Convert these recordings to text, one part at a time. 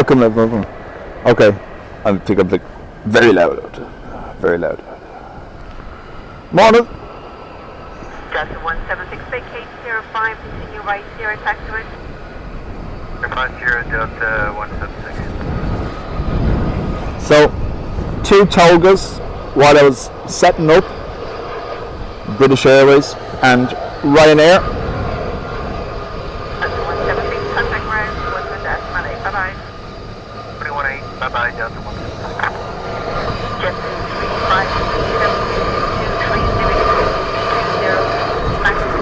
Welcome. Okay. I think I'm like very loud. Very loud. Morning. Delta 176, vacate 05, continue right, 0, taxi right. 50, Delta 176. So, 2 togas while I was setting up, British Airways and Ryanair. Delta 176, contact ground, 1 bye-bye. 318, bye-bye, Delta 176. Jet 357, 20, max 30, 28,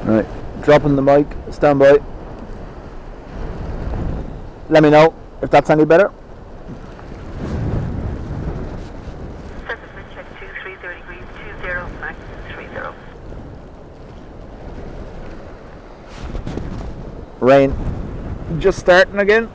Right, dropping the mic, stand by. Let me know if that's any better. Assessment check 230 degrees, 20, max 30. Rain just starting again.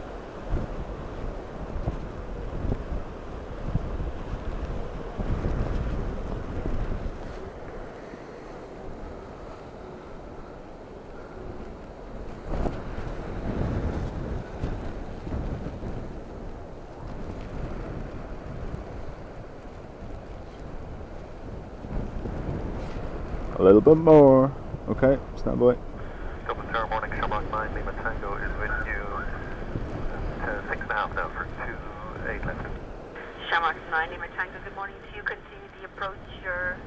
A little bit more. Okay, stand by. Dublin Tower morning, Shamrock 9, Lima Tango is with you. 6.5 now for 28 left. Shamrock 9, Lima Tango, good morning to you. Continue the approach. Your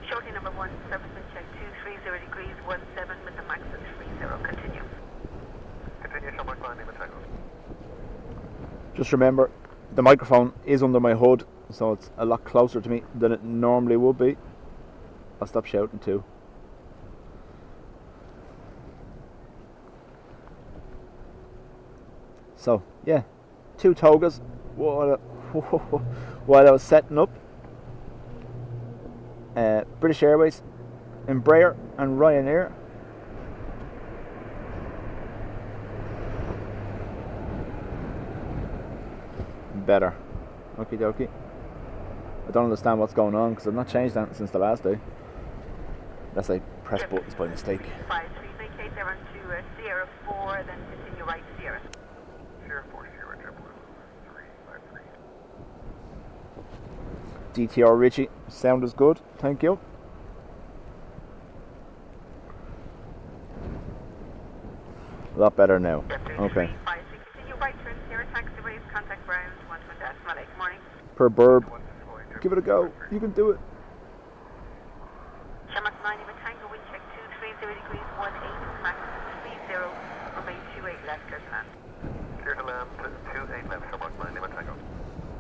shorty number 1, assessment check 230 degrees, 17 with the max of 30. Continue. Continue, Shamrock 9, Lima Tango. Just remember, the microphone is under my hood, so it's a lot closer to me than it normally would be. I'll stop shouting too. So, yeah, 2 togas while I was setting up. British Airways, Embraer and Ryanair. Better. Okie dokie. I don't understand what's going on because I've not changed that since the last day. Unless I press buttons by mistake. 53, vacate there onto Sierra 4, then continue right Sierra. Sierra 4, Sierra 353. DTR Richie, sound is good, thank you. A lot better now. Okay. Continue right turn Sierra taxi waves, contact ground, 1 Malay. Good morning. Per burb. Give it a go. You can do it. Shamrock 9, Lima Tango, wind check 230 degrees, 18, max 30, remain 28 left, clear to land. Clear to land, 28 left, Shamrock 9, Lima Tango.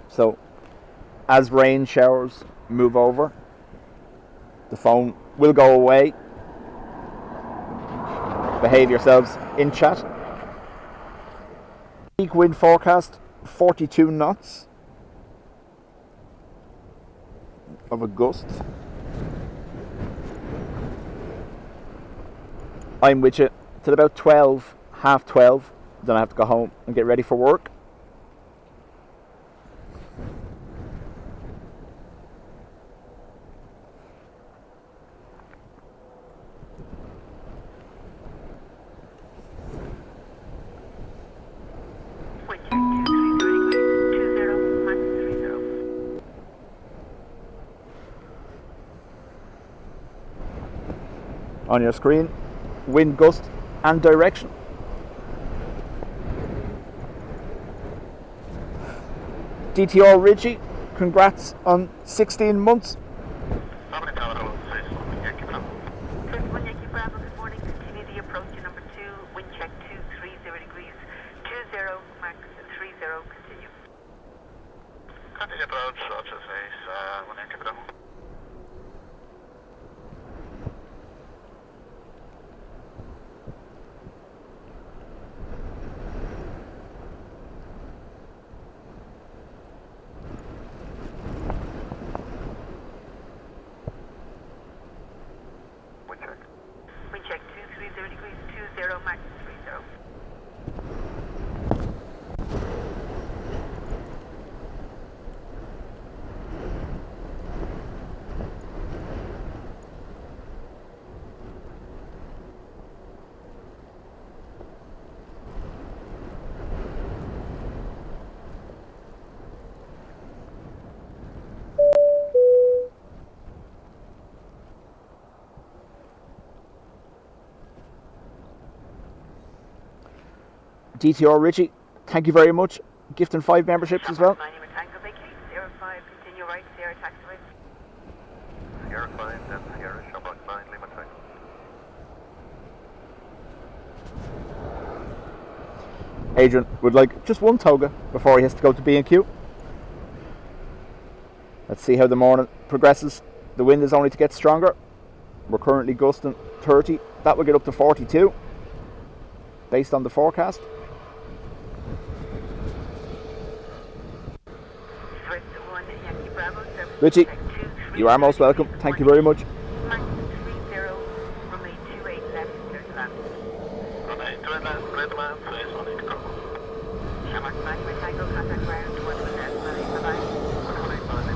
So, as rain showers move over, the phone will go away. Behave yourselves in chat. Peak wind forecast, 42 knots of a gust. I'm with you till about 12, half 12. Then I have to go home and get ready for work. Wind check 230 degrees, 20, max 30. On your screen, wind gust and direction. DTR Richie, congrats on 16 months. How many Tower, hello, 6, Yankee Bravo. First 1 Yankee Bravo, good morning. Continue the Continue approach, Roger, face, 1 Yankee Bravo. Wind check 230 degrees, 20, max 30. DTR Richie, thank you very much. Gifting 5 memberships as well. 9 Lima Tango, vacate 05, continue right, Sierra taxi right. Sierra 5, then Sierra, Shamrock 9, Lima Tango. Adrian would like just one toga before he has to go to B&Q. Let's see how the morning progresses. The wind is only to get stronger. We're currently gusting 30. That will get up to 42 based on the forecast. Richie, you are most welcome. Thank you very much. Max 30, runway 28 left, clear to land. Runway 28 left, clear to land, face 1 Yankee Bravo. Shamrock 9 Lima Tango, contact ground, 1 Lima Tango, bye-bye. 1 Lima Tango.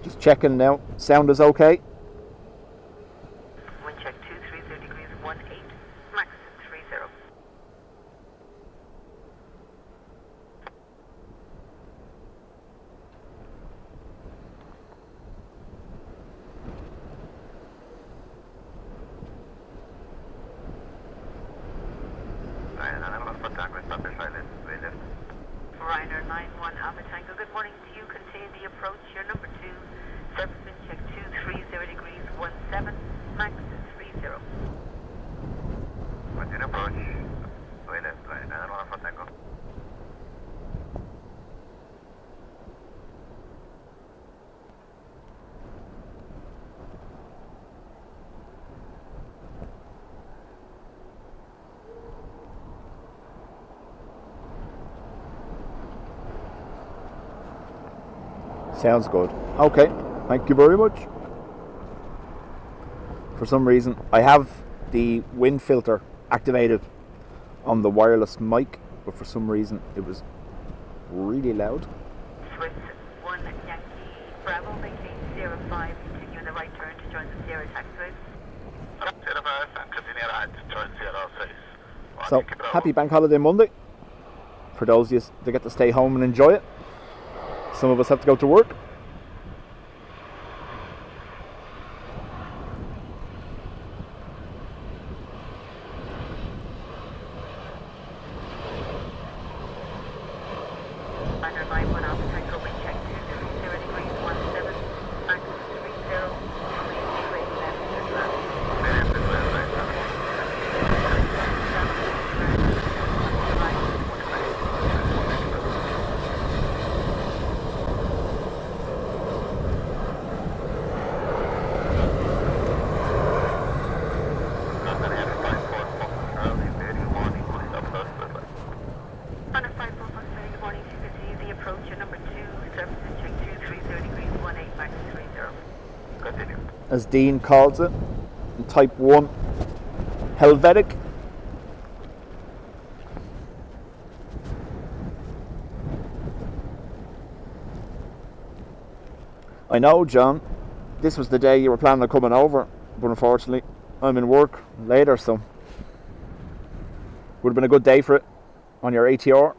Just checking now. Sound is okay. Wind check 230 degrees, 18, max 30. Ryder 91 Alpha Tango, good morning to you. Continue the approach, your number 2. Surface wind check 230 degrees, 17, max 30. Continue approach. Way left, right, 91 Alpha Tango. Sounds good. Okay, thank you very much. For some reason, I have the wind filter activated on the wireless mic, but for some reason it was really loud. Swiss 1 Yankee Bravo, vacate 05, continue in the right turn to join the Sierra taxi route. Sierra 5, and continue right, join Sierra 6. So, happy Bank Holiday Monday for those of you that get to stay home and enjoy it. Some of us have to go to work. Ryder 91 Alpha Tango, wind check 230 degrees, 17, max 30, runway 28 left, clear to land. On a 544 good morning to you. Continue the approach, your number 2. Surface wind check 230 degrees, 18, max 30. Continue. As Dean calls it, in Type 1 Helvetic. I know, John, this was the day you were planning on coming over, but unfortunately I'm in work later, so would have been a good day for it on your ATR.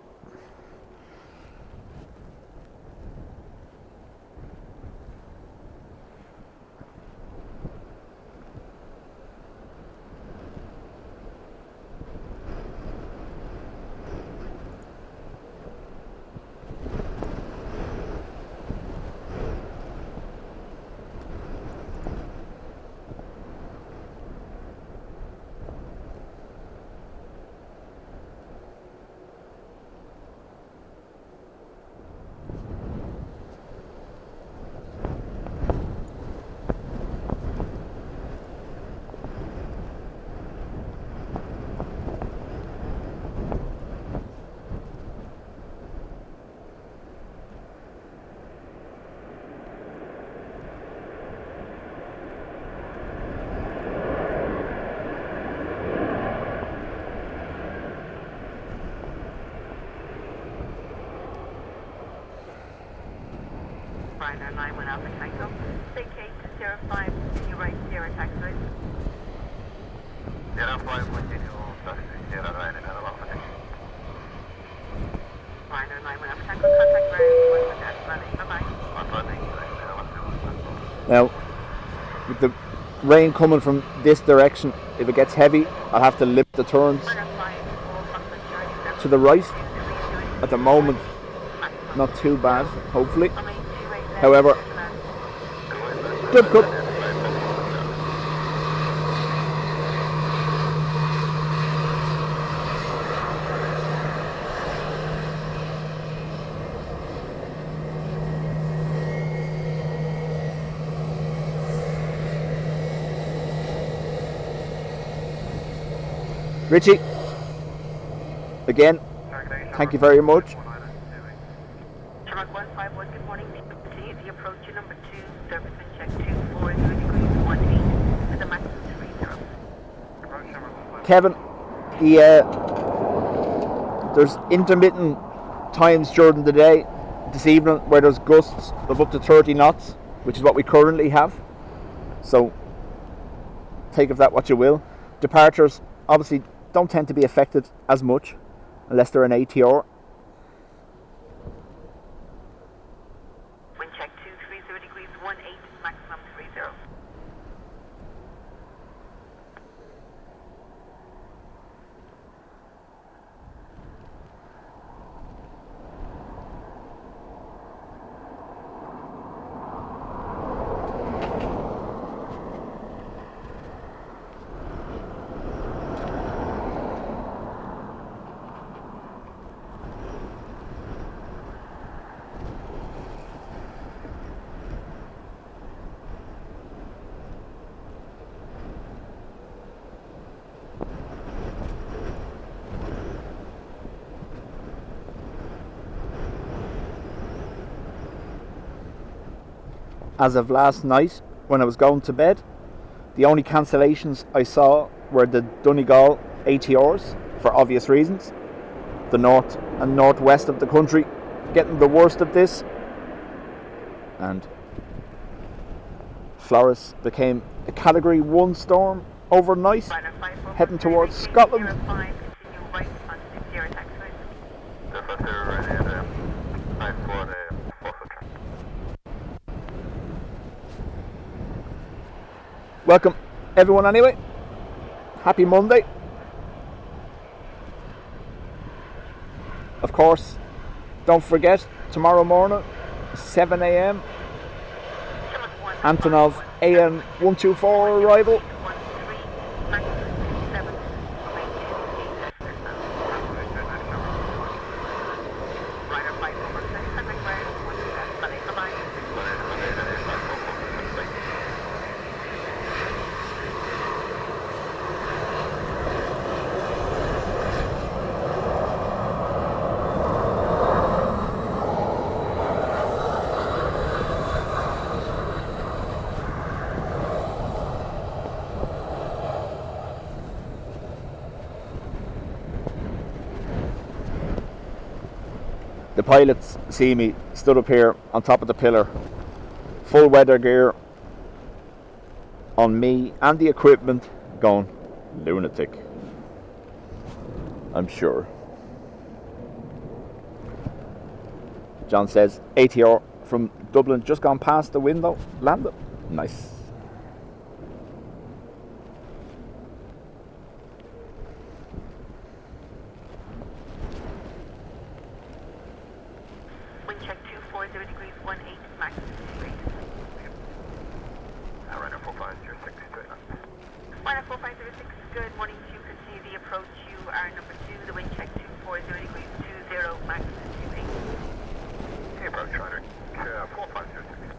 Alpha Tango. Vacate to 05, continue right, Sierra taxiway. Sierra 5, continue, taxi, Sierra right, and Alpha Tango. Ryder 91 Alpha Tango, contact bearing 1 with that running. Bye-bye. Now, with the rain coming from this direction, if it gets heavy, I'll have to limit the turns to the right. At the moment, not too bad, hopefully. However, good cut. Richie, again, thank you very much. Shamrock 151, good morning. Continue the approach to number 2, service and check 240 degrees 18 with a maximum 30. Kevin, there's intermittent times during the day this evening where there's gusts of up to 30 knots, which is what we currently have. So take of that what you will. Departures obviously don't tend to be affected as much unless they're an ATR. Wind check 230 degrees 18, maximum 30. As of last night, when I was going to bed, the only cancellations I saw were the Donegal ATRs, for obvious reasons. The north and northwest of the country getting the worst of this. And Floris became a Category 1 storm overnight, heading towards Scotland. Welcome everyone anyway. Happy Monday. Of course, don't forget, tomorrow morning, 7 a.m, Antonov AN 124 arrival. The pilots see me stood up here on top of the pillar, full weather gear on me and the equipment, going, lunatic, I'm sure. John says, ATR from Dublin just gone past the window, landed. Nice. Wind check 240 degrees 18, max 3. Runner 4506, good. Runner 4506, good morning to you. Continue the approach. You are number 2. The wind check 240 degrees 20, max 28. Hey, approach runner 4506.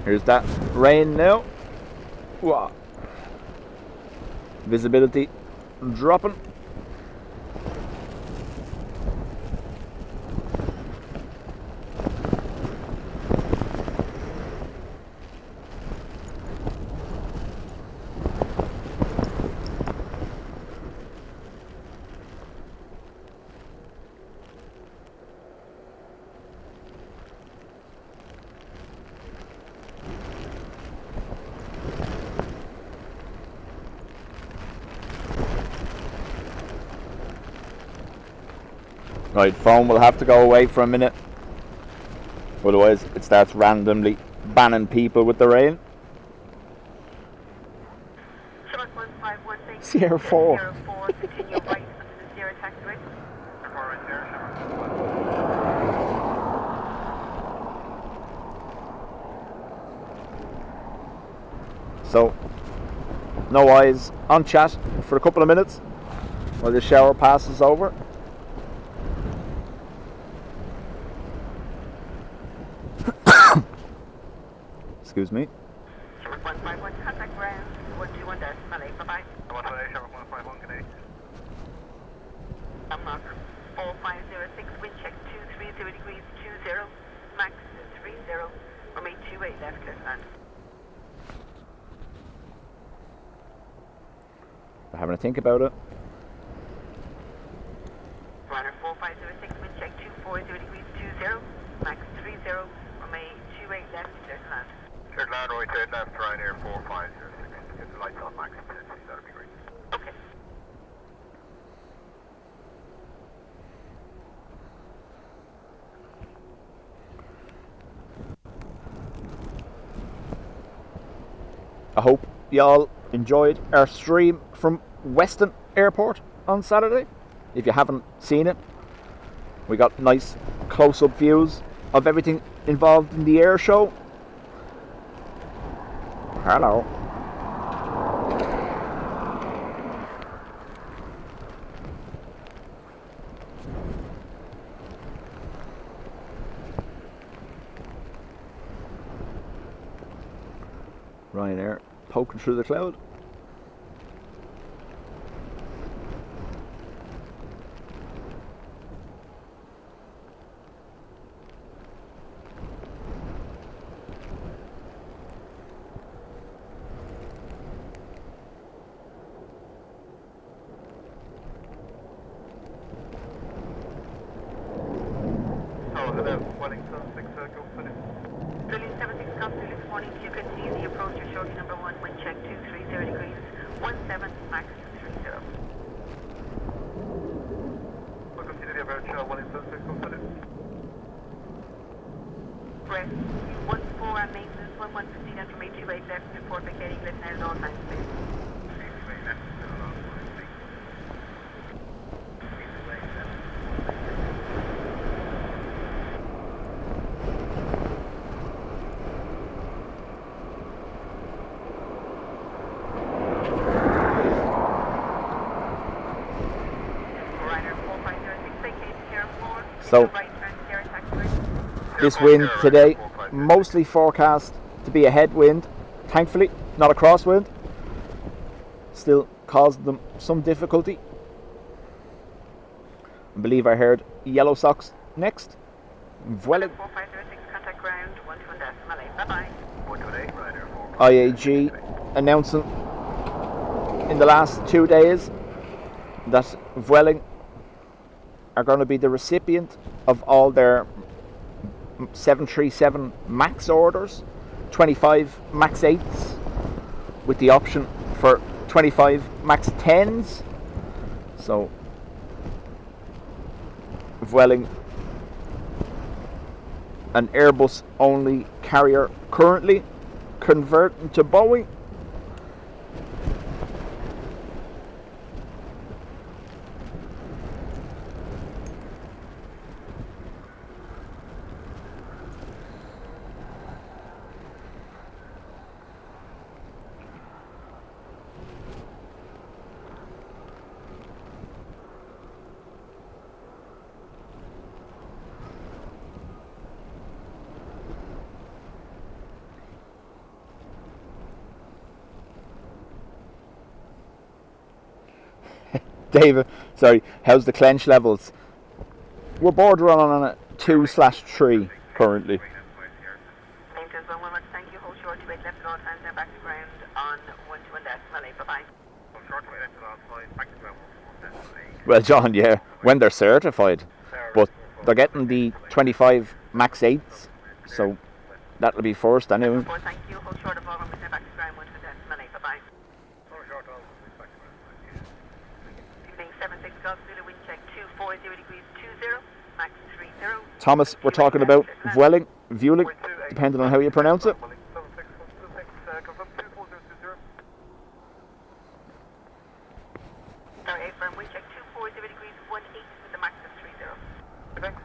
Here's that rain now. Wow. Visibility dropping. Right, phone will have to go away for a minute. Otherwise, it starts randomly banning people with the rain. Shark 1516. Sierra 4. Sierra 4, continue right onto the Sierra taxiway. Right there, So, no eyes on chat for a couple of minutes while the shower passes over. Excuse me. Shark 151, contact ground 121 Malay. Bye-bye. 128, Shark 151, good day. Mark 4506, wind check 230 degrees 20, max 30, remain 28 left, clear to land. Having a think about it. Runner 4506, wind check 240 degrees 20, max 30, remain 28 left, clear to land. Clear to land, right there, left, Ryanair 4506. Get the lights on, max 10, that'll be great. Okay. I hope y'all enjoyed our stream from Weston Airport on Saturday. If you haven't seen it, we got nice close-up views of everything involved in the air show. Hello. Ryanair poking through the cloud. Oh, hello, Wellington 6, go for it. Brilliant 76 Costa this morning, you can see the approach to shorty number 1, wind check 230 degrees 17, max 30. Welcome to the approach, Wellington 6, go for it. Press 14 and maintenance 1115 and from 828 left, report vacating left now at all times, please. So this wind today mostly forecast to be a headwind, thankfully not a crosswind, still caused them some difficulty. I believe I heard yellow socks next. Vueling. 4506, contact ground 121 Malay. Bye-bye. 128, Ryanair 4506. IAG announcing in the last 2 days that Vueling are going to be the recipient of all their 737 MAX orders, 25 MAX 8s, with the option for 25 MAX 10s. So Vueling, an Airbus only carrier currently, converting to Boeing. David, sorry, how's the clench levels? We're bordering on a 2/3 currently. Maintenance 111, thank you. Hold short to 8 left at all times and back to ground on 121 Malay. Bye-bye. Hold short to 8 left at all times, back to ground 121 Well, John, yeah, when they're certified, but they're getting the 25 MAX 8s, so that'll be first anyway. Thank you. Hold short of all and back to ground 121 Malay. Bye-bye. Hold short all, back to ground. Evening 76 Golf Zulu, wind check 240 degrees 20. Max 30. Thomas, we're talking about Vueling, depending on how you pronounce it. Sorry, firm, we check 240 degrees 18 with the max of 30. Thanks.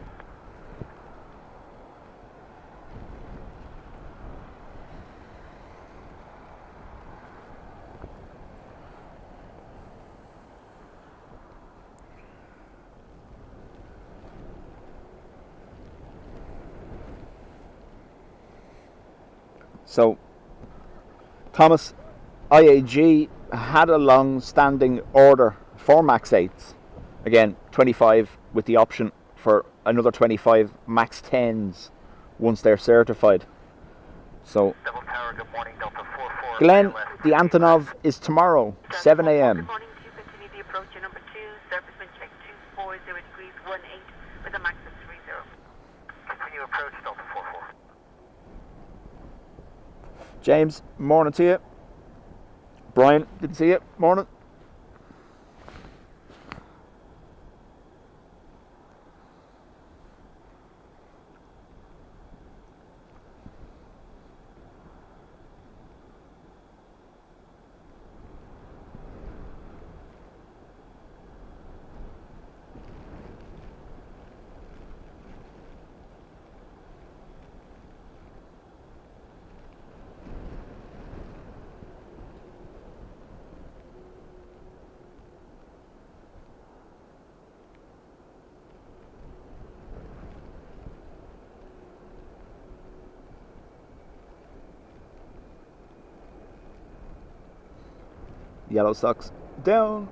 So, Thomas, IAG had a long-standing order for Max 8s. Again, 25 with the option for another 25 Max 10s once they're certified. So, Double tower, good morning, Delta 44. Glenn, the Antonov is tomorrow, 7 a.m. Good morning to you. Continue the approach at number 2. Surface wind check 240 degrees 18 with a max of 30. Continue approach, Delta 44. James, morning to you. Brian, didn't see you. Morning. Yellow socks down.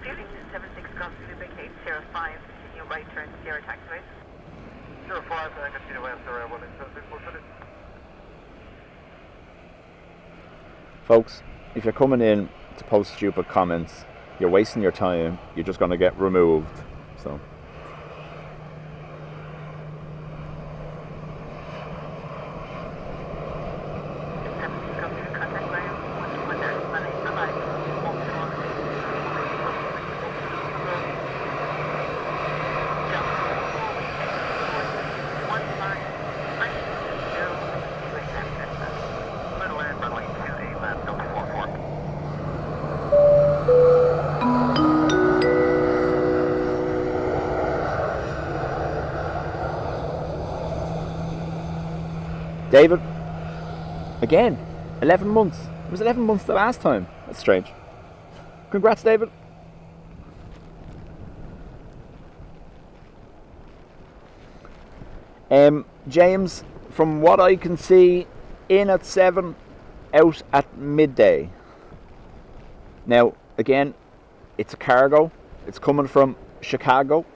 Building 76 Golf vacate 05, continue right turn Sierra taxiway. 05, I can see the west area, well, it's Folks, if you're coming in to post stupid comments, you're wasting your time. You're just going to get removed. So. David, again, 11 months. It was 11 months the last time. That's strange. Congrats, David. James, from what I can see, in at 7, out at midday. Now, again, it's a cargo. It's coming from Chicago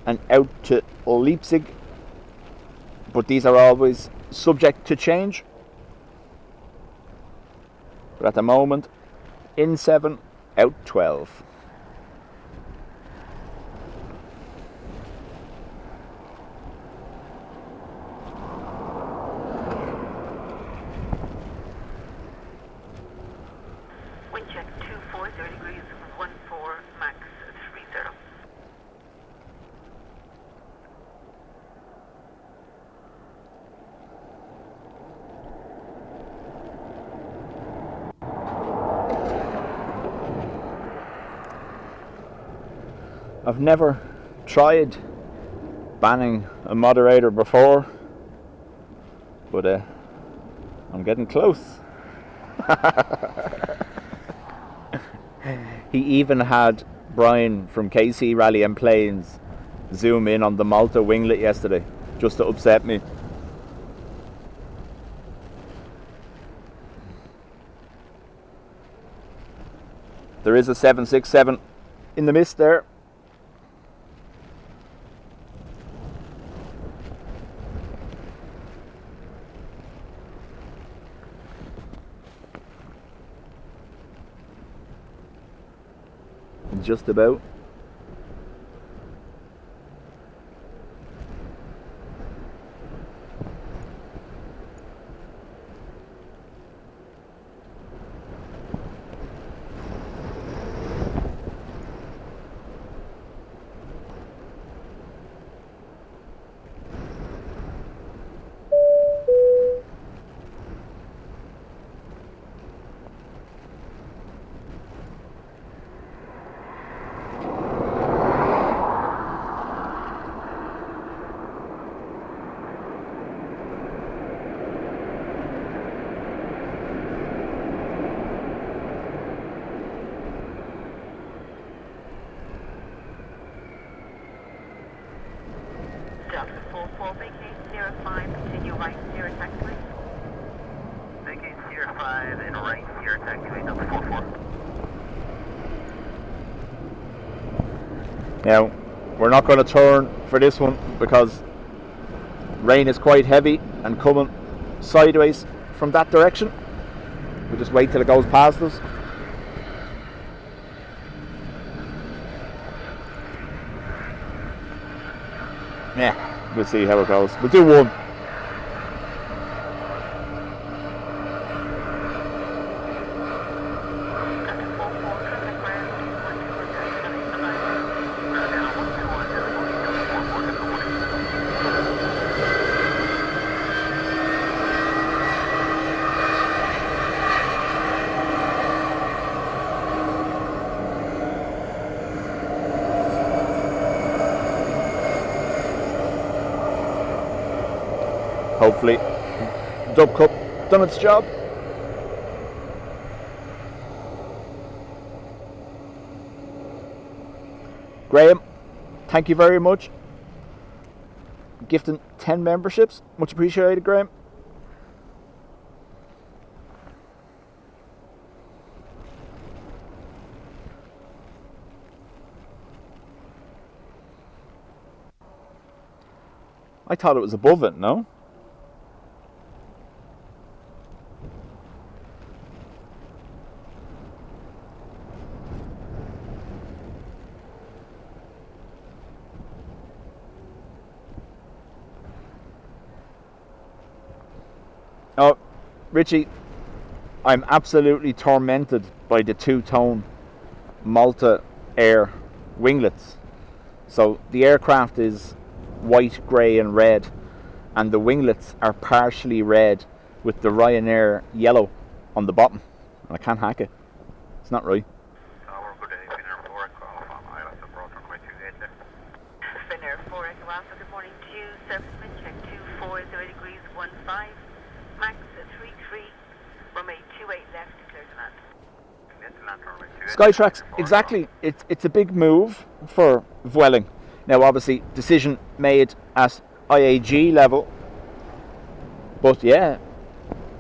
and out to Leipzig. But these are always subject to change. But at the moment, in 7, out 12. Wind check 240 degrees 14, max 30. I've never tried banning a moderator before, but I'm getting close. He even had Brian from KC Rally and Planes zoom in on the Malta winglet yesterday, just to upset me. There is a 767 in the mist there. Just about. Delta 44, vacate 05, continue right, 0 taxiway. Vacate 05 and right here, taxiway Delta 44. Now, we're not going to turn for this one because rain is quite heavy and coming sideways from that direction. We'll just wait till it goes past us. Yeah, we'll see how it goes. We'll do one. Hopefully, Dub Cup done its job. Graham, thank you very much. Gifting 10 memberships, much appreciated, Graham. I thought it was above it, no? Oh, Richie, I'm absolutely tormented by the two-tone Malta Air winglets. So the aircraft is white, grey and red, and the winglets are partially red with the Ryanair yellow on the bottom. And I can't hack it. It's not right. Tower, good day, Finnair 4, call from Islands of Broad runway 28 there. Finnair 4, Echo Alpha, good morning to you. Serviceman check 240 degrees 15. Max 33, runway 28 left, clear to land. Yes, land runway 28. Skytrax, exactly. It's a big move for Vueling. Now, obviously, decision made at IAG level. But yeah,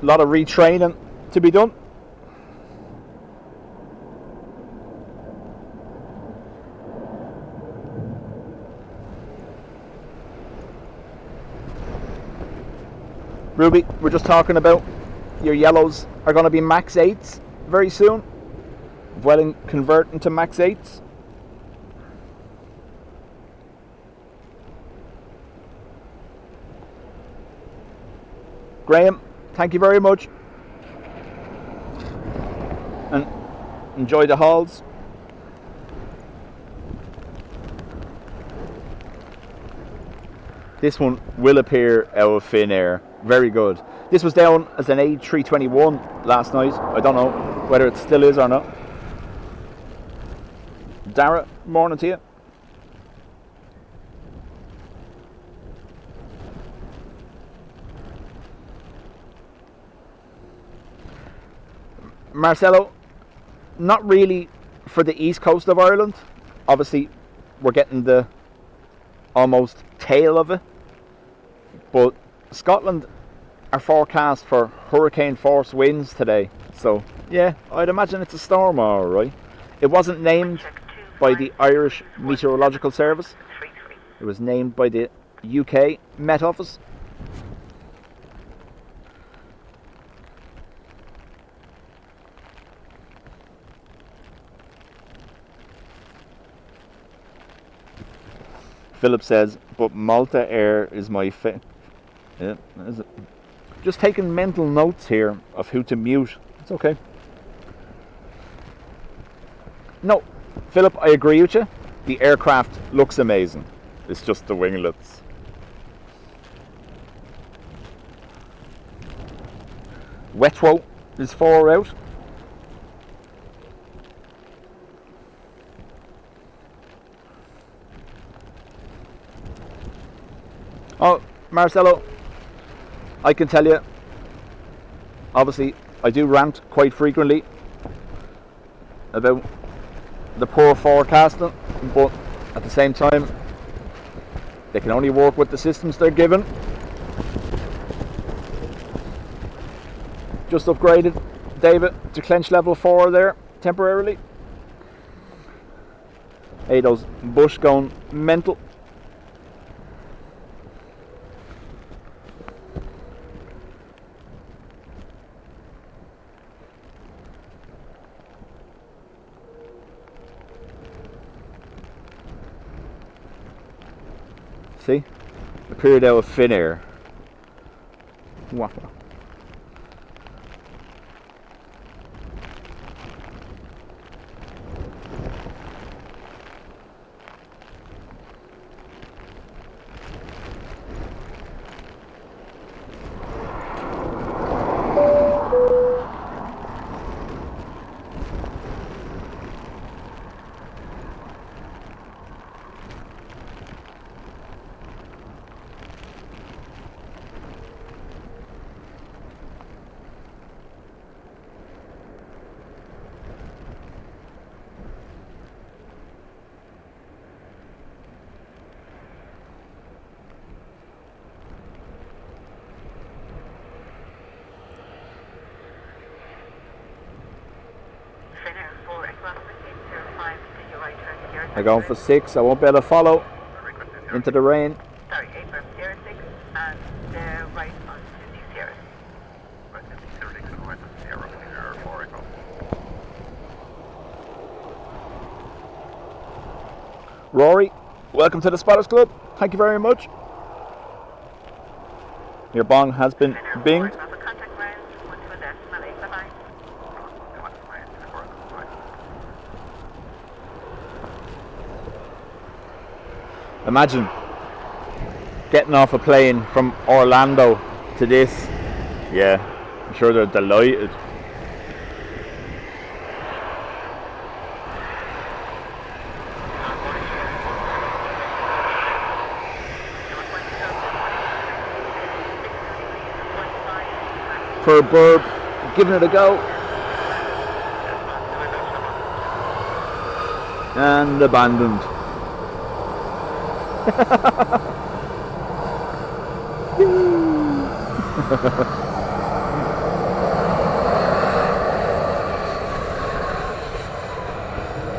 a lot of retraining to be done. Ruby, we're just talking about your yellows are going to be max 8s very soon. Vueling converting to max 8s. Graham, thank you very much. And enjoy the hauls. This one will appear out of thin air. Very good. This was down as an A321 last night. I don't know whether it still is or not. Dara, morning to you. Marcelo, not really for the east coast of Ireland. Obviously, we're getting the almost tail of it. But Scotland are forecast for hurricane force winds today. So, yeah, I'd imagine it's a storm, alright. It wasn't named by the Irish Meteorological Service. It was named by the UK Met Office. Philip says, but Malta Air is my yeah, is it? Just taking mental notes here of who to mute. It's okay. No, Philip, I agree with you. The aircraft looks amazing. It's just the winglets. Wetwo is 4 out. Oh, Marcelo, I can tell you, obviously, I do rant quite frequently about the poor forecasting, but at the same time, they can only work with the systems they're given. Just upgraded David to clench level 4 there, temporarily. Hey, those Bush going mental. See? Appeared out of thin air. Wow. I'm going for 6. I won't be able to follow into the rain. Sorry, 806 and right on to Sierra. Right to Sierra 6 and right to Sierra 4 echo. Rory, welcome to the Spotters Club. Thank you very much. Your bong has been binged. Imagine getting off a plane from Orlando to this. Yeah, I'm sure they're delighted. Per burb, giving it a go. And abandoned.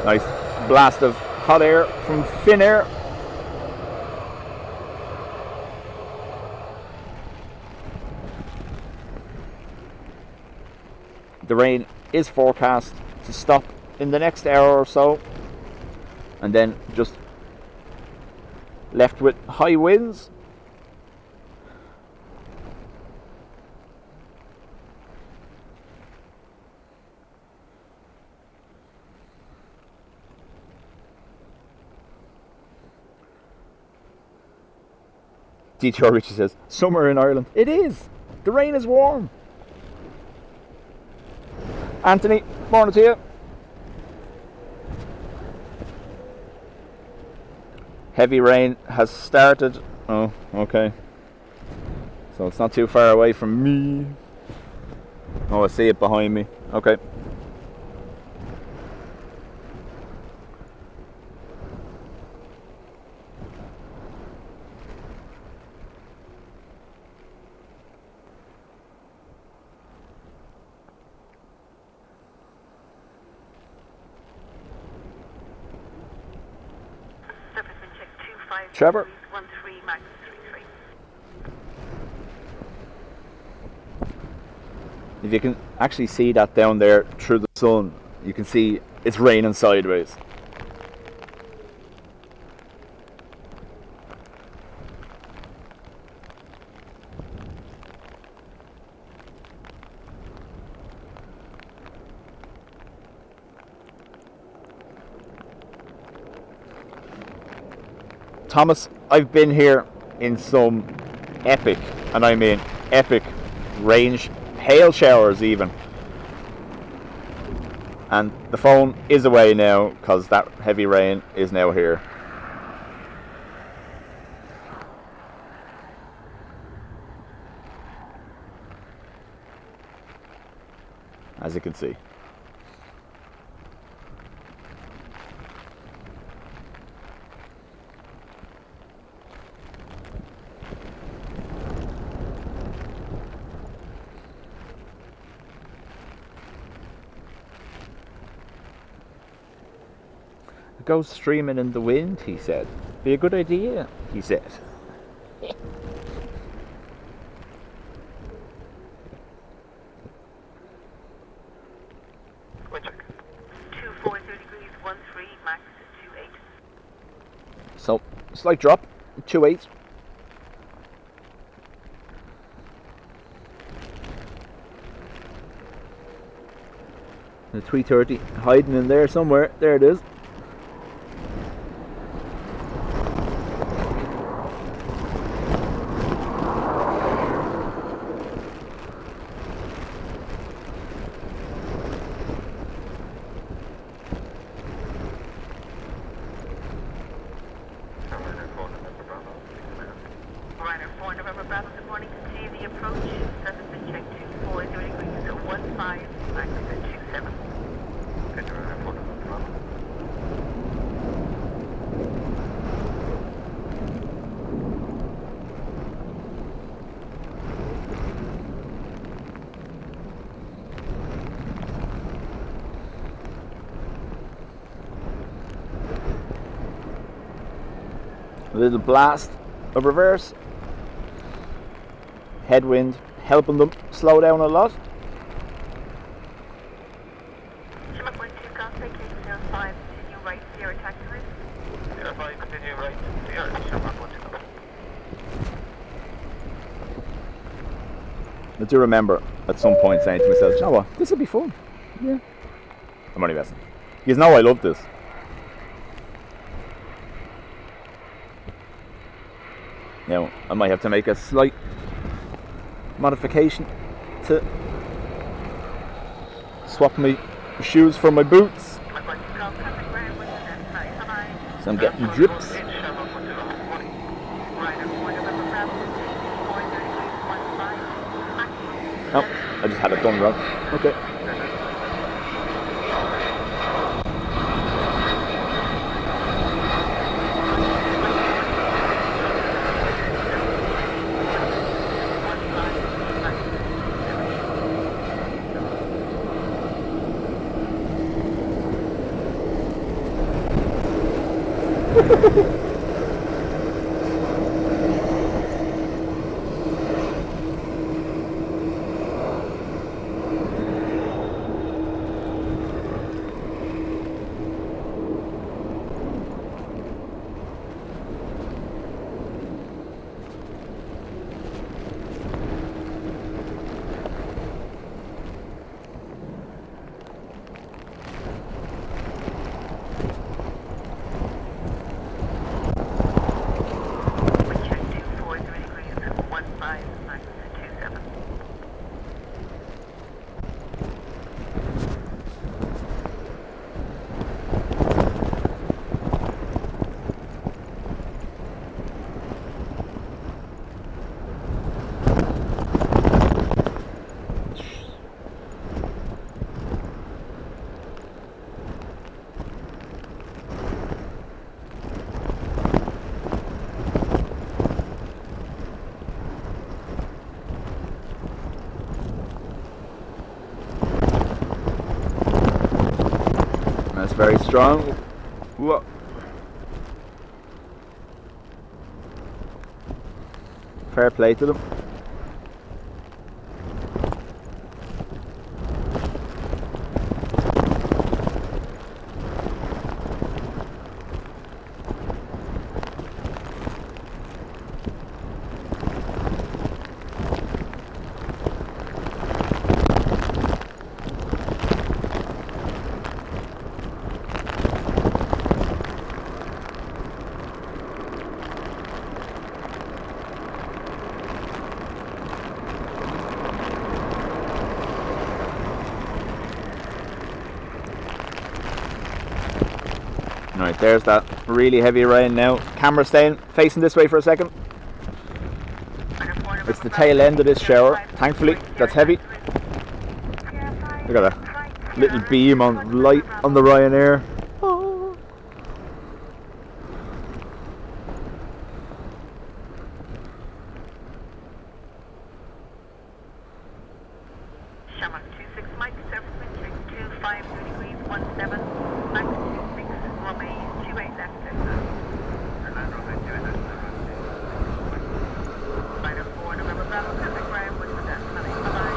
Nice blast of hot air from Finnair. The rain is forecast to stop in the next hour or so, and then just left with high winds. DTR Richie says, summer in Ireland. It is. The rain is warm. Anthony, morning to you. Heavy rain has started. Oh, okay. So it's not too far away from me. Oh, I see it behind me. Okay. Trevor. 13 Max 33. If you can actually see that down there through the sun, you can see it's raining sideways. Thomas, I've been here in some epic, and I mean epic, hail showers even. And the phone is away now because that heavy rain is now here. As you can see. Go streaming in the wind, he said. Be a good idea, he said. Wind check. 240 degrees, 13, max 28. So, slight drop, 28. The 330 hiding in there somewhere. There it is. A little blast of reverse. Headwind helping them slow down a lot. Shima point 2, contact KC05, continue right, Sierra taxi line. 05, continue right, Sierra, Shima point 2. I do remember at some point saying to myself, you know what, this will be fun. Yeah. I'm only messing. You know I love this. Now, I might have to make a slight modification to swap my shoes for my boots. So I'm getting drips. Oh, I just had it done wrong. Okay. That's very strong. Whoa. Fair play to them. Right, there's that really heavy rain now. Camera staying facing this way for a second. It's the tail end of this shower. Thankfully, that's heavy. Look at that little beam on light on the Ryanair. Oh. Shamrock 26 Mike, surface wind check 250 degrees 17, max 26, runway 28 left. Rider 4 November Bravo, contact ground with that. Bye-bye.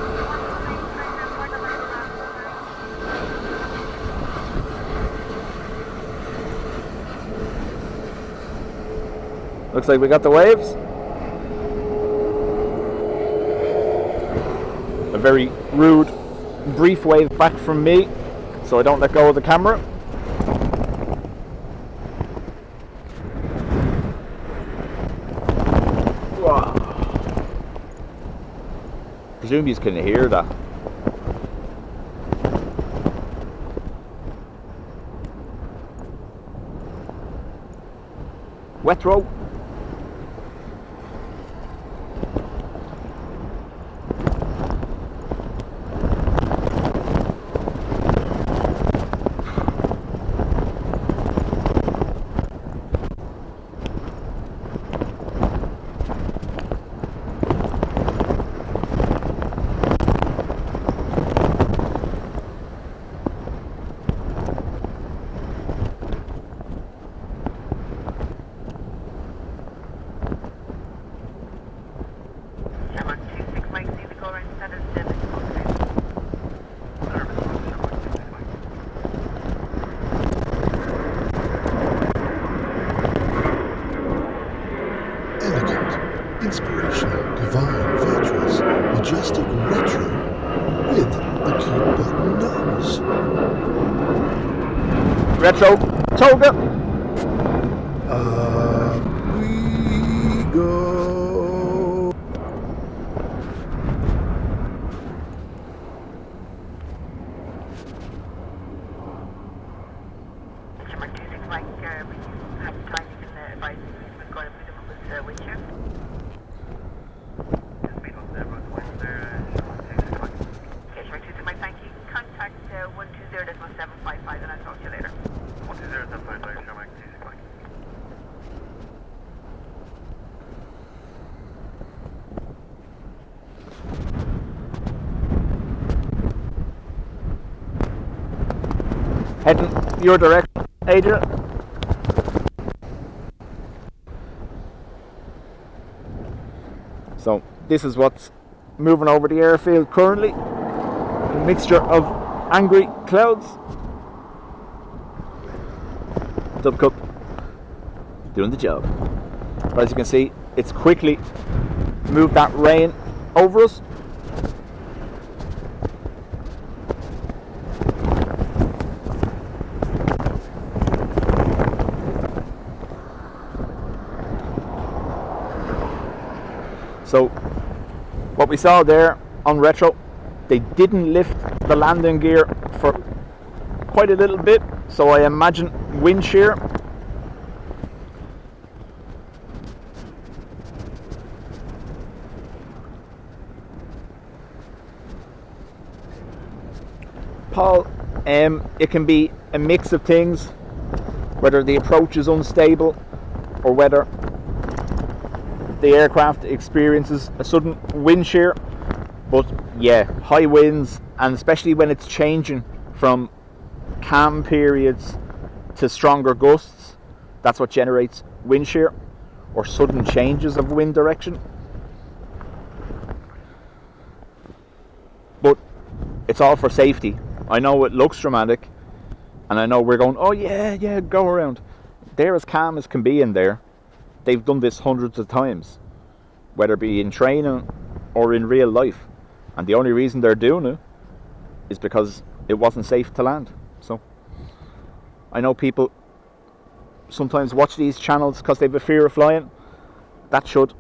Looks like we got the waves. A very rude, brief wave back from me, so I don't let go of the camera. Wow. Presume you can hear that. Wet throw. Inspirational, divine, virtuous, majestic retro with the cute button nose. Retro toga. We go. Shamrock 26 Mike, we have time you can advise we've got a bit of a wind shear. Contact 120.755 and I'll talk to you later. 120.755, Shamrock 26 Mike. Heading your direction, Adrian. So this is what's moving over the airfield currently. A mixture of angry clouds. Dub Cup doing the job. But as you can see, it's quickly moved that rain over us. So what we saw there on retro, they didn't lift the landing gear for quite a little bit, so I imagine wind shear. Paul, it can be a mix of things, whether the approach is unstable or whether the aircraft experiences a sudden wind shear. But yeah, high winds, and especially when it's changing from calm periods to stronger gusts, that's what generates wind shear or sudden changes of wind direction. But it's all for safety. I know it looks dramatic, and I know we're going, oh yeah, go around. They're as calm as can be in there. They've done this hundreds of times, whether it be in training or in real life. And the only reason they're doing it is because it wasn't safe to land. So I know people sometimes watch these channels because they have a fear of flying. That should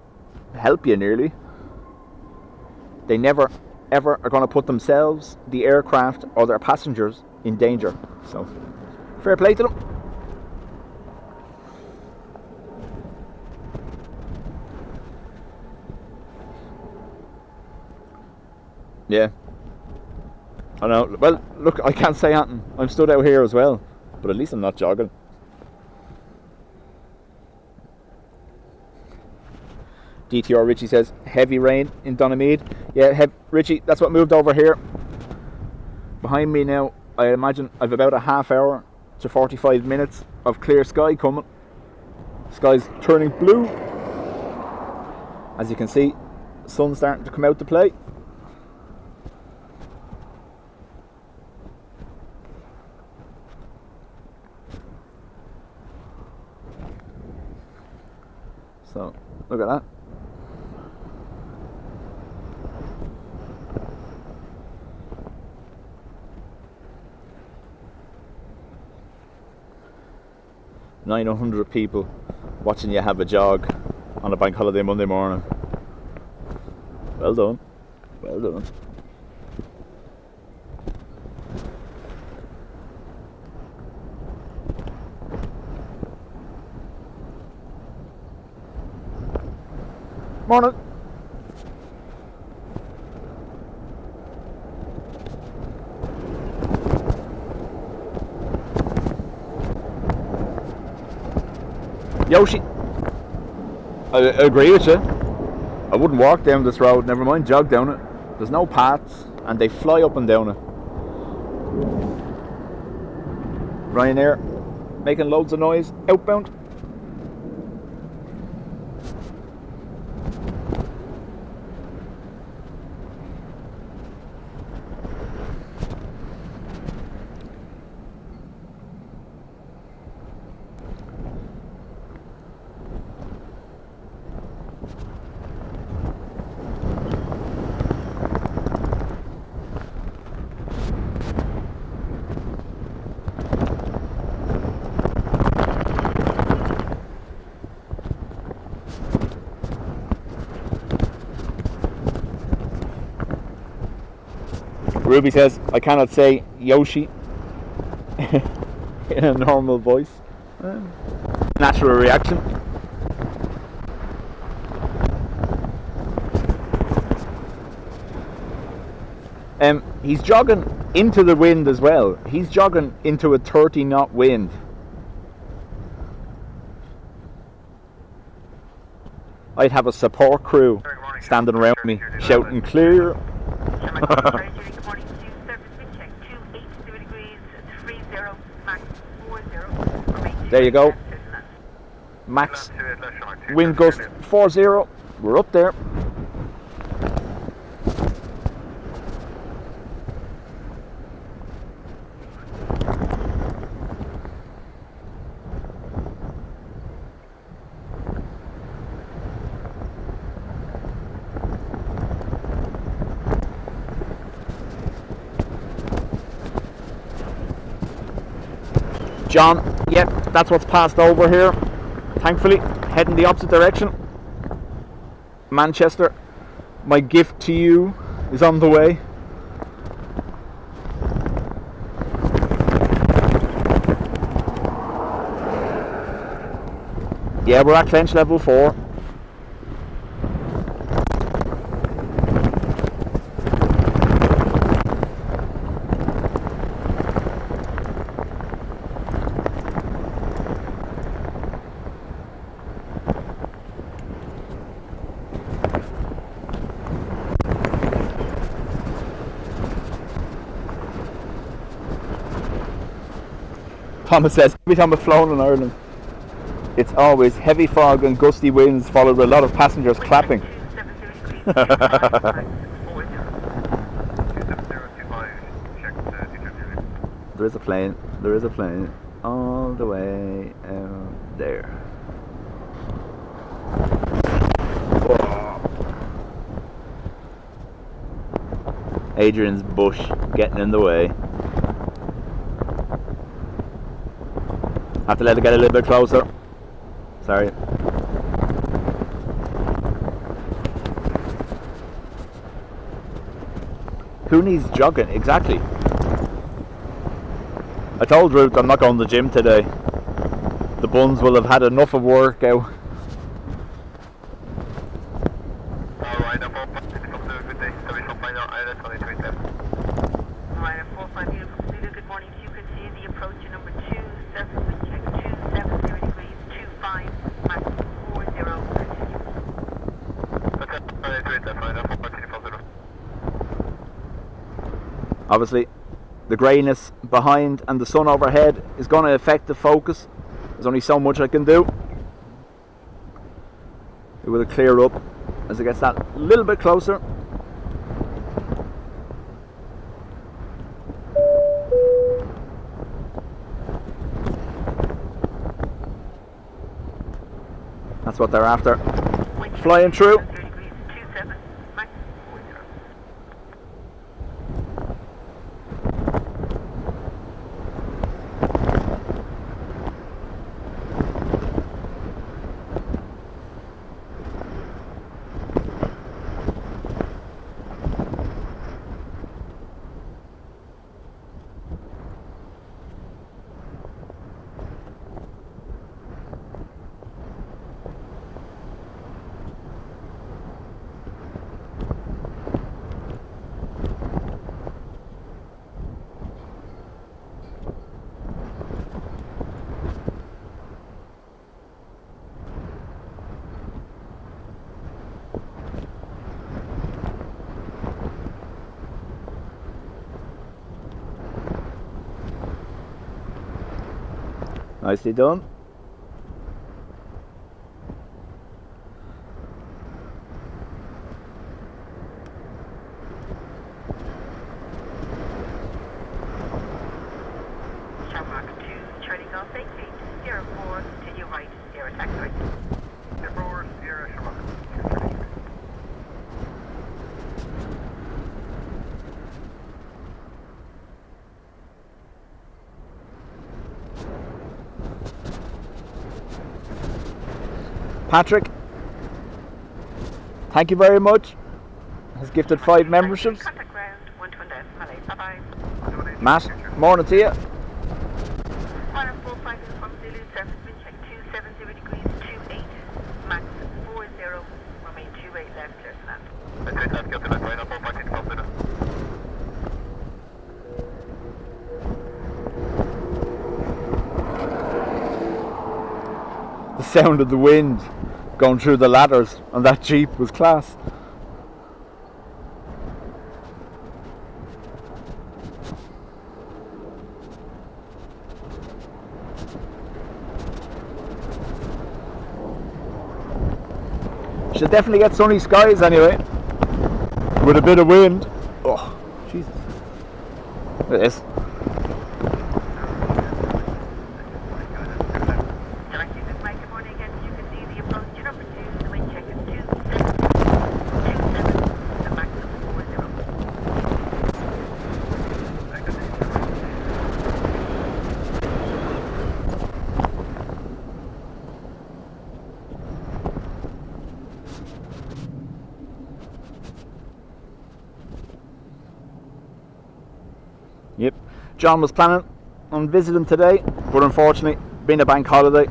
help you nearly. They never ever are going to put themselves, the aircraft or their passengers in danger. So fair play to them. Yeah. I know. Well, look, I can't say anything. I'm stood out here as well, but at least I'm not jogging. DTR Richie says heavy rain in Donamead. Yeah, Richie, that's what moved over here. Behind me now, I imagine I've about a half hour to 45 minutes of clear sky coming. Sky's turning blue. As you can see, sun's starting to come out to play. So, look at that. $900 people watching you have a jog on a bank holiday Monday morning. Well done. Well done. Morning. Yoshi, I agree with you. I wouldn't walk down this road, never mind jog down it. There's no paths and they fly up and down it. Ryanair making loads of noise outbound. Ruby says, I cannot say Yoshi in a normal voice. Natural reaction. He's jogging into the wind as well. He's jogging into a 30 knot wind. I'd have a support crew standing around me shouting clear. There you go. Max wind gust 40. We're up there. John, yep, that's what's passed over here. Thankfully, heading the opposite direction. Manchester, my gift to you is on the way. Yeah, we're at clench level 4. Thomas says, every time I've flown in Ireland, it's always heavy fog and gusty winds followed with a lot of passengers clapping. There is a plane all the way out there. Adrian's bush getting in the way. Have to let it get a little bit closer. Sorry. Who needs jogging? Exactly. I told Ruth I'm not going to the gym today. The buns will have had enough of workout. Alright, no problem. If it comes to a good day, so we shall find out. That's Obviously, the greyness behind and the sun overhead is going to affect the focus. There's only so much I can do. It will clear up as it gets that little bit closer. That's what they're after. Flying through. Nicely done. Shamrock 2, Charlie Golf 88, 04, continue right, Sierra taxiway. 04, Sierra Shamrock. Patrick, thank you very much. Has gifted 5 memberships. Contact ground 120 Malay. Bye-bye. Matt, morning to you. 145 from Zulu, surface wind check 270 degrees, 28, max 40, remain 28 left, clear to land. Okay, that's got the best line up, 456 from Zulu. The sound of the wind going through the ladders on that Jeep was class. Should definitely get sunny skies anyway, with a bit of wind. Oh, Jesus. Look at this. Yep, John was planning on visiting today, but unfortunately, being a bank holiday,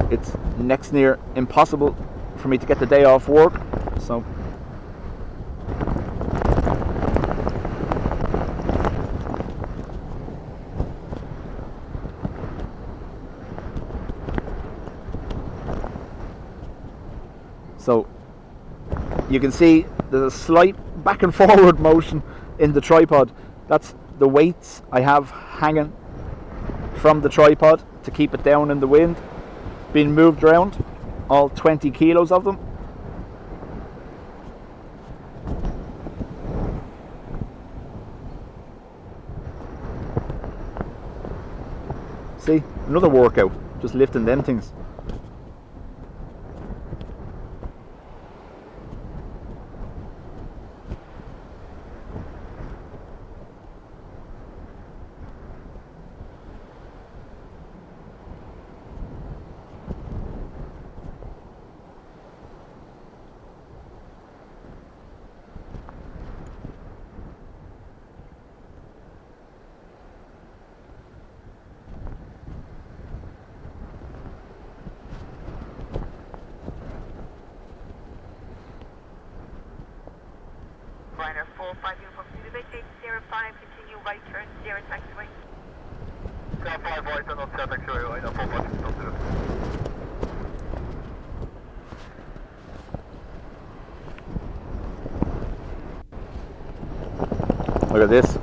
it's next near impossible for me to get the day off work, so you can see there's a slight back and forward motion in the tripod. That's the weights I have hanging from the tripod to keep it down in the wind, being moved around, all 20 kilos of them. See, another workout, just lifting them things. Ryder 45 uniform Zulu vacate 05, continue right turn, Sierra taxiway. 05 right turn on Sierra taxiway, right now 456 from Zulu. Look at this.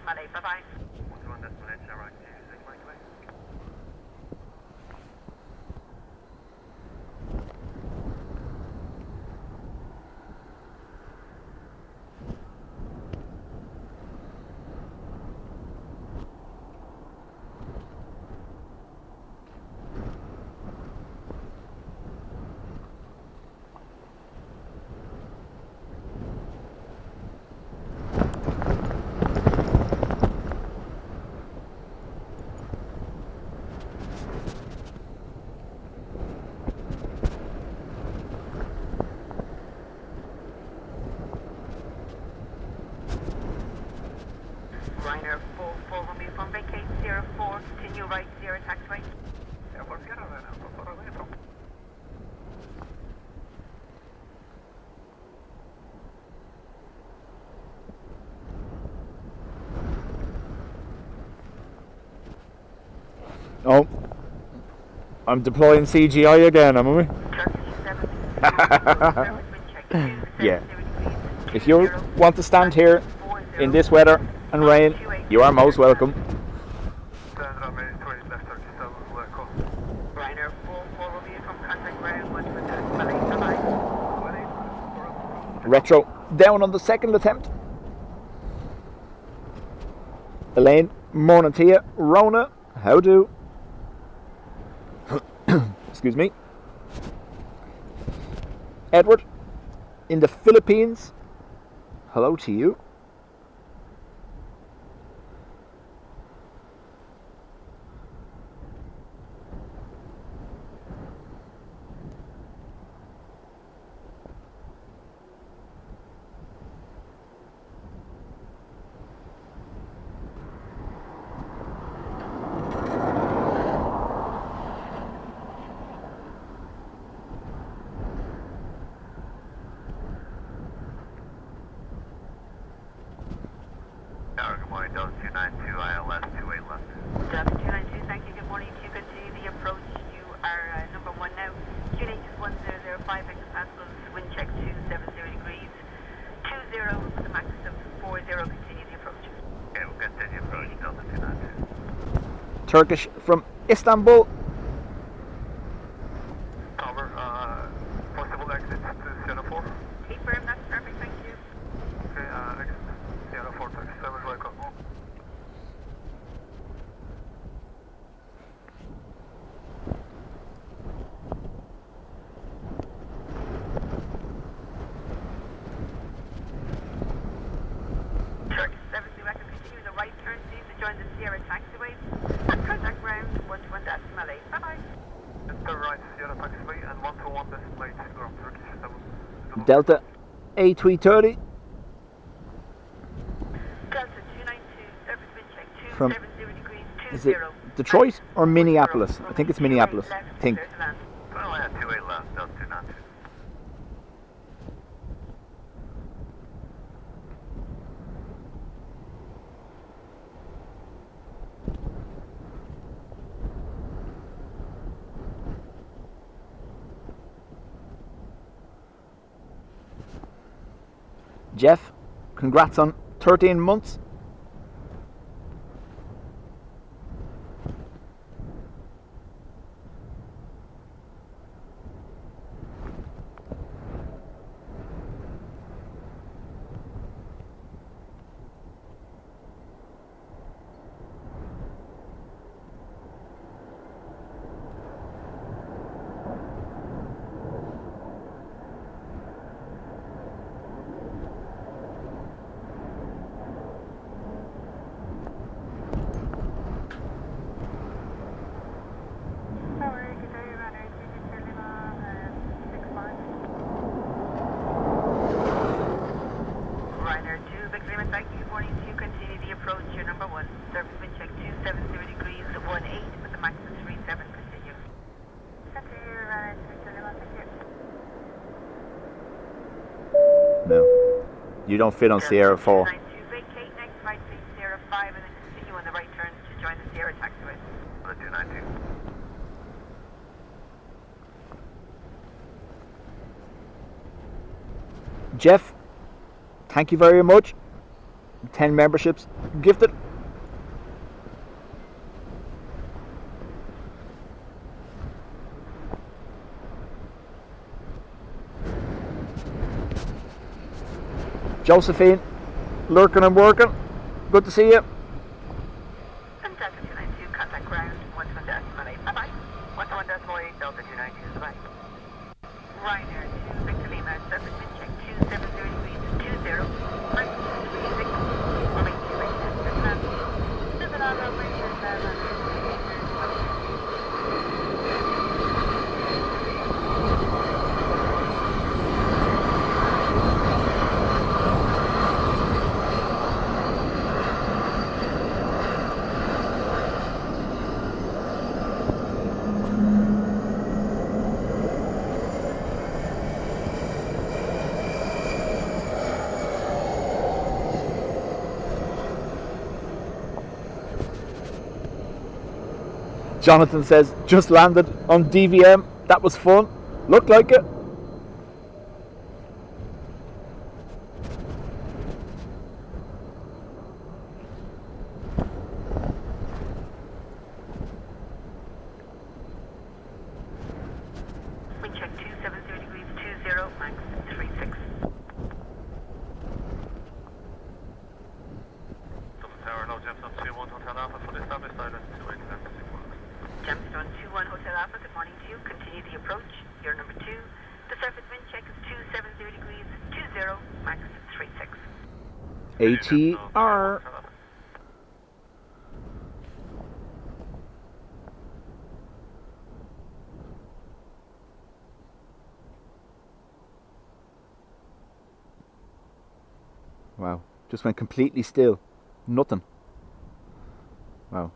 Malay. Bye-bye. 1 decimal inch, right, 26 miles away. Ryanair 44 Romeo from vacate 04, continue right 0 taxiway. Airport Sierra, Ryanair 44 away from. Oh, I'm deploying CGI again, am I? Yeah. If you want to stand here in this weather and rain, you are most welcome. Standard main 20 left 37, Echo. Ryanair 44 Romeo from contact ground 1 Malay. Bye-bye. Retro down on the second attempt. Elaine, morning to you. Rona, how do? Excuse me. Edward, in the Philippines, hello to you. Good morning, Delta 292, ILS 28 left. Delta 292, thank you. Good morning to you. Continue the approach. You are number 1 now. QNH is 1005 hectopascals. Wind check 270 degrees. 20 with a max of 40. Continue the approach. Okay, we'll continue approach, Delta 292. Turkish from Istanbul. Tower, possible exit to Sierra 4. Cape Firm, that's perfect. Thank you. Okay, exit Sierra 4, 37, welcome. Turkish 70, I can continue the right turn, please, to join the Sierra taxiway. Contact ground 121 Malay. Bye-bye. Enter right Sierra taxiway and 121 decimal 8 from Turkish 7. Delta A330 Delta 292, surface wind check From- 270 degrees, 20. is it Detroit or Minneapolis? I think it's Minneapolis. I think. Well, I had 28 left, Delta 292. Jeff, congrats on 13 months. Ryanair 2, Big Lima, thank you. Good morning to you. Continue the approach. You're number 1. Surface wind check 270 degrees, 18 with a max of 37. Continue. Continue, Ryanair 2, Lima, thank you. No, you don't fit on Sierra 4. 292, vacate next, right please, Sierra 5, and then continue on the right turn to join the Sierra taxiway. Delta 292. Jeff, thank you very much. 10 memberships gifted. Josephine, lurking and working. Good to see you. And Delta 292, contact ground 11.8. Bye bye. 11.8, Delta 292, goodbye. Ryanair to Victor Lima, surface wind check 270 degrees 20. Right, 36. Remain 28 left. Civil operation, Jonathan says, just landed on DVM. That was fun. Looked like it. wind check 270 degrees 20, max 36. Dublin Tower, no Gemstone 21, Hotel Alpha, fully established, silence 28 left, 61. Gemstone 21 Hotel Alpha, good morning to you. Continue the approach. You're number 2. The surface wind check is 270 degrees 20, max 36. ATR. Wow, just went completely still. Nothing. Wow.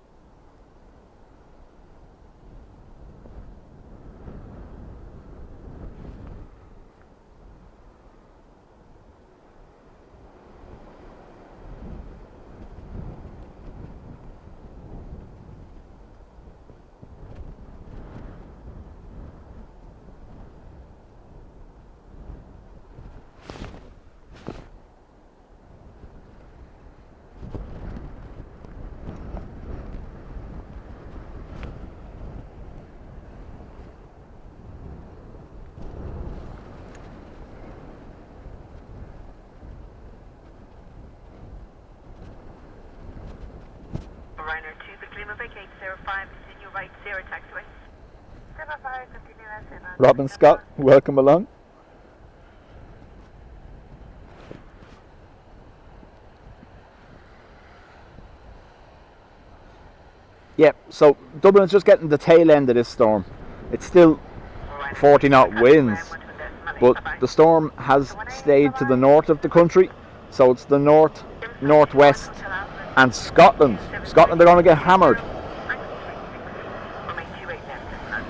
Ryanair 2, Victor Lima, vacate 05, continue right 0 taxiway. 05, continue left 7. Robin Scott, welcome along. Yeah, so Dublin is just getting the tail end of this storm. It's still 40 knot winds, but the storm has stayed to the north of the country, so it's the north, northwest, and Scotland. Scotland are going to get hammered. Remain 28 left.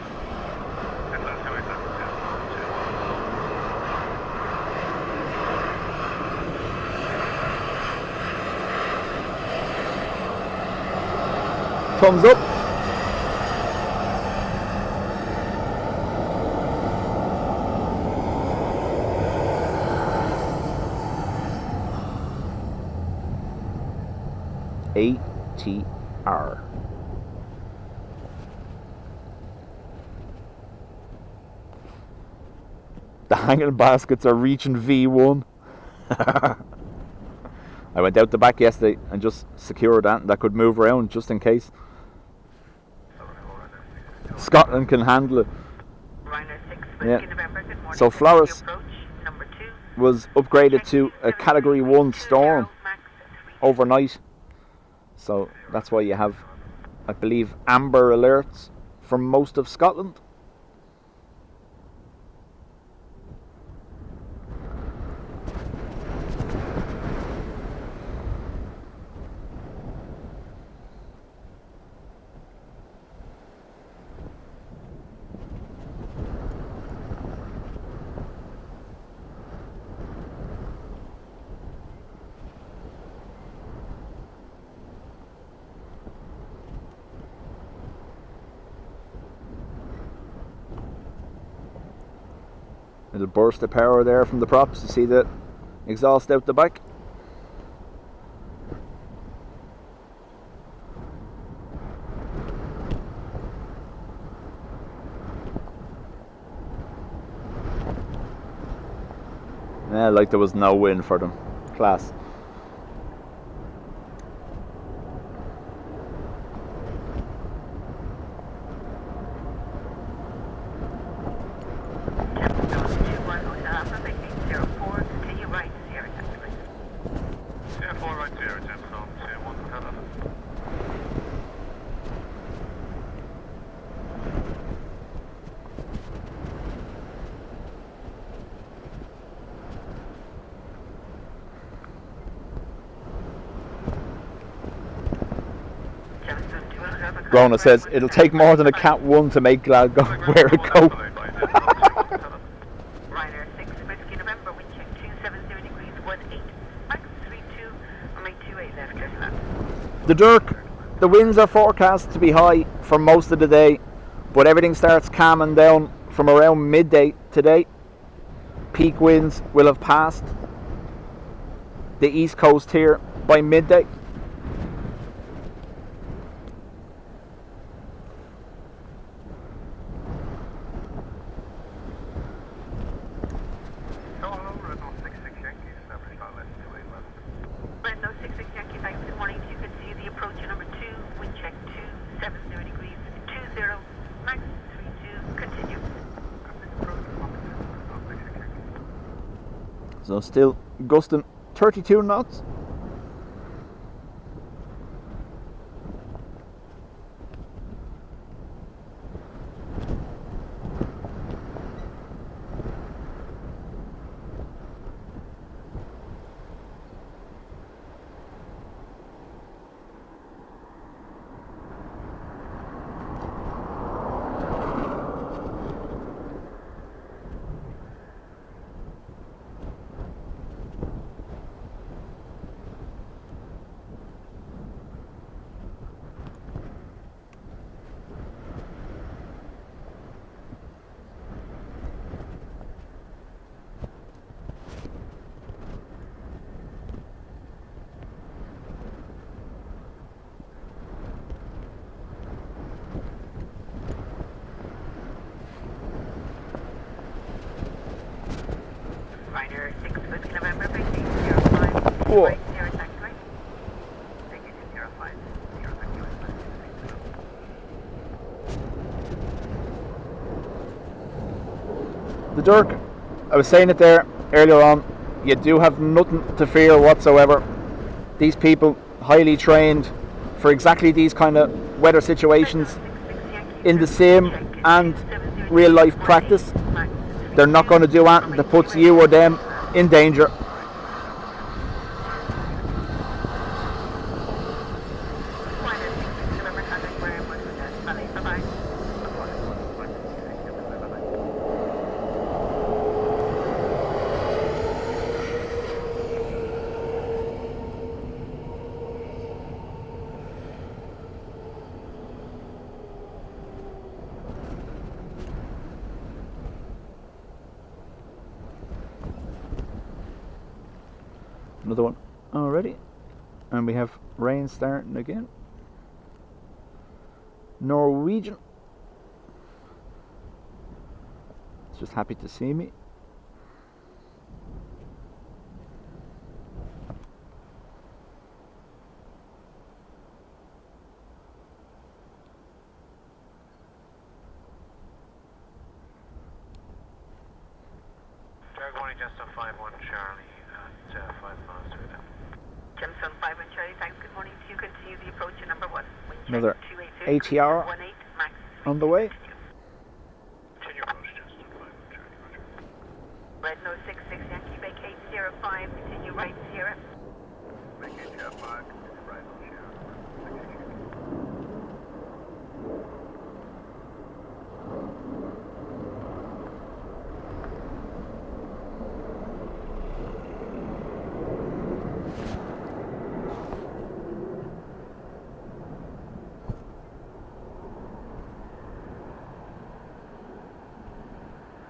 Thumbs up. ATR. The hanging baskets are reaching V1. I went out the back yesterday and just secured that, and that could move around just in case. Scotland can handle it. Yeah. So Floris was upgraded to a Category 1 storm overnight. So that's why you have, I believe, amber alerts from most of Scotland. Little burst of power there from the props. You see the exhaust out the back. Like there was no win for them. Class. Rona says it'll take more than a Cat 1 to make Glasgow wear a coat. Ryanair 6 Whiskey November, wind check 270 degrees 18, max 32, runway 28 left, clear to land. The Dirk, the winds are forecast to be high for most of the day, but everything starts calming down from around midday today. Peak winds will have passed the east coast here by midday. So still gusting 32 knots. Ryanair 6 Whiskey November, Beijing 05, Whoa. right 0 taxiway. Beijing 05, 0 taxiway. The Dirk, I was saying it there earlier on, you do have nothing to fear whatsoever. These people, highly trained for exactly these kind of weather situations, in the sim and real life practice. They're not going to do anything that puts you or them in danger. Another one already, and we have rain starting again. Norwegian, it's just happy to see me. Drag 1 just on 5-1 Charlie at 5 miles to them. Gemstone 5 and Charlie, thanks, good morning to you. Continue the approach to number 1. Another ATR on the way. Continue approach just on 5-1 Charlie, roger. Red no 66 Yankee, vacate 05, continue right Sierra. Vacate 05, continue right on Sierra.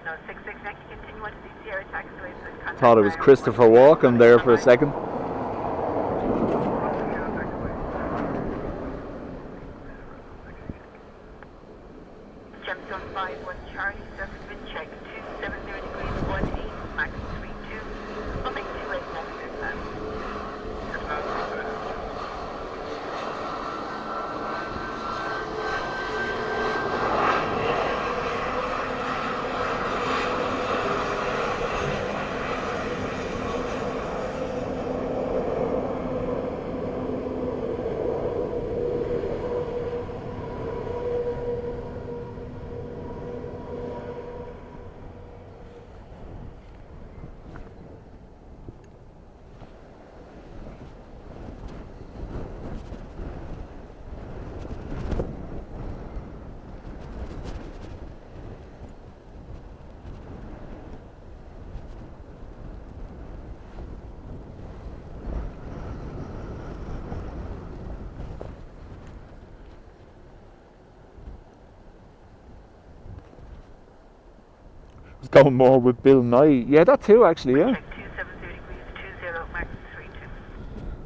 No 66 Yankee, continue on to the Sierra taxiway. Thought it was Christopher Walken there for a second. Gemstone 5-1 Charlie, surface wind check 270 degrees 18, max 32, Going more with Bill Nye. Yeah, that too, actually, yeah. Check 270 degrees, 20, max 32.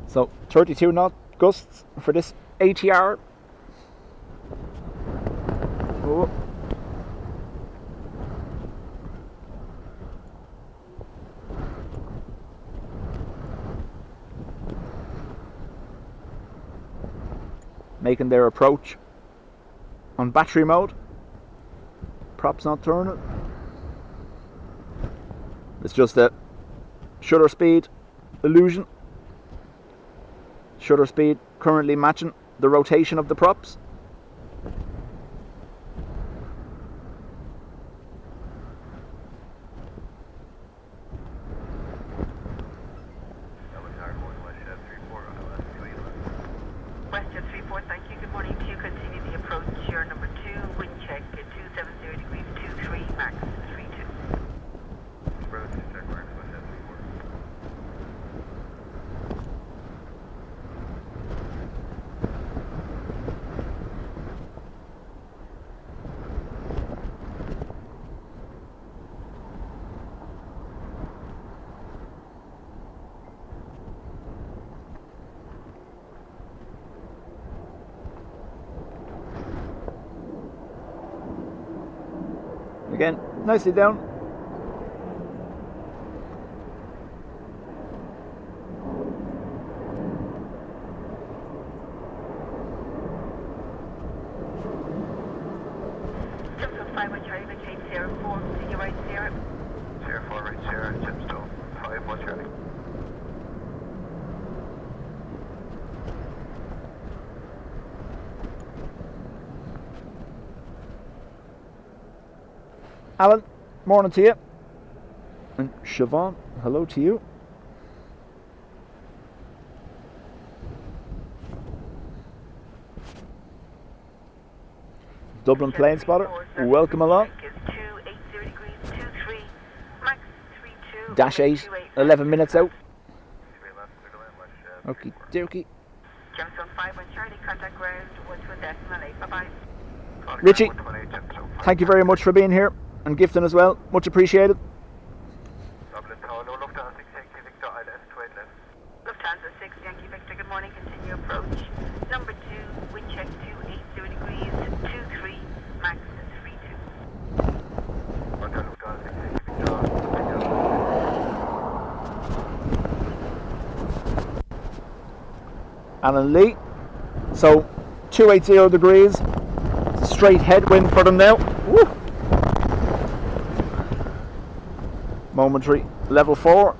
So 32 knot gusts for this ATR. Oh. Making their approach on battery mode. Props not turning. It's just a shutter speed illusion. Shutter speed currently matching the rotation of the props. Westjet 34, thank you. Good morning to you. Continue the approach. Your number 2, wind check at 270 degrees, 23, max 32. Again, nicely down. Gemstone 5 1 Charlie, vacate 04, continue right 0. 04 right 0, Gemstone 5 1 Charlie. Alan, morning to you. And Siobhan, hello to you. Dublin Planespotter, welcome along. Dash 8, 11 minutes out. Okie dokie. Gemstone 5 1 Charlie, contact ground 1.8. Bye bye. Richie, thank you very much for being here and gifting as well. Much appreciated. Dublin Tower, Lufthansa 6 Yankee Victor, ILS 2 left. Lufthansa 6 Yankee Victor, good morning. Continue approach. Number 2, wind check 280 degrees, 23, max 32. Hotel Lufthansa 6 Yankee Victor, Alan Lee. So 280 degrees. Straight headwind for them now. Woo. Momentary level 4.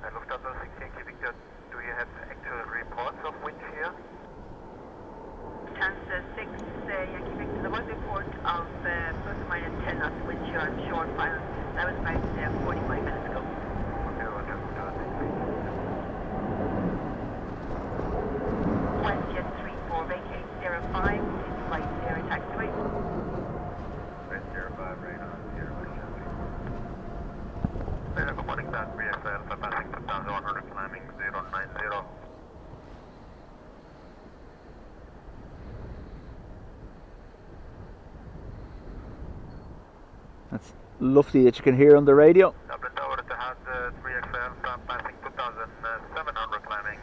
Lufthansa 6 Yankee Victor, do you have actual reports of wind here? Lufthansa 6 Yankee Victor, there was a report of plus or minus 10 knots wind shear on short file. That was about 45 minutes ago. Okay, Roger, Lufthansa 6 Yankee Victor. Westjet 34, vacate 05, flight 0, taxiway. West 05, radar 0, good morning, that VFL, passing 2100, climbing 090. That's lovely that you can hear on the radio. Dublin Tower, it has 3XL, passing 2700, climbing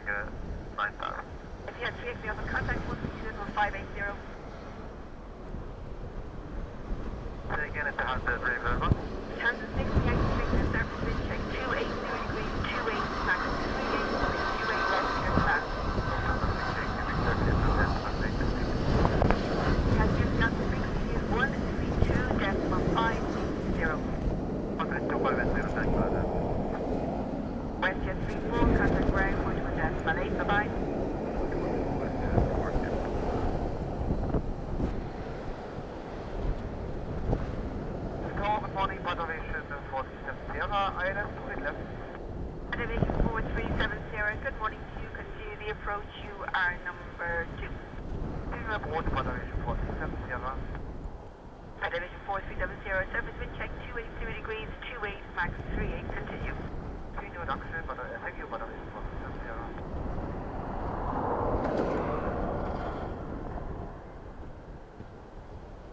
9000. If you had 3XL on contact, 122.580. Say again, it has 3XL. Lufthansa 6 Yankee Victor, surface wind check 280 degrees, 28, max 38, 28 left, clear to pass. Has just got the frequency is 132.560. Westjet 34, contact ground 1.8, bye-bye. Good morning, Aviation 437 Sierra, ILS 2 left. Aviation 4370, good morning to you. Continue the approach. surface wind check 280 degrees, 28, max 38, continue.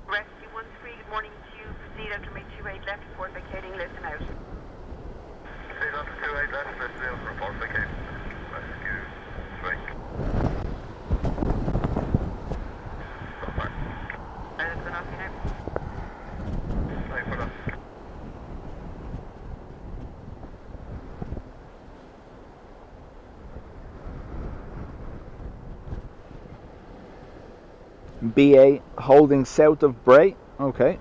Rescue 13, good morning to you. Proceed after make 28 left, report vacating, listen out. Proceed on to 28 left, listen out, report vacating. Rescue 3. So far. That's going off you now. Thanks for that. BA holding south of Bray. Okay.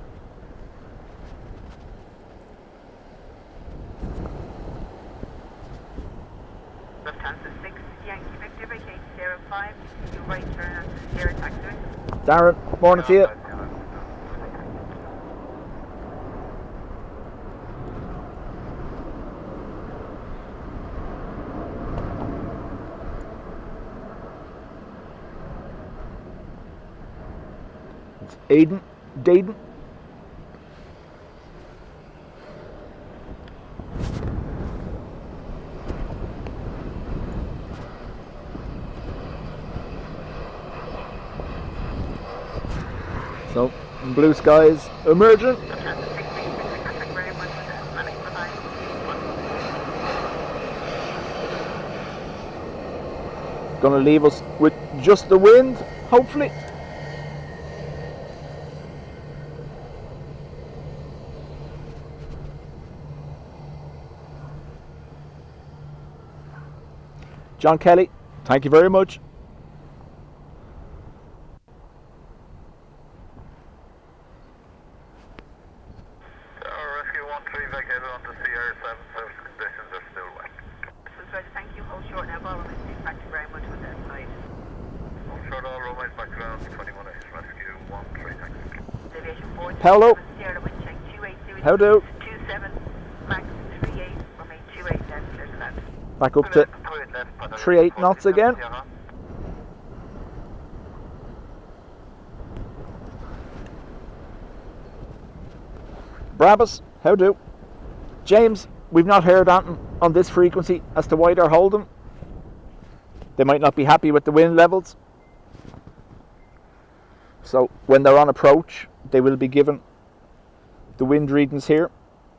Lufthansa 6, Yankee Victor, vacate 05, you right turn on to Sierra taxiway. Darren, morning to you. It's Dayton. So, blue skies emerging. Gonna leave us with just the wind, hopefully. John Kelly, thank you very much. Rescue 13 vacated on to CR7, service conditions are still wet. Thank you, hold short now, ball roommates back to ground, much with that side. Hold short all roommates back ground, 21 8, rescue 13, thanks. Aviation 4, Hello. Sierra wind check 280, How do? 27, max 38, remain 28 left, clear to land. Back up to 38 knots again. Brabus, how do? James, we've not heard anything on this frequency as to why they're holding. They might not be happy with the wind levels. So when they're on approach, they will be given the wind readings here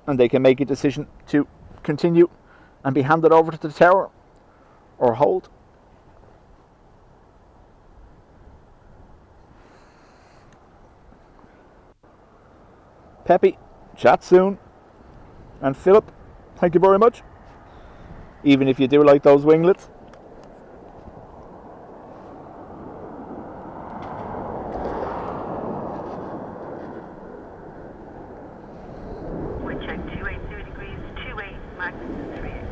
and they can make a decision to continue and be handed over to the tower or hold. Peppy, chat soon. And Philip, thank you very much. Even if you do like those winglets. Wind check 280 degrees, 28, max 38.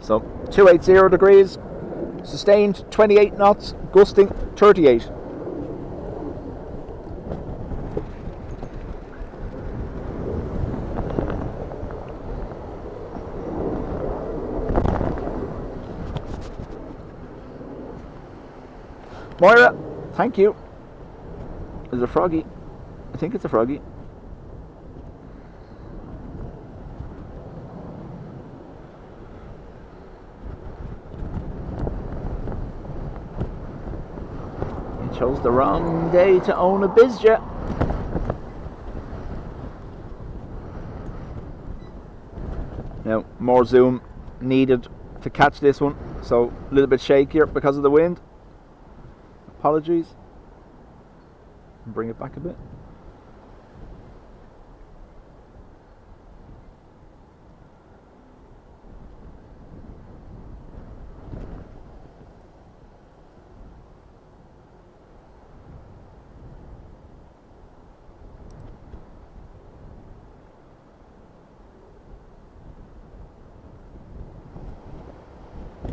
So 280 degrees, sustained 28 knots, gusting 38. Moira, thank you. There's a froggy. I think it's a froggy. You chose the wrong day to own a bizjet. Now, more zoom needed to catch this one, so a little bit shakier because of the wind. Apologies. Bring it back a bit.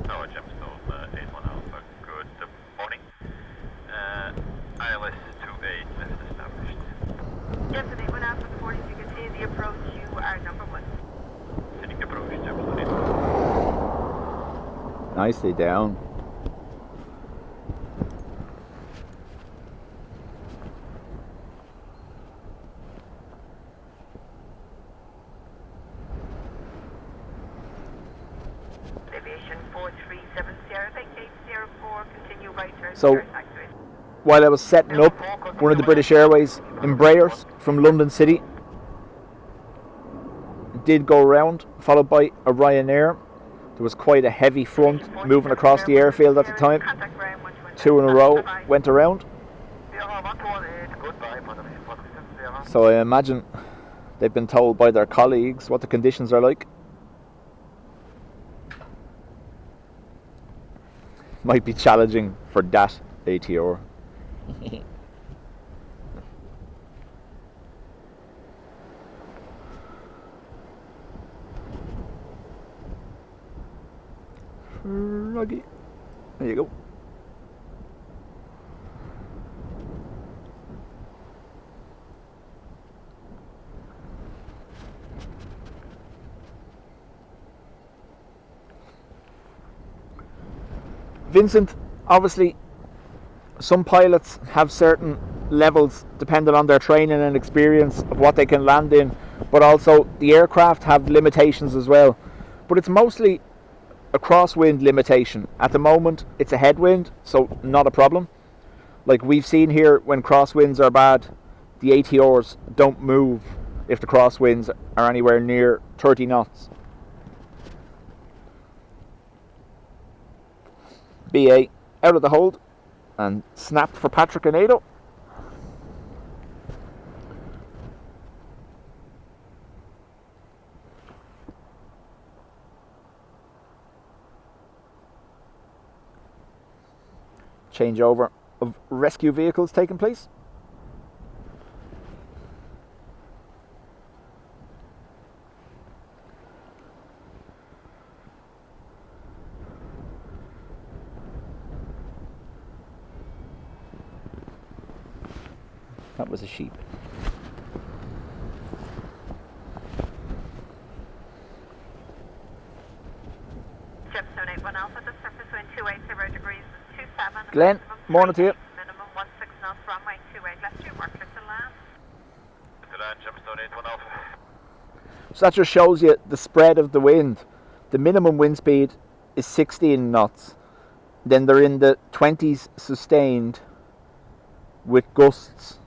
Tower Gemstone 81 Alpha, good morning. ILS 28 left established. Yesterday, when after the morning, you can see the approach, you are number 1. Heading approach, Gemstone 81. Nicely down. So while I was setting up one of the British Airways Embraers from London City, did go around, followed by a Ryanair. There was quite a heavy front moving across the airfield at the time. 2 in a row went around. So I imagine they've been told by their colleagues what the conditions are like. Might be challenging for that ATR. Froggy. There you go. Vincent, obviously some pilots have certain levels depending on their training and experience of what they can land in, but also the aircraft have limitations as well. But it's mostly a crosswind limitation. At the moment it's a headwind, so not a problem. Like we've seen here, when crosswinds are bad, the ATRs don't move if the crosswinds are anywhere near 30 knots. BA out of the hold and snapped for Patrick and Ado. Changeover of rescue vehicles taking place. That was a sheep. Gemstone 81 Alpha, the surface wind 280 degrees, 27. Glenn, morning to you. Minimum 16 knots, runway 28 left, 2 more clear to land. To land, Gemstone 81 Alpha. So that just shows you the spread of the wind. The minimum wind speed is 16 knots. Then they're in the 20s sustained with gusts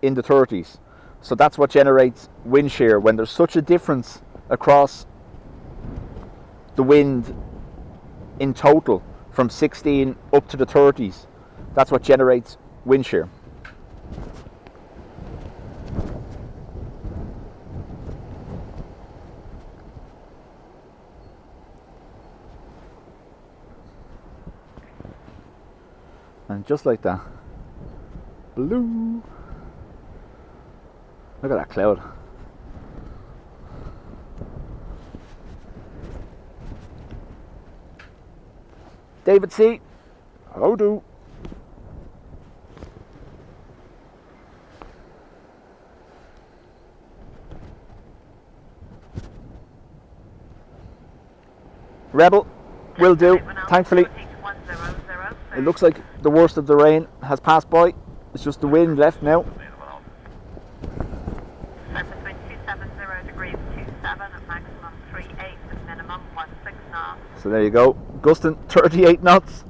in the 30s. So that's what generates wind shear. When there's such a difference across the wind in total from 16 up to the 30s, that's what generates wind shear. And just like that, blue. Look at that cloud. David C. How do? Rebel will do, thankfully. It looks like the worst of the rain has passed by. It's just the wind left now. Surface wind 270 degrees, 27, maximum 38, minimum 16 knots. So there you go, gusting 38 knots.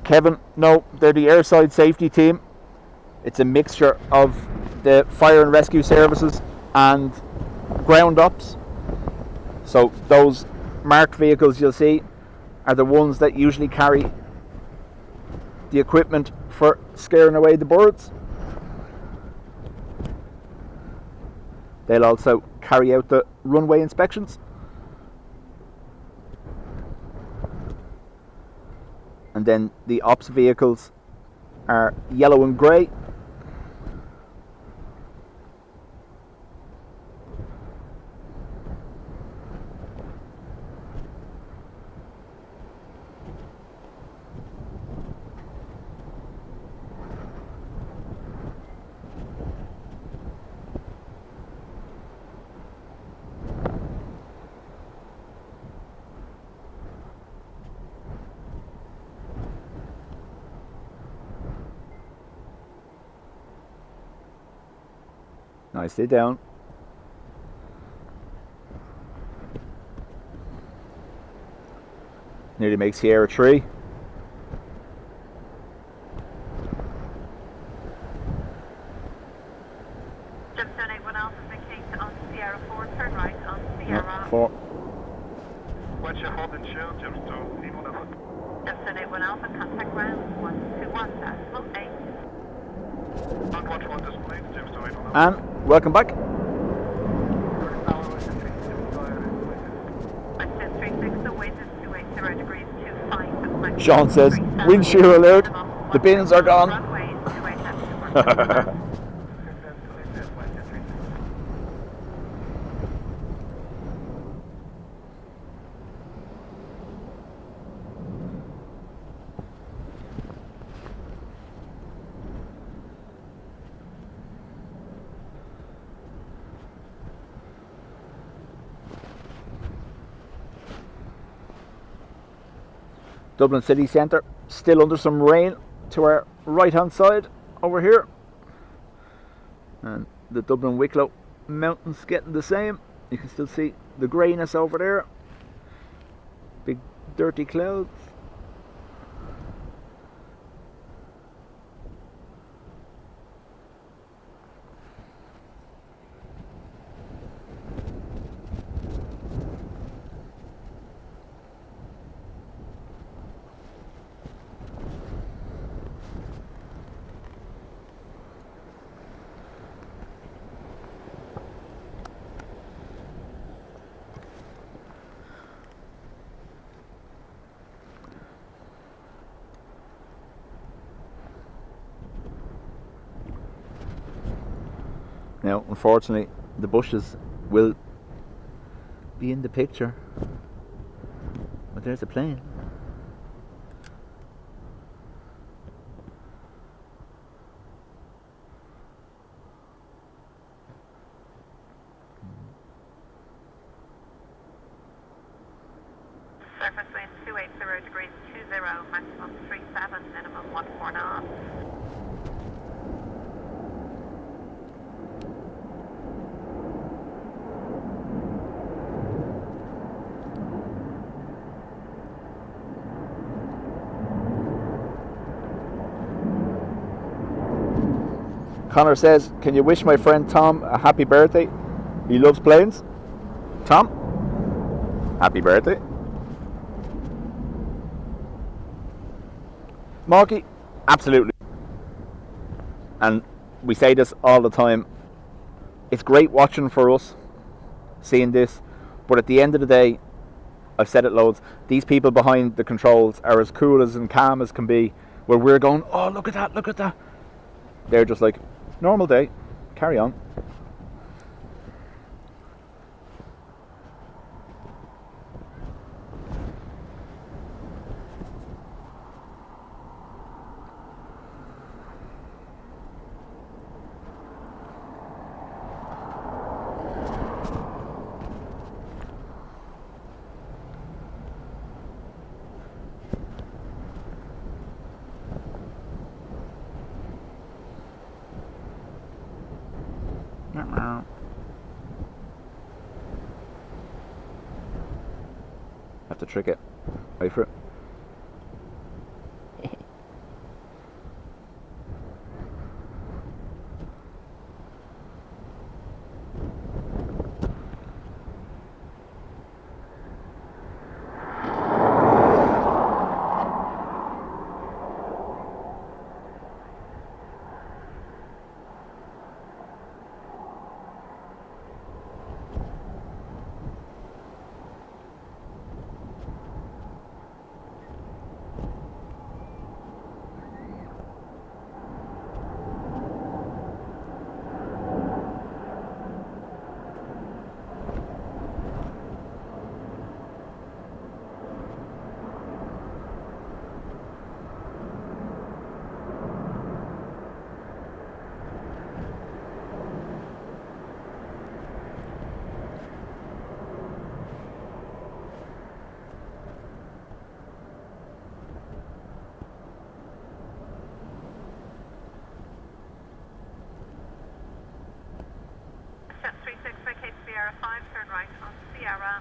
Kevin, no, they're the airside safety team. It's a mixture of the fire and rescue services and ground ops. So those marked vehicles you'll see are the ones that usually carry the equipment for scaring away the birds. They'll also carry out the runway inspections. And then the ops vehicles are yellow and grey. Nicely down. Nearly makes Sierra 3. Just 81 Alpha vacate on Sierra 4, turn right on Sierra. 4. What's your hold and shield, Gemstone? Need one of Just 81 Alpha, contact ground 121.8. On watch one display, Gemstone 8 on And welcome back. Western 36, the wind is 280 degrees, 25. Sean says, wind shear alert, the bins are gone. Runway 28. Dublin city centre, still under some rain to our right hand side over here. And the Dublin Wicklow mountains getting the same. You can still see the greyness over there. Big dirty clouds. Now, unfortunately, the bushes will be in the picture. But there's a plane. Surface wind 280 degrees, 20, maximum 37, minimum 14 knots. Connor says, can you wish my friend Tom a happy birthday? He loves planes. Tom, happy birthday. Marky, absolutely. And we say this all the time. It's great watching for us, seeing this. But at the end of the day, I've said it loads, these people behind the controls are as cool as and calm as can be. Where we're going, oh, look at that, look at that. They're just like, normal day, carry on. Have to trick it. Wait for it. Set 36, vacate Sierra 5, turn right on Sierra.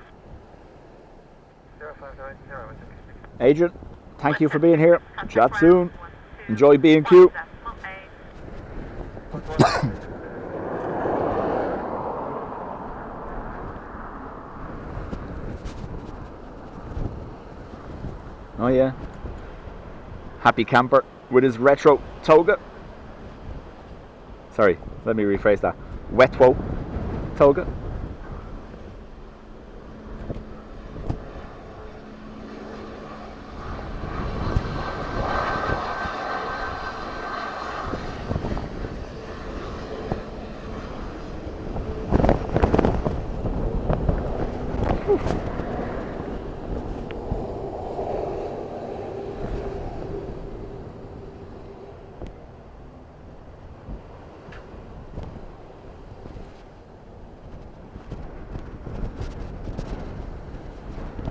0590, Adrian, thank you for being here. Chat soon. Enjoy B&Q. Oh yeah. Happy camper with his retro toga. Sorry, let me rephrase that. Wetwo toga.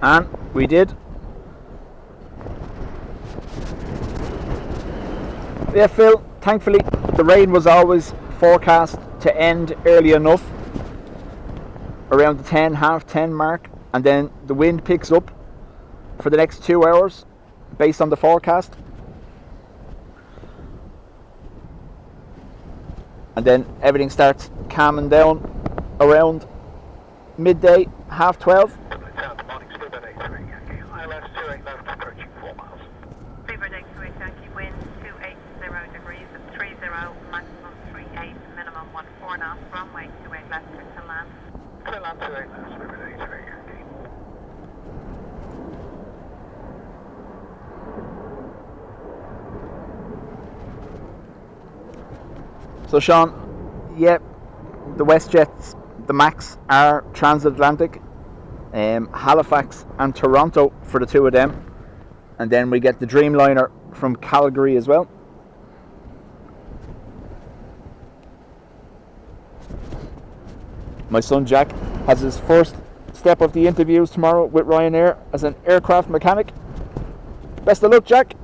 And we did. Yeah, Phil, thankfully the rain was always forecast to end early enough, around the 10, half 10 mark, and then the wind picks up for the next 2 hours based on the forecast. And then everything starts calming down around midday, half 12. So Sean, yeah, the WestJets, the MAX are Transatlantic, Halifax and Toronto for the two of them, and then we get the Dreamliner from Calgary as well. My son Jack has his first step of the interviews tomorrow with Ryanair as an aircraft mechanic. Best of luck, Jack.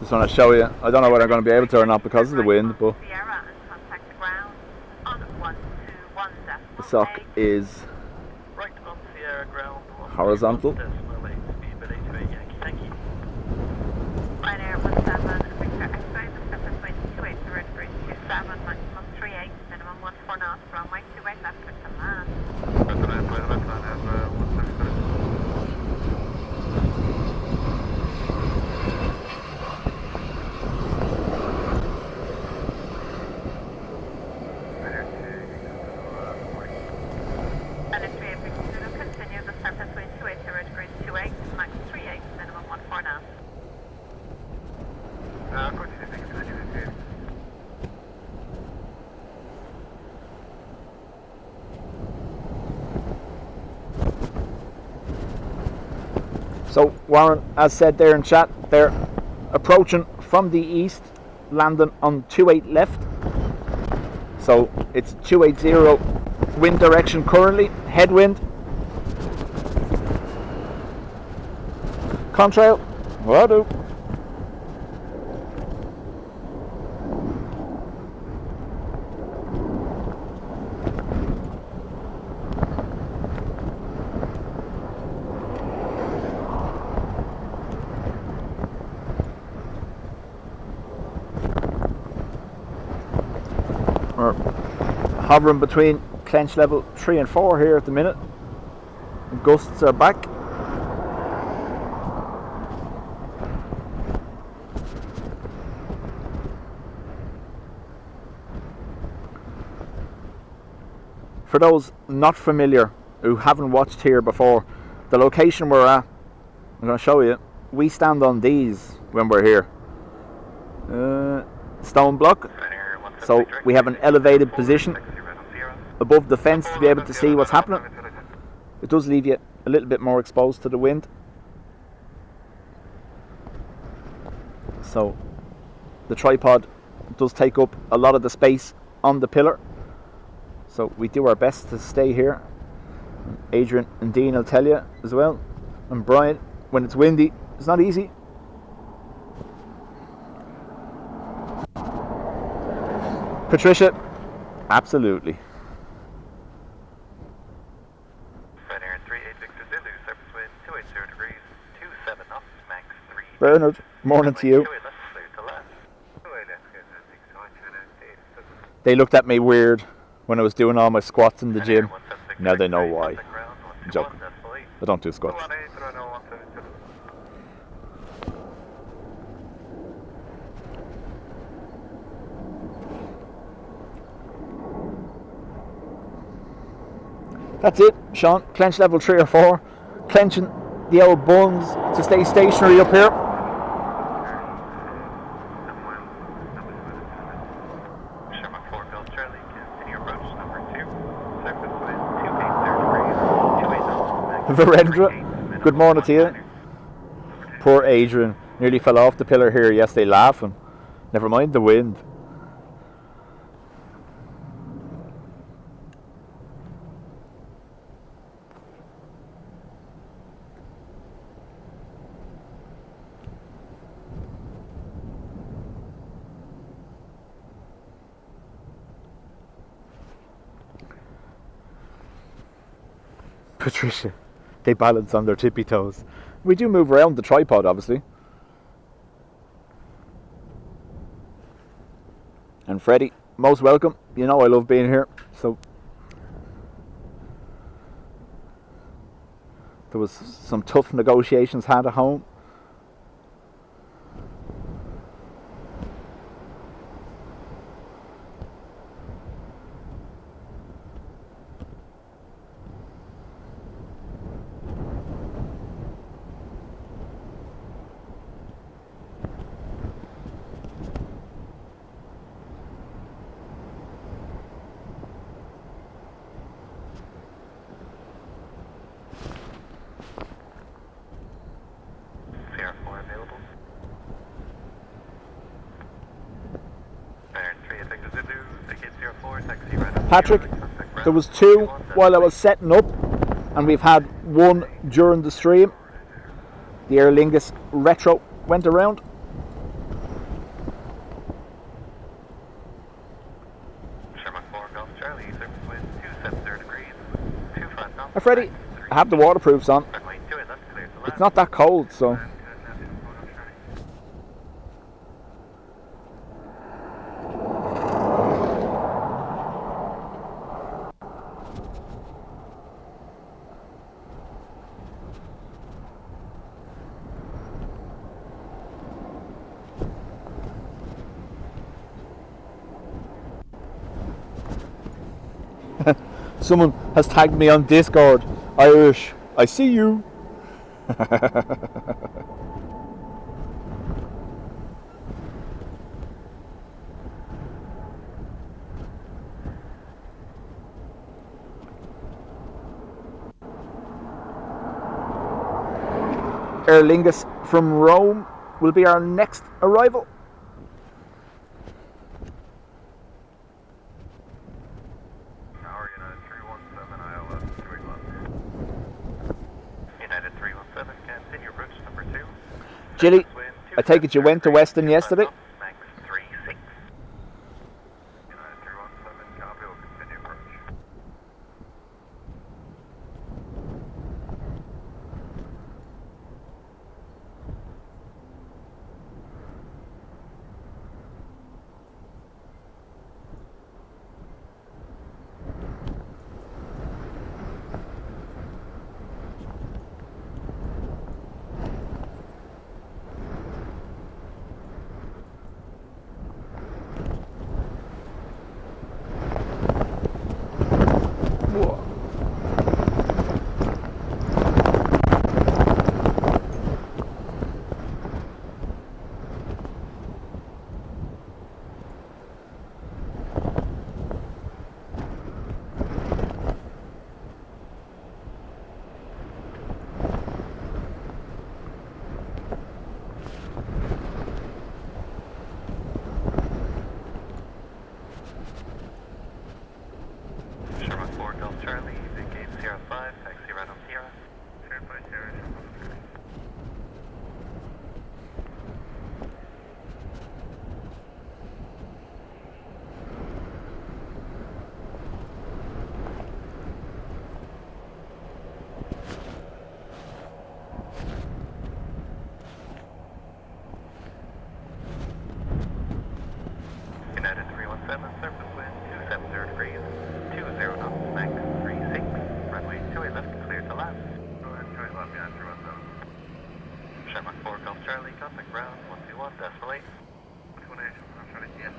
Just want to show you. I don't know whether I'm going to be able to or not because of the wind, but the sock is horizontal. So Warren, as said there in chat, they're approaching from the east, landing on 28 left. So it's 280 wind direction currently, headwind. Contrail, what do? We're hovering between clench level 3 and 4 here at the minute. Gusts are back. For those not familiar, who haven't watched here before, the location we're at, I'm going to show you, we stand on these when we're here. Stone block. So we have an elevated position above the fence to be able to see what's happening. It does leave you a little bit more exposed to the wind. So the tripod does take up a lot of the space on the pillar. So we do our best to stay here. Adrian and Dean will tell you as well. And Brian, when it's windy, it's not easy. Patricia, absolutely. Ryanair 386 Zulu, surface wind 280 degrees, 27 knots, max 3. Bernard, morning to you. They looked at me weird when I was doing all my squats in the gym. Now they know why. Joke. I don't do squats. That's it, Sean. Clench level 3 or 4. Clenching the old buns to stay stationary up here. Virendra, good morning to you. Poor Adrian, nearly fell off the pillar here yesterday laughing. Never mind the wind. Patricia, they balance on their tippy toes. We do move around the tripod, obviously. And Freddie, most welcome. You know I love being here. So there was some tough negotiations had at home. Patrick, there was 2 while I was setting up, and we've had 1 during the stream. The Aer Lingus Retro went around. Hey Freddie, I have the waterproofs on. It's not that cold, so. Someone has tagged me on Discord. Irish, I see you. Aer Lingus from Rome will be our next arrival. Tower United 317, ILS 281. United 317, continue approach number 2. Gilly, I take it you went to Weston yesterday? Max 36. United 317, copy, will continue approach. Sherman 4, Golf Charlie, engage Sierra 5, taxi right on Sierra. Sierra 5, Sierra, Sherman 3. United 317, surface wind 270 degrees, 20 knots, max 36, runway 28 left, clear to land. Runway 28 left, yeah, 317. Sherman 4, Golf Charlie, contact ground 121, decimal 8. 118, I'm trying to, yeah.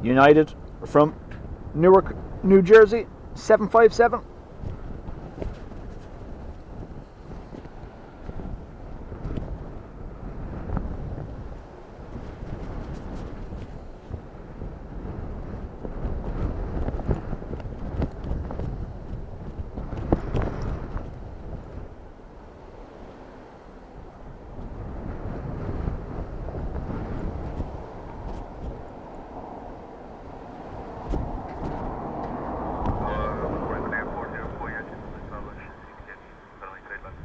United from Newark, New Jersey, 757. Dublin Airport, 04 Yankee, establish, runway 28 left.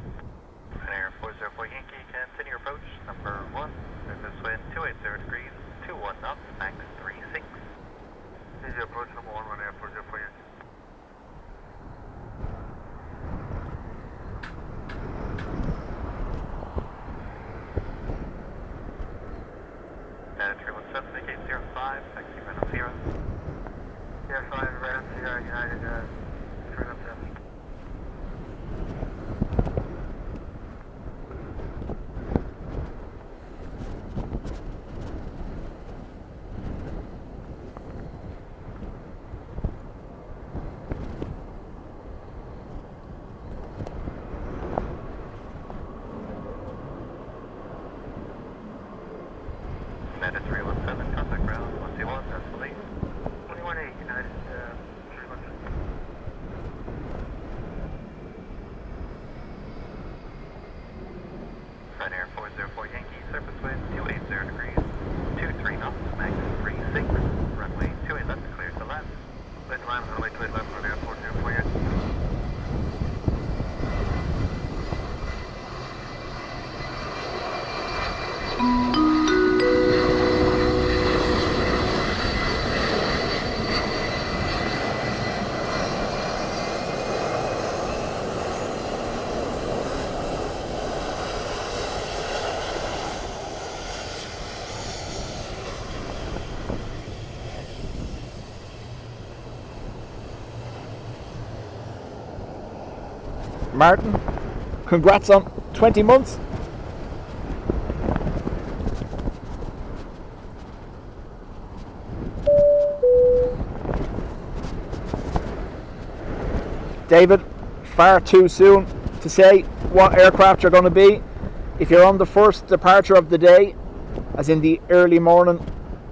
Air 404 Yankee, continue approach, number 1, surface wind 280 degrees, 21 knots, max 36. Easy approach number 1, Air 404 Yankee. United 317, engage 05, taxi right on Sierra. Sierra 5, right on Sierra, United 317. United 317, contact ground 121, decimal 8. 218, United 317. Ryanair 404 Yankee, surface wind 280 degrees, 23 knots, max 36, runway 28 left, clear to land. Clear to land, runway 28 left, Ryanair 404 Yankee. Martin, congrats on 20 months. David, far too soon to say what aircraft you're going to be. If you're on the first departure of the day, as in the early morning,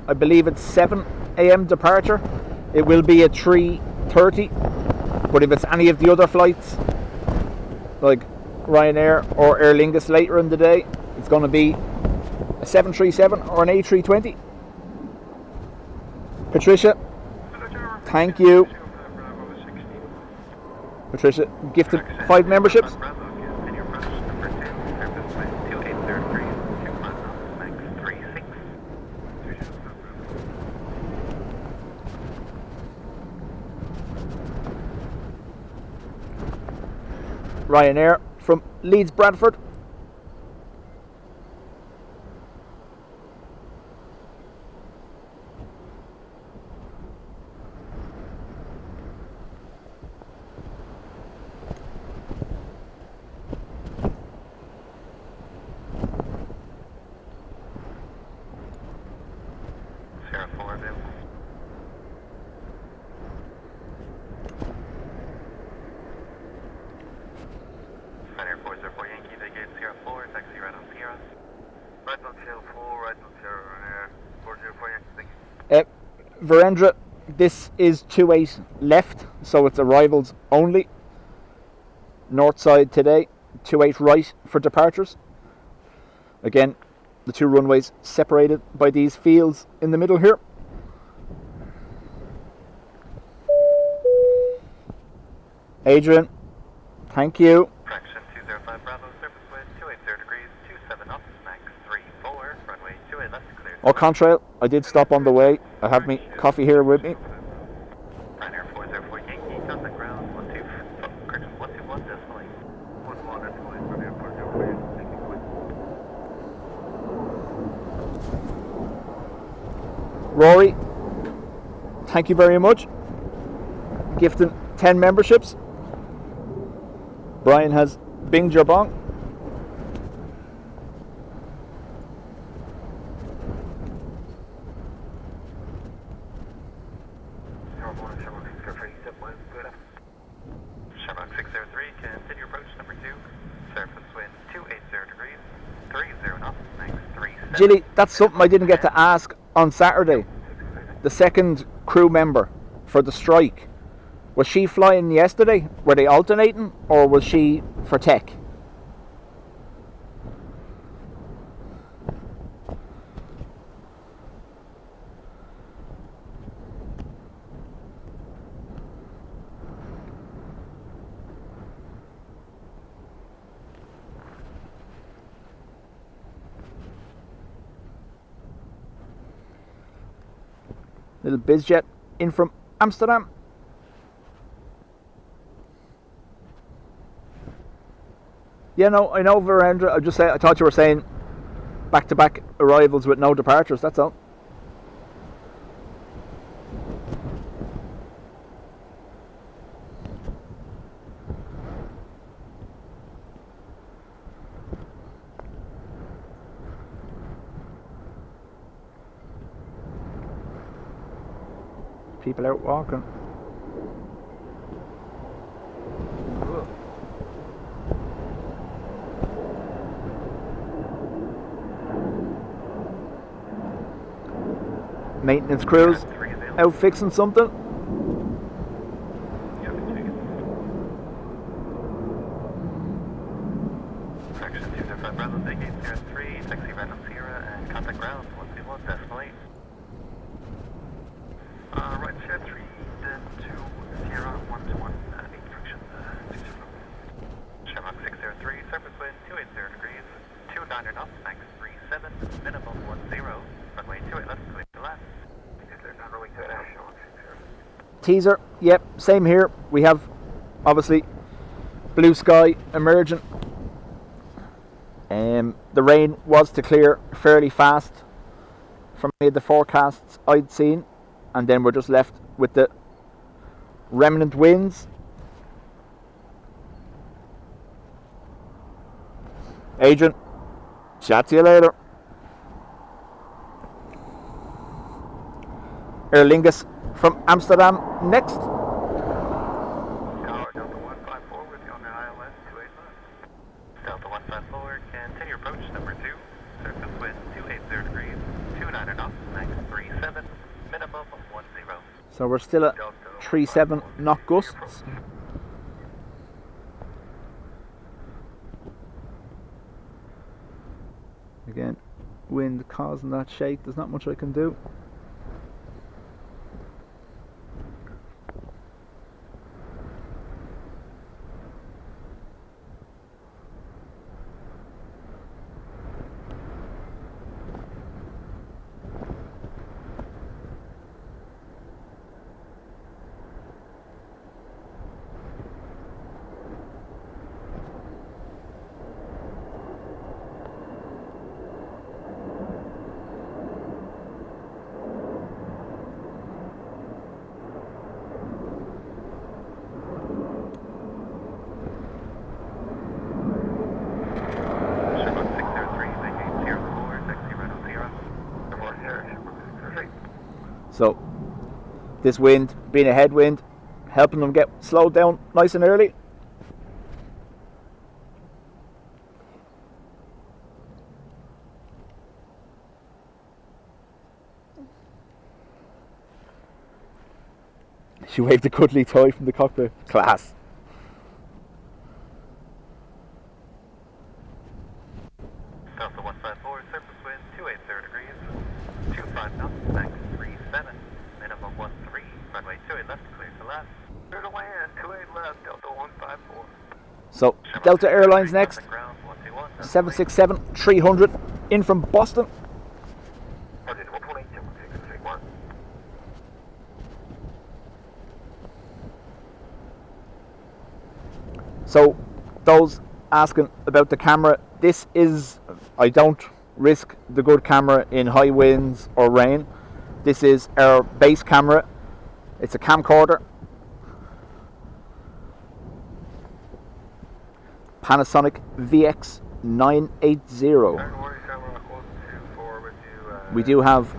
I believe it's 7 a.m. departure, it will be at 3:30. But if it's any of the other flights, like Ryanair or Aer Lingus later in the day, it's going to be a 737 or an A320. Patricia, thank you. Patricia gifted 5 memberships. Ryanair from Leeds Bradford. Virendra, this is 28 left, so it's arrivals only. North side today, 28 right for departures. Again, the 2 runways separated by these fields in the middle here. Adrian, thank you. Fraction 205 Bravo, surface wind 280 degrees, 27 knots, max 34, runway 28 left, clear. Or contrail, I did stop on the way. I have me coffee here with me. Ryanair 404 Yankee, contact ground 121 decimal 11 decimal 8, Ryanair 404 Yankee. Rory, thank you very much. Gifting 10 memberships. Brian has binged your bong. Chevron 603, continue approach number 2, surface wind 280 degrees, 30 knots, max 37. Gilly, that's something I didn't get to ask on Saturday. The second crew member for the strike, was she flying yesterday? Were they alternating, or was she for tech? Little bizjet in from Amsterdam. Yeah, no, I know, Virendra. I thought you were saying back-to-back arrivals with no departures. That's all. People out walking. Maintenance crews out fixing something. Fraction 205 Bravo, vacate 03, taxi random Sierra, and contact ground 121 decimal 8. Right, share 3, then 2, Sierra 121, 8 fraction 605. Chevron 603, surface wind 280 degrees, 29 knots, max 37, minimum 10, runway 28 left, clear to land. Teaser, yep, same here. We have obviously blue sky emerging. The rain was to clear fairly fast from any of the forecasts I'd seen, and then we're just left with the remnant winds. Adrian, chat to you later. Aer Lingus from Amsterdam next. Tower Delta 154 with you on the ILS 285. Delta 154, continue approach number 2. Surface wind 280 degrees, 29 knots, max 37, minimum 10. So we're still at 37 knot gusts. Again, wind causing that shake. There's not much I can do. So this wind being a headwind, helping them get slowed down nice and early. She waved a cuddly toy from the cockpit. Class. Delta 154, surface wind 280 degrees, 25 knots, max 37, minimum 13, runway 28 left, clear to land. Clear to land, 28 left, Delta 154. So Delta Airlines next, 767-300 in from Boston. So those asking about the camera, this is, I don't risk the good camera in high winds or rain. This is our base camera. It's a camcorder. Panasonic VX980. We do have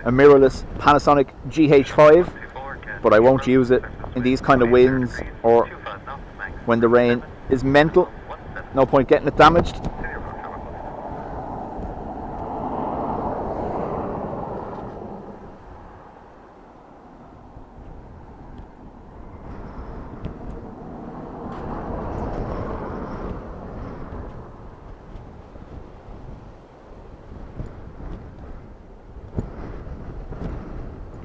a mirrorless Panasonic GH5, but I won't use it in these kind of winds or when the rain is mental. No point getting it damaged.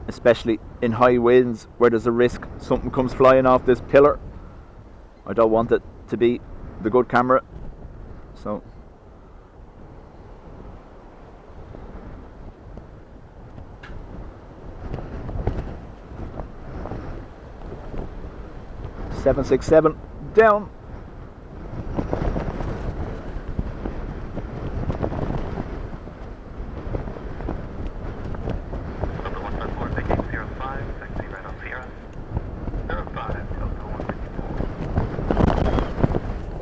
Especially in high winds where there's a risk something comes flying off this pillar. I don't want it to be the good camera. So (767) down.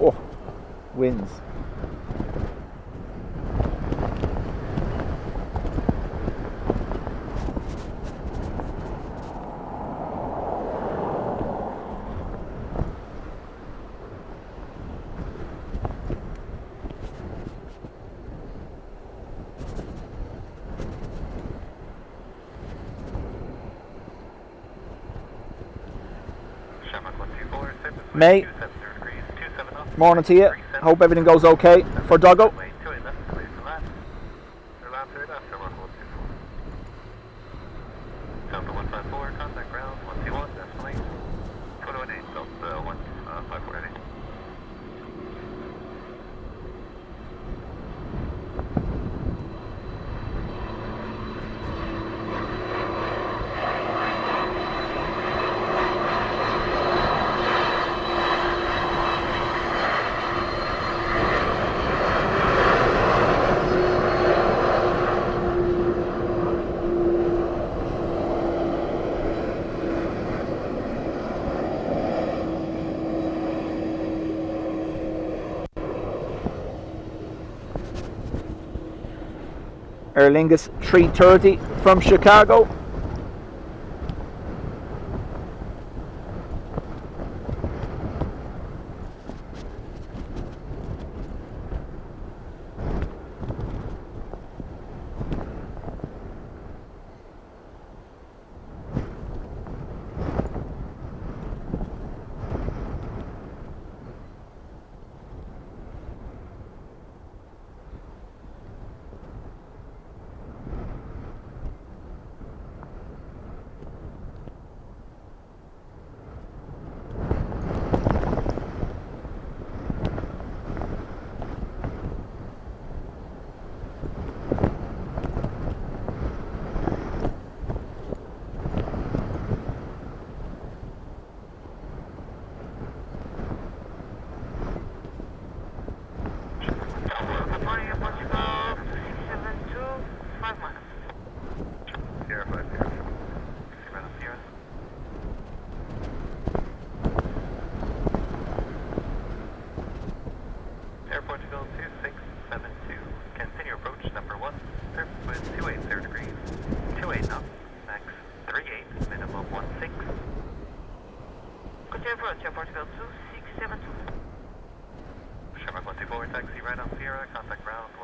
Oh, winds. May, morning to you. Hope everything goes okay for Doggo. Delta 154, contact ground 121, definitely. 218, Delta 154. Aer Lingus 330 from Chicago.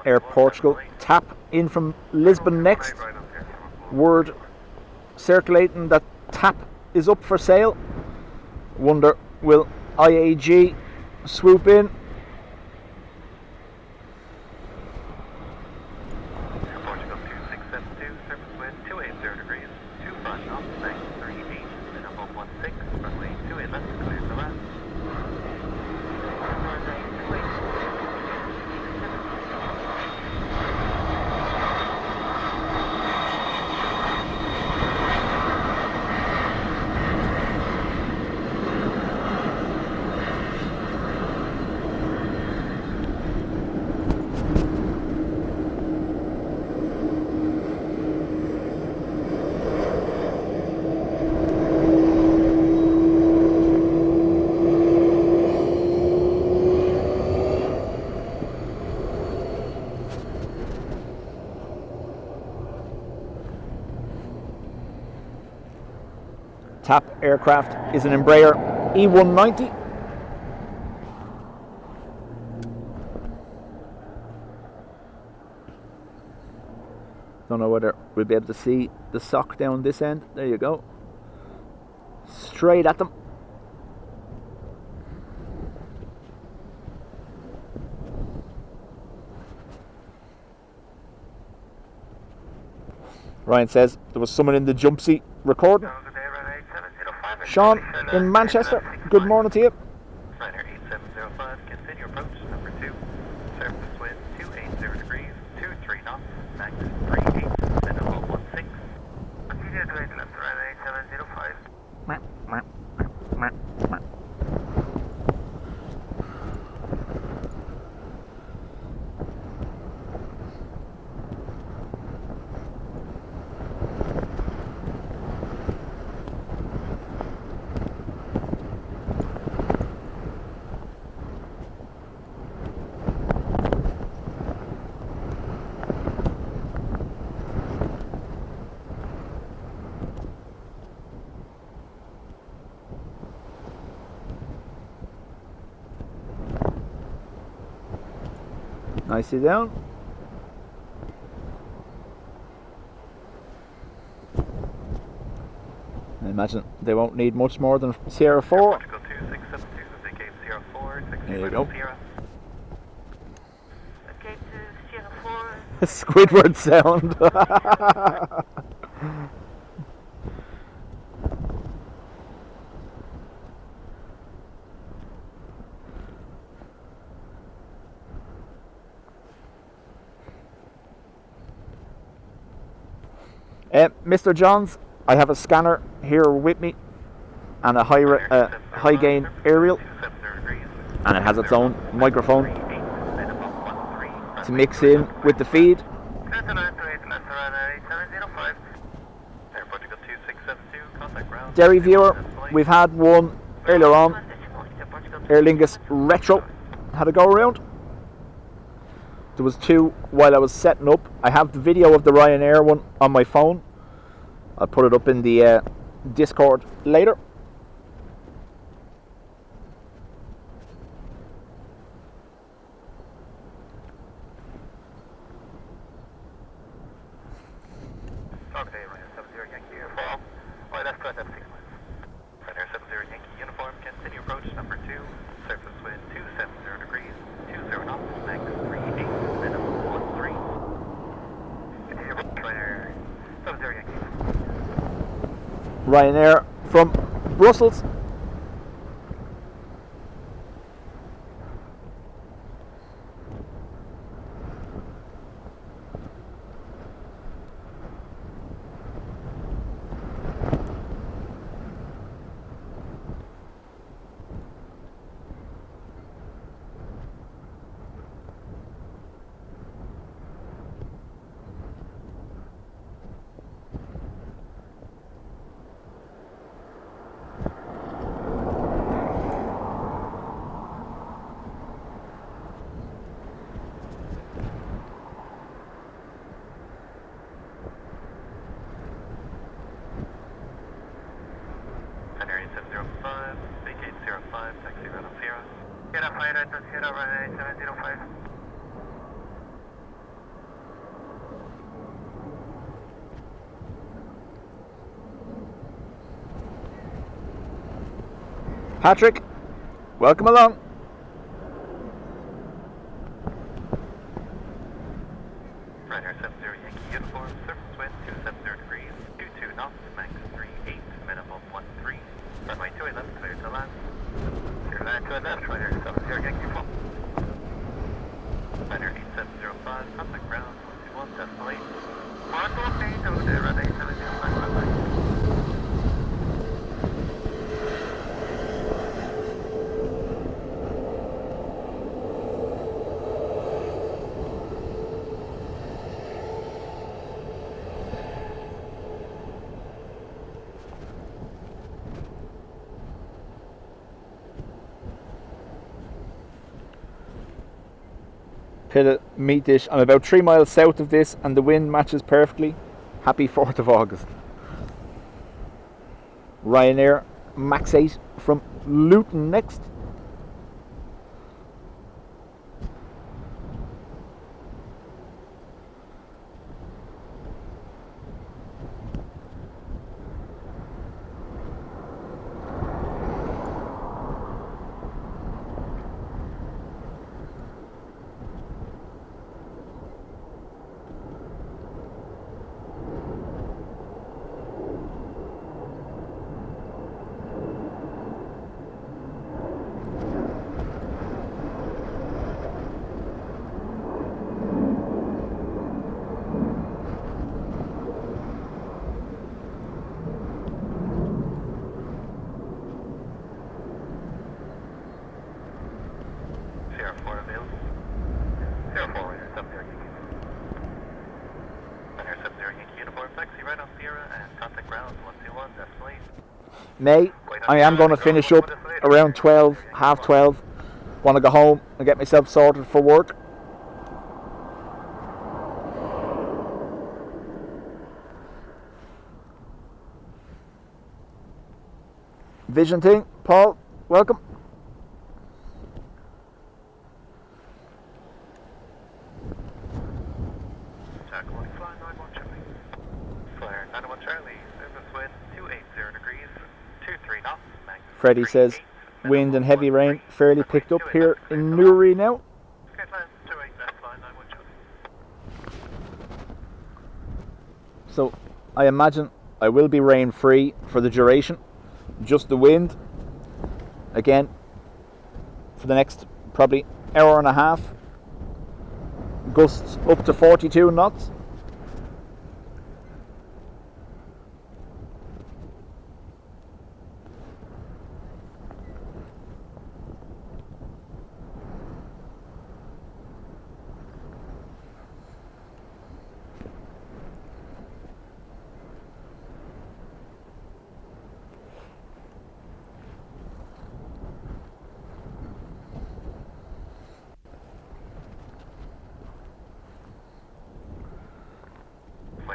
Air Portugal, tap in from Lisbon next. Word circulating that tap is up for sale. Wonder, will IAG swoop in? Air Portugal 2672, surface wind 280 degrees, 25 knots, max 38, minimum 16, runway 28 left, clear to land. TAP aircraft is an Embraer E190. Don't know whether we'll be able to see the sock down this end. There you go. Straight at them. Ryan says there was someone in the jump seat recording. Sean in Manchester, good morning to you. Ryanair 8705, continue approach, number 2. Surface wind 280 degrees, 23 knots, max 38, minimum 16. Continue to right left, Ryanair 8705. Nicely down. I imagine they won't need much more than Sierra 4. Portugal 2672, indicate Sierra 4, 60 There you go. Sierra. Okay, to Sierra 4. Squidward sound. Mr. Johns, I have a scanner here with me and a high gain aerial, and it has its own microphone to mix in with the feed. Derry viewer, we've had one earlier on. Aer Lingus Retro had a go around. There was two while I was setting up. I have the video of the Ryanair one on my phone. I'll put it up in the Discord later. Okay, Ryanair 70 Yankee uniform. Right, that's correct, that's 6 miles. Ryanair 70 Yankee uniform, continue approach number 2, surface wind 270 degrees, 20 knots, max 38, minimum 13. Continue approach, Ryanair 70 Yankee. Ryanair from Brussels. Ryanair 705, vacate 05, taxi right on Sierra. Get up high, right on Sierra, Ryanair 705. Patrick, welcome along. Ryanair 70 Yankee uniform, surface wind 270 degrees, 22 knots, max 38, minimum 13. Runway 28 left, clear to land. Clear land to left, Ryanair 70 Yankee full. Ryanair 8705, contact ground 121, decimal 8. 118 over there, Ryanair 705, runway. Pit meet dish. I'm about 3 miles south of this and the wind matches perfectly. Happy 4th of August. Ryanair Max 8 from Luton next. Sierra 4 available. Sierra 4, Ryanair 70 Yankee. Ryanair 70 Yankee uniform, taxi right on Sierra and contact ground 121, decimal 8. May, I am going to finish up around 12, half 12. Want to go home and get myself sorted for work. Vision thing, Paul, welcome. Jack 1, fly 91 Charlie. Flyer 91 Charlie, surface wind 280 degrees, 23 knots, max. Freddie says wind and heavy rain fairly picked up here in Newry now. Get land 28 left, fly 91 Charlie. So I imagine I will be rain free for the duration. Just the wind again for the next probably hour and a half. Gusts up to 42 knots.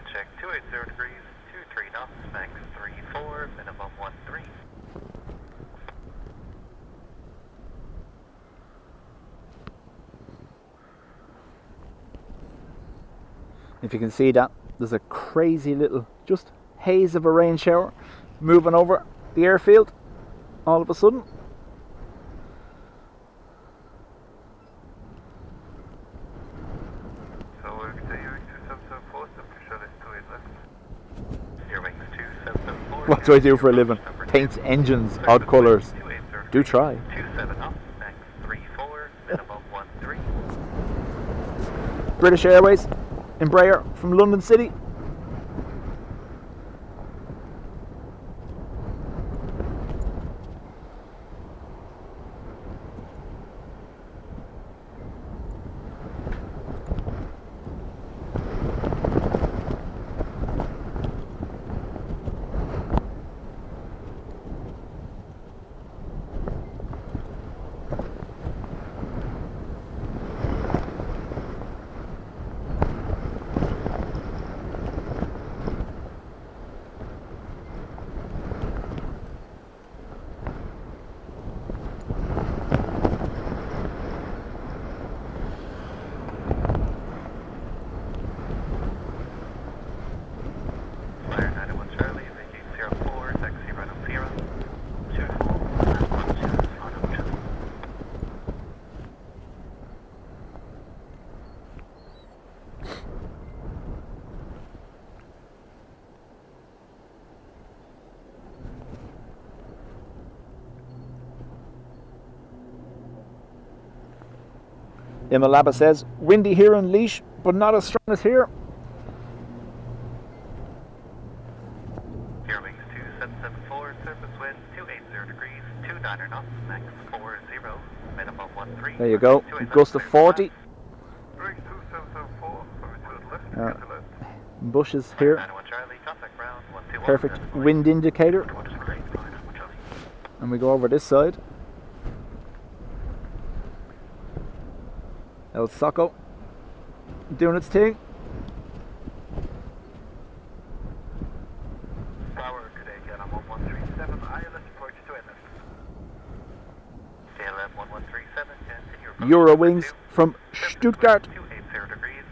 wind check 280 degrees, 23 knots, max 34, minimum 13. If you can see that, there's a crazy little just haze of a rain shower moving over the airfield all of a sudden. So we're continuing to 774, temperature is 28 left. Your wings 2774. What do I do for a living? Paint engines, odd colours. Do try. 27 knots, max 34, minimum 13. British Airways, Embraer from London City. Imalaba says, windy here in Leash, but not as strong as here. Airwings 2774, surface wind 280 degrees, 29 knots, max 40, minimum 13. There you go, gust of 40. Airwings 2774, over to the left, to the left. Bushes here. 91 Charlie, contact ground 121. Perfect wind indicator. And we go over this side. El Soco doing its thing. Tower, good day, again, I'm 1137, ILS approach to NS. KLM 1137, continue. Eurowings from Stuttgart. 280 degrees,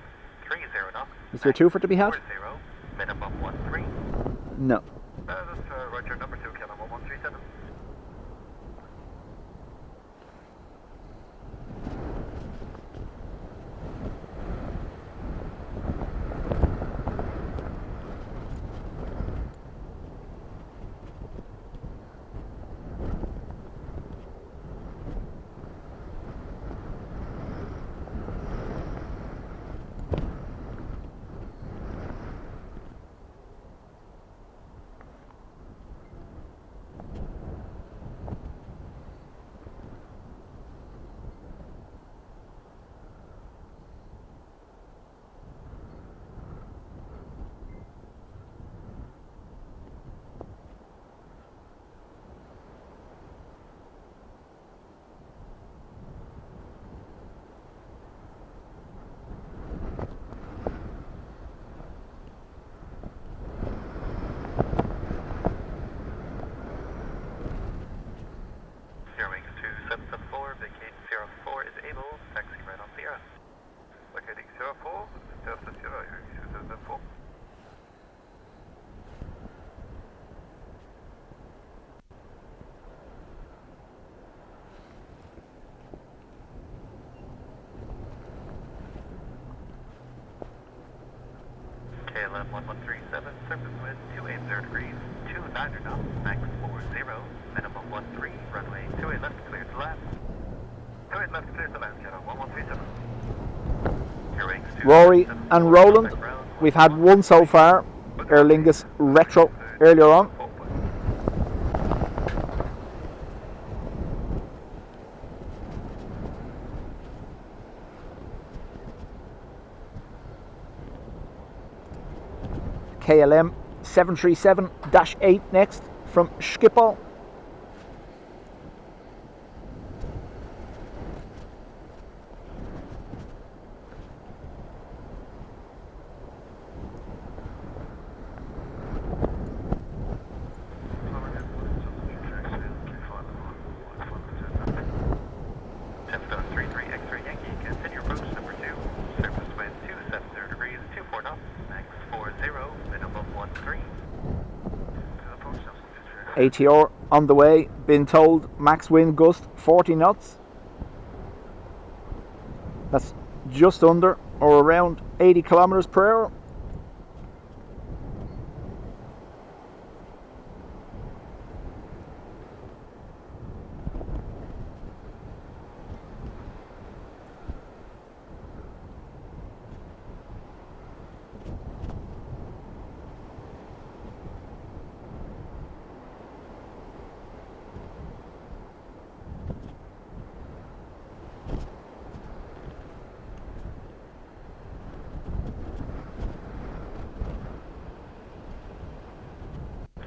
30 knots. Is there two for it to be had? 40, minimum 13. No. That's Roger, number 2, KLM 1137. Airwings 2774, vacate 04 is able, taxi right on Sierra. Locating 04, Delta Sierra, Airwings 2774. KLM 1137, surface wind 280 degrees, 29 knots, max 40, minimum 13, runway 28 left, clear to land. 28 left, clear to land, KLM 1137. Airwings 2, Rory and Roland, we've had one so far, Aer Lingus Retro earlier on. KLM 737-8 next from Schiphol. ATR on the way, been told max wind gust 40 knots. That's just under or around 80 kilometers per hour.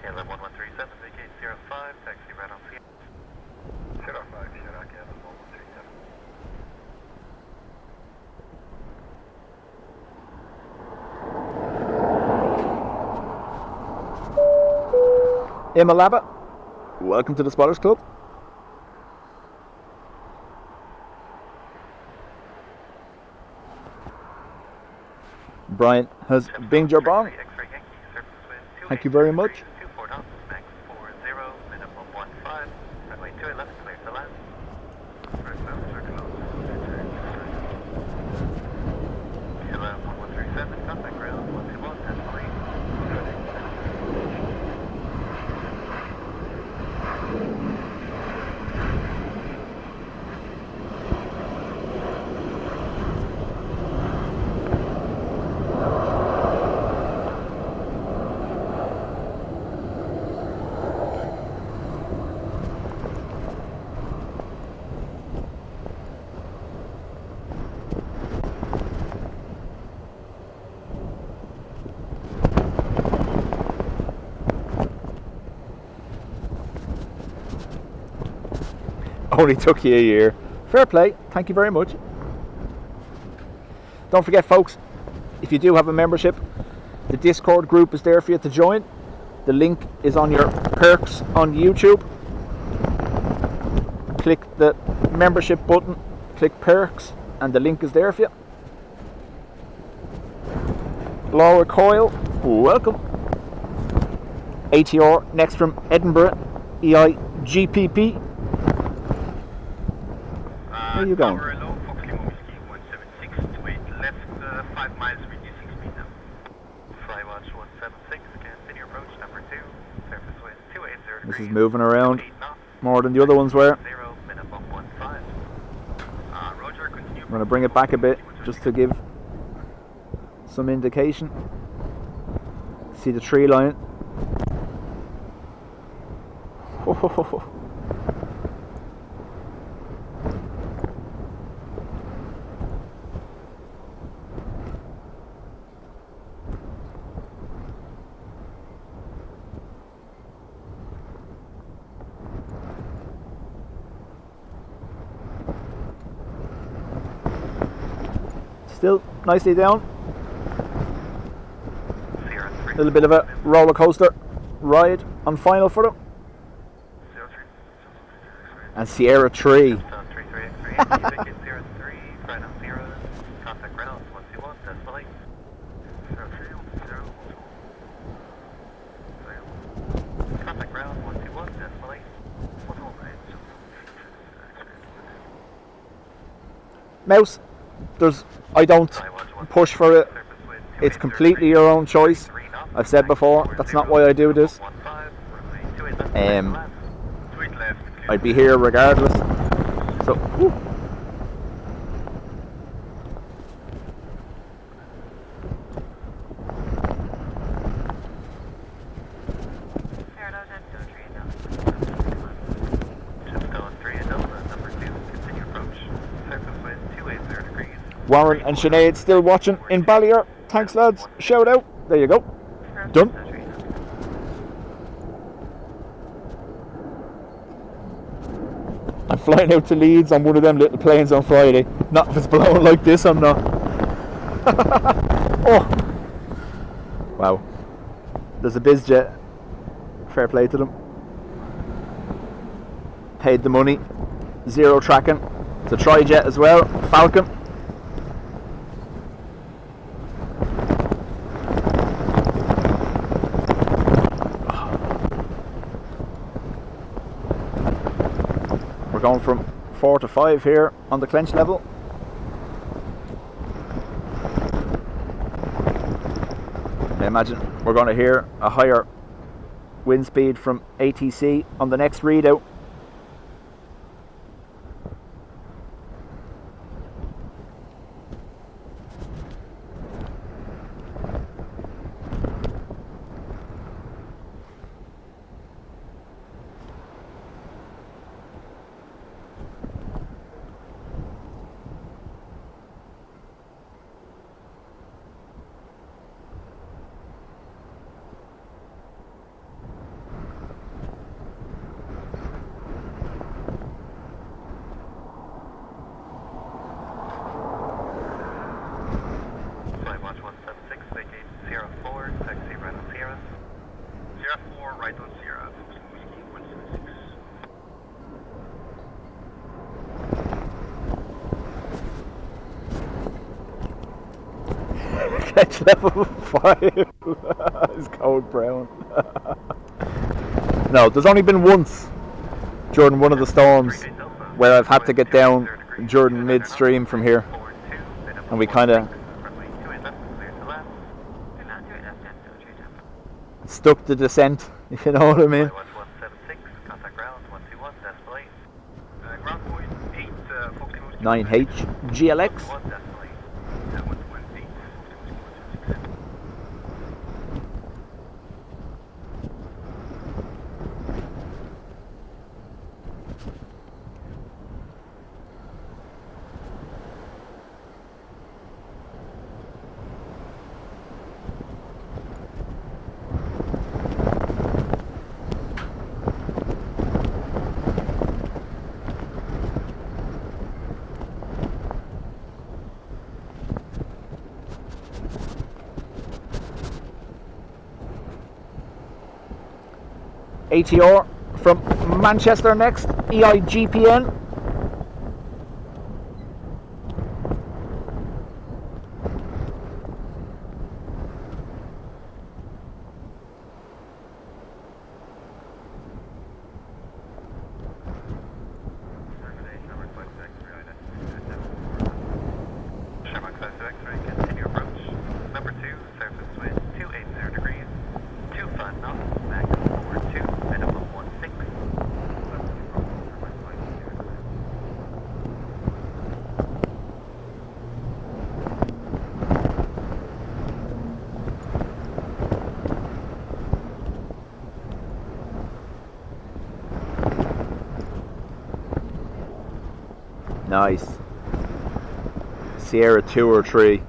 KLM 1137, vacate 05, taxi right on CM. 05, Sierra KLM 1137. Imalaba, welcome to the Spotters Club. Brian has binged your bong. Thank you very much. 24 knots, max 40, minimum 15. Runway 211, clear to land. First nose, circle. KLM 1137, contact ground 121, escalate. Only took you a year. Fair play. Thank you very much. Don't forget, folks, if you do have a membership, the Discord group is there for you to join. The link is on your perks on YouTube. Click the membership button, click perks, and the link is there for you. Laura Coyle, welcome. ATR next from Edinburgh, EIGPP. Where are you going? Tower low, Foxley Mobility 176 to 8 left, 5 miles reducing speed now. Flywatch 176, continue approach number 2, surface wind 280 degrees. This is moving around more than the other ones were. 0, minimum 15. Roger, continue. I'm going to bring it back a bit just to give some indication. See the tree line. Still nicely down. A little bit of a roller coaster ride on final for them. And Sierra 3. Mouse, I don't push for it. It's completely your own choice. I've said before, that's not why I do this. I'd be here regardless. So, whew. Warren and Sinead still watching in Ballier. Thanks, lads. Shout out. There you go. Done. I'm flying out to Leeds on one of them little planes on Friday. Not if it's blowing like this, I'm not. Oh. Wow. There's a BizJet. Fair play to them. Paid the money. Zero tracking. It's a tri-jet as well. Falcon. going from 4 to 5 here on the clench level. I imagine we're going to hear a higher wind speed from ATC on the next readout. Catch level 5. It's cold brown. No, there's only been once during one of the storms where I've had to get down during midstream from here, and we kind of stuck the descent, if you know what I mean. 9H GLX. ATR from Manchester next, EIGPN. Nice. Sierra 2 or 3.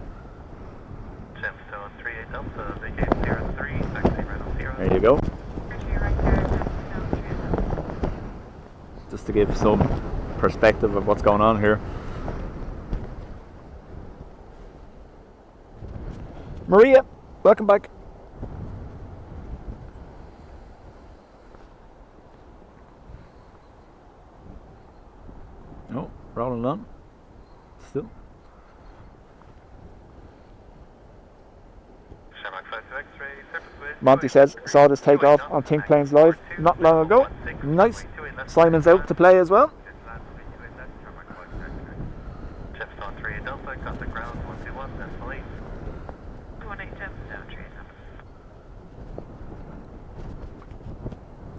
There you go. Just to give some perspective of what's going on here. Maria, welcome back. Oh, rolling on. Still. Monty says, saw this takeoff on Think Planes Live not long ago. Nice. Simon's out to play as well.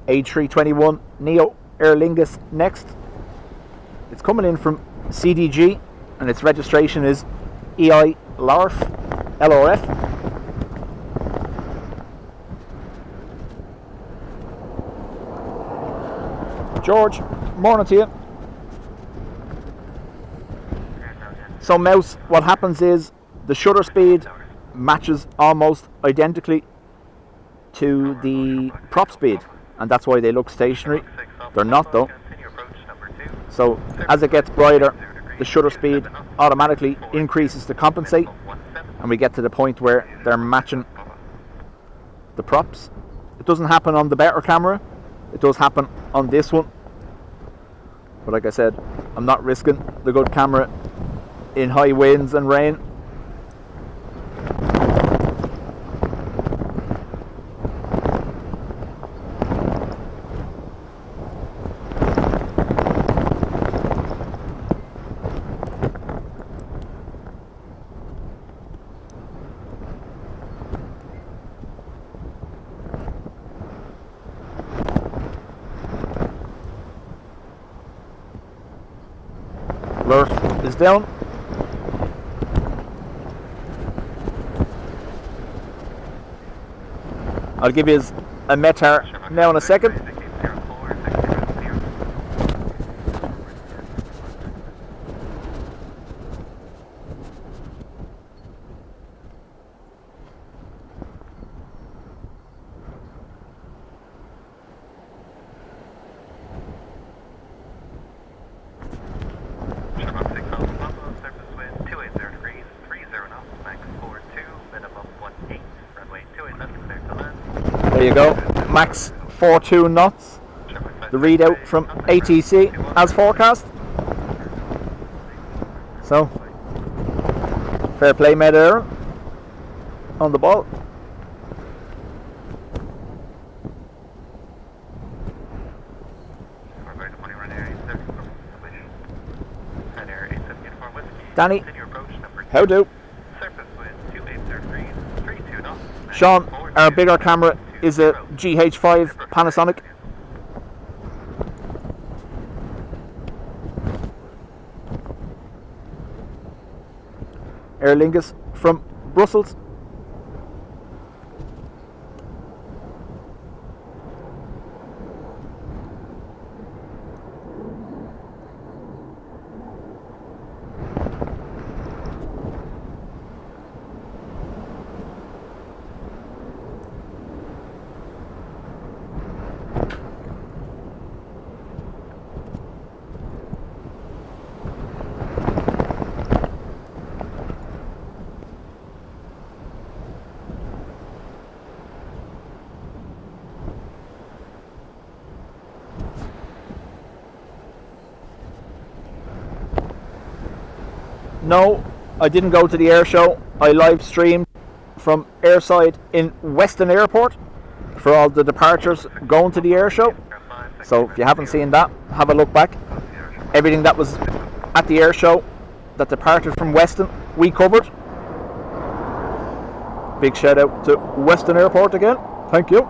A321 Neo Aer Lingus next. It's coming in from CDG and its registration is LRF. George, morning to you. So Mouse, what happens is the shutter speed matches almost identically to the prop speed, and that's why they look stationary. They're not though. So as it gets brighter, the shutter speed automatically increases to compensate, and we get to the point where they're matching the props. It doesn't happen on the better camera. It does happen on this one. But like I said, I'm not risking the good camera in high winds and rain. Alert is down. I'll give you a METAR now in a second. There you go, max 42 knots, the readout from ATC as forecast. So, fair play made Aaron on the ball. Danny, how do? Sean, our bigger camera is a GH5 Panasonic. Aer Lingus from Brussels. No, I didn't go to the air show. I live streamed from airside in Weston Airport for all the departures going to the air show. So if you haven't seen that, have a look back. Everything that was at the air show that departed from Weston, we covered. Big shout out to Weston Airport again. Thank you.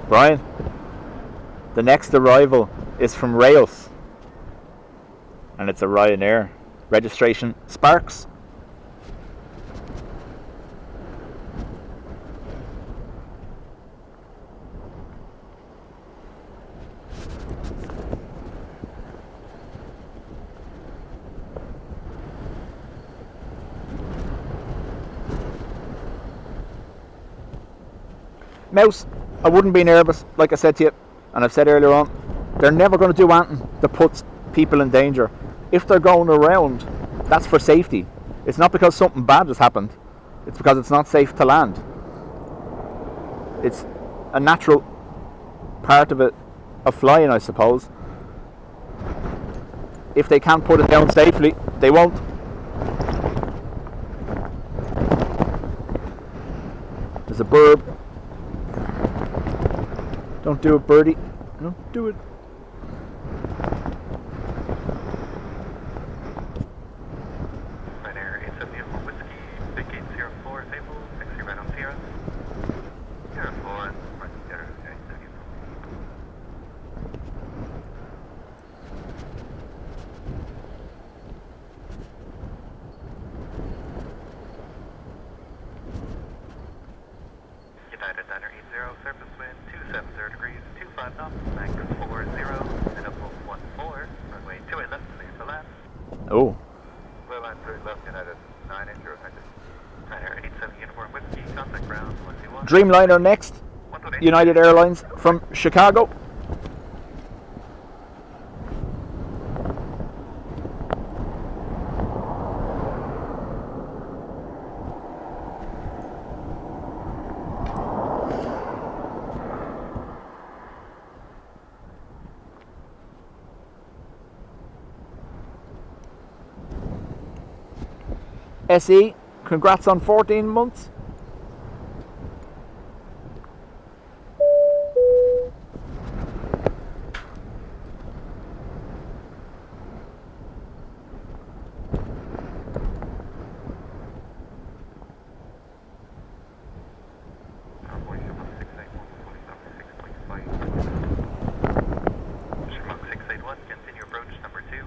Brian, the next arrival is from Rails, and it's a Ryanair. Registration Sparks. Mouse, I wouldn't be an AIRBUS, like I said to you, and I've said earlier on, they're never going to do anything that puts people in danger. If they're going around, that's for safety. It's not because something bad has happened, it's because it's not safe to land. It's a natural part of it, of flying, I suppose. If they can't put it down safely, they won't. There's a burb. Don't do it, birdie. Don't do it. Ryanair 874 Whiskey, big gate 04, Sable, taxi right on Sierra. 04, right there, okay, thank you. United Niner 80, surface wind 270 degrees, 25 knots, max 40, minimum 14, runway 28 left, clear to land. Oh. Clear line 3 left, United 980, thank you. Ryanair 87 uniform with Contact ground 121. Dreamliner next, United Airlines from Chicago. SE, congrats on 14 months. Continue approach number 2.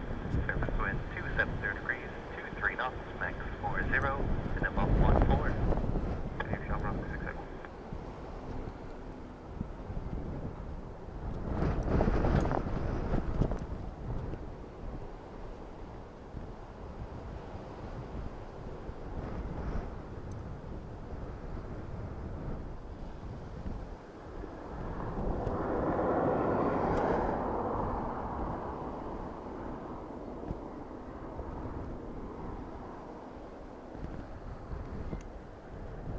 Surface wind 270 degrees, 23 knots, max 40, and above 14. Aviation Bravo 681.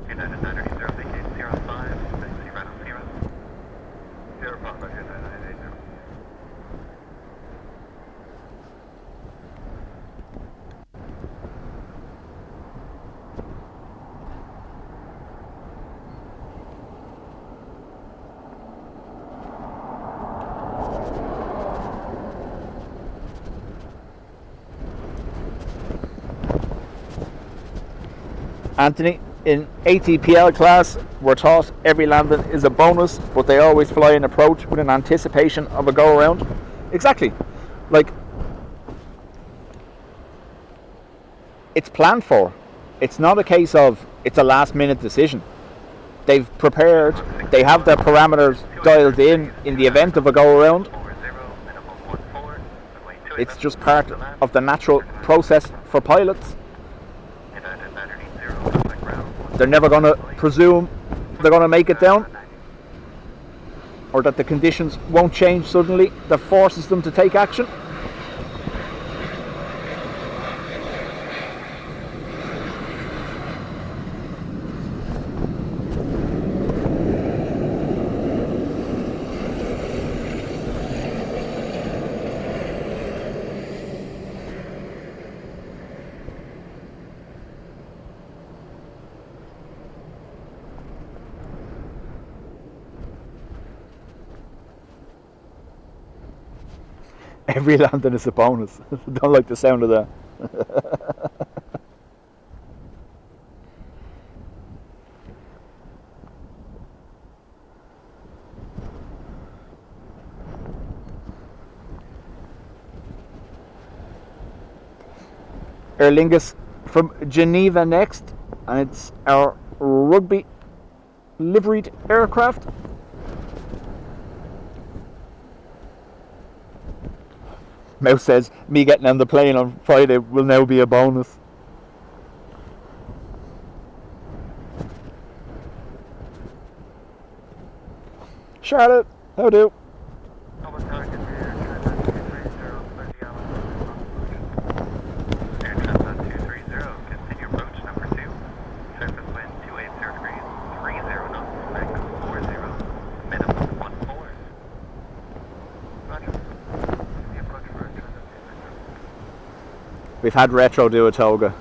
United 980, vacate 05, taxi right on 0. 0 Papa, United 980. Anthony, in ATPL class, we're taught every landing is a bonus, but they always fly an approach with an anticipation of a go around. Exactly. Like, it's planned for. It's not a case of it's a last minute decision. They've prepared, they have their parameters dialed in the event of a go around. It's just part of the natural process for pilots. They're never going to presume they're going to make it down, or that the conditions won't change suddenly that forces them to take action. Every landing is a bonus. Don't like the sound of that. Aer Lingus from Geneva next, and it's our rugby liveried aircraft. Mouse says, me getting on the plane on Friday will now be a bonus. Charlotte, how do? Air Transat 230, continue approach number 2. Surface wind 280 degrees, 30 knots, max 40, minimum 14. Roger. We've had Retro do a toga.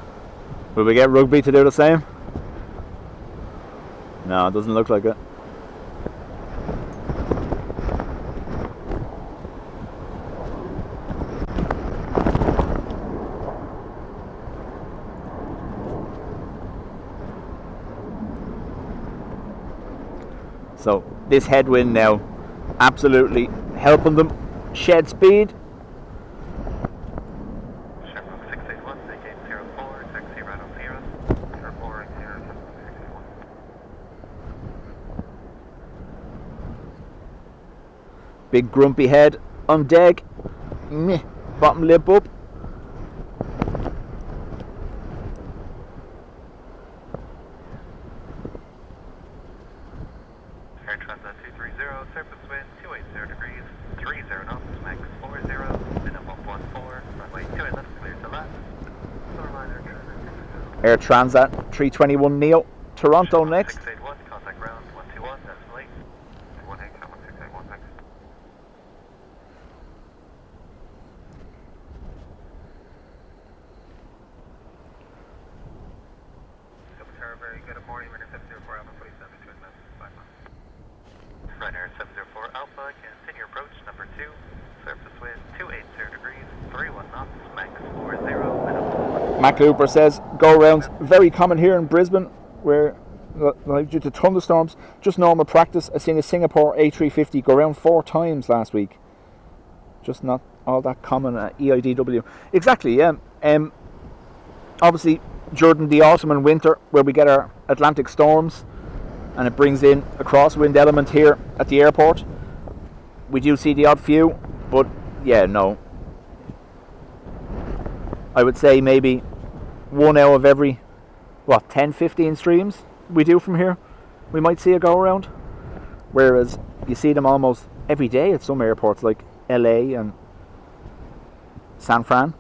Will we get rugby to do the same? No, it doesn't look like it. So this headwind now absolutely helping them shed speed. Big grumpy head on deck. Meh. Bottom lip up. 730, surface wind 280 degrees, 30 knots, max 40, minimum 14, runway 28 left, clear to land. Air Transat 321 Neo, Toronto next. 681, contact ground 121, decimal 8. 1681, thanks. Very good morning, Ryanair 704 Alpha, 47 between left 5 miles. Ryanair 704 Alpha, continue approach number 2, surface wind 280 degrees, 31 knots, max 40, minimum. Mac Looper says go rounds very common here in Brisbane, where due to thunderstorms, just normal practice. I seen a Singapore A350 go around 4 times last week. Just not all that common at EIDW. Exactly, yeah. Obviously, during the autumn and winter, where we get our Atlantic storms, and it brings in a crosswind element here at the airport, we do see the odd few, but yeah, no. I would say maybe 1 out of every, 10-15 streams we do from here, we might see a go around. Whereas you see them almost every day at some airports like LA and San Fran.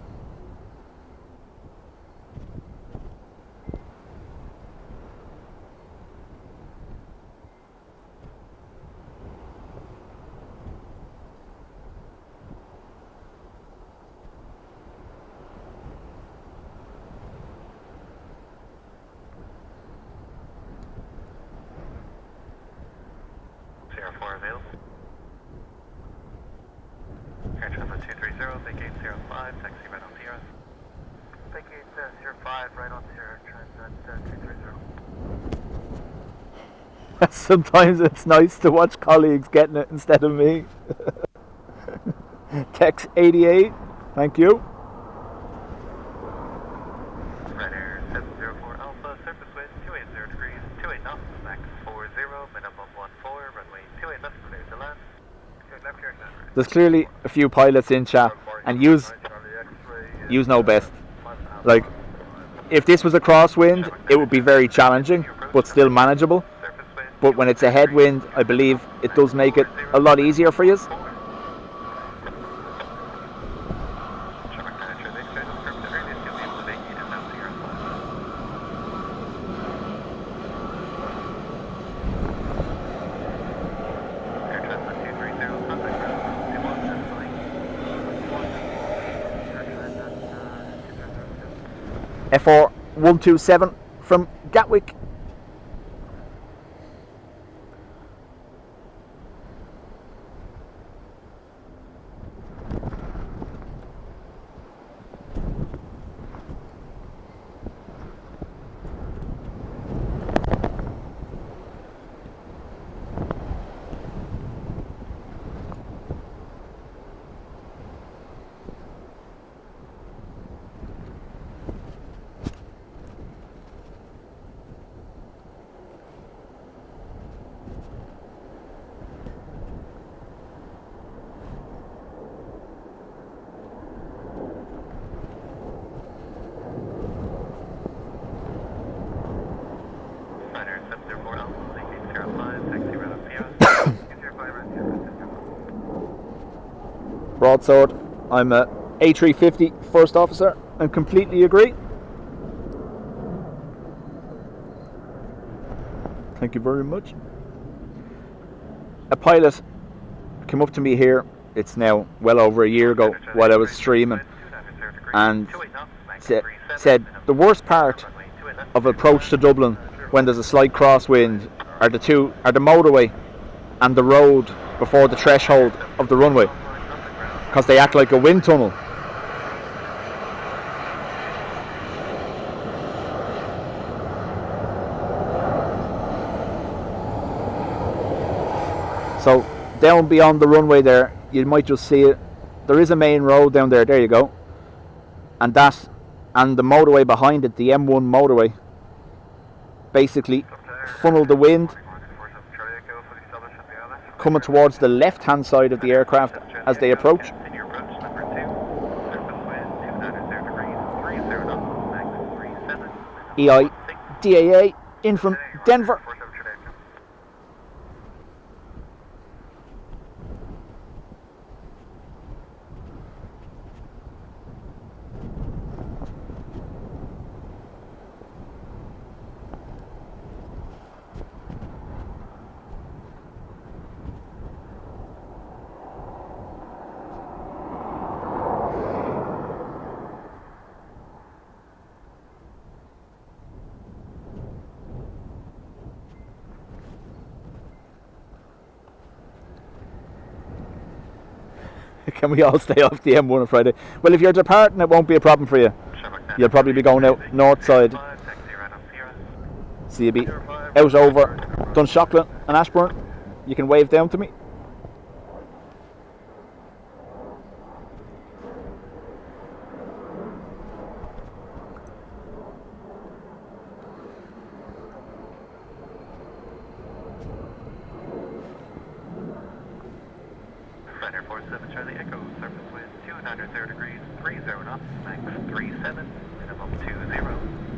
CR4 available. Air Transat 230, vacate 05, taxi right on Sierra. Vacate 05, right on Sierra, Transat 230. Sometimes it's nice to watch colleagues getting it instead of me. Tex 88, thank you. Ryanair 704 Alpha, surface wind 280 degrees, 28 knots, max 40, minimum 14, runway 28 left, clear to land. Left here, There's clearly a few pilots in chat, and yous know best. Like, if this was a crosswind, it would be very challenging, but still manageable. But when it's a headwind, I believe it does make it a lot easier for you. FR 127 from Gatwick. Broadsword, I'm a A350 first officer and completely agree. Thank you very much. A pilot came up to me here, it's now well over a year ago, while I was streaming, and said the worst part of approach to Dublin when there's a slight crosswind are the motorway and the road before the threshold of the runway, because they act like a wind tunnel. So down beyond the runway there, you might just see it. There is a main road down there. There you go. And that, and the motorway behind it, the M1 motorway, basically funnel the wind coming towards the left-hand side of the aircraft as they approach. EIDAA in from Denver. Can we all stay off the M1 on Friday? Well, if you're departing, it won't be a problem for you. You'll probably be going out north side. So you'll be out over Dunshaughlin and Ashbourne. You can wave down to me. Ryanair 47 Charlie Echo, surface wind 230 degrees, 30 knots, max 37, minimum 20.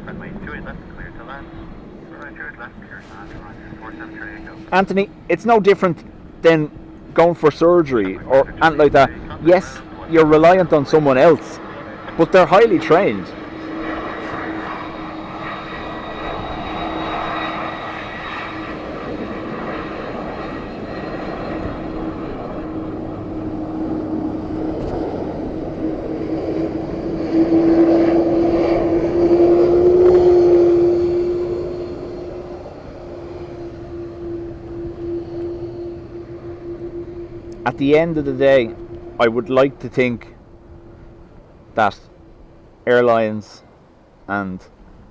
Runway 28 left, clear to land. Runway 28 left, clear to land. Ryanair 47 Charlie Echo. Anthony, it's no different than going for surgery or anything like that. Yes, you're reliant on someone else, but they're highly trained. At the end of the day, I would like to think that airlines and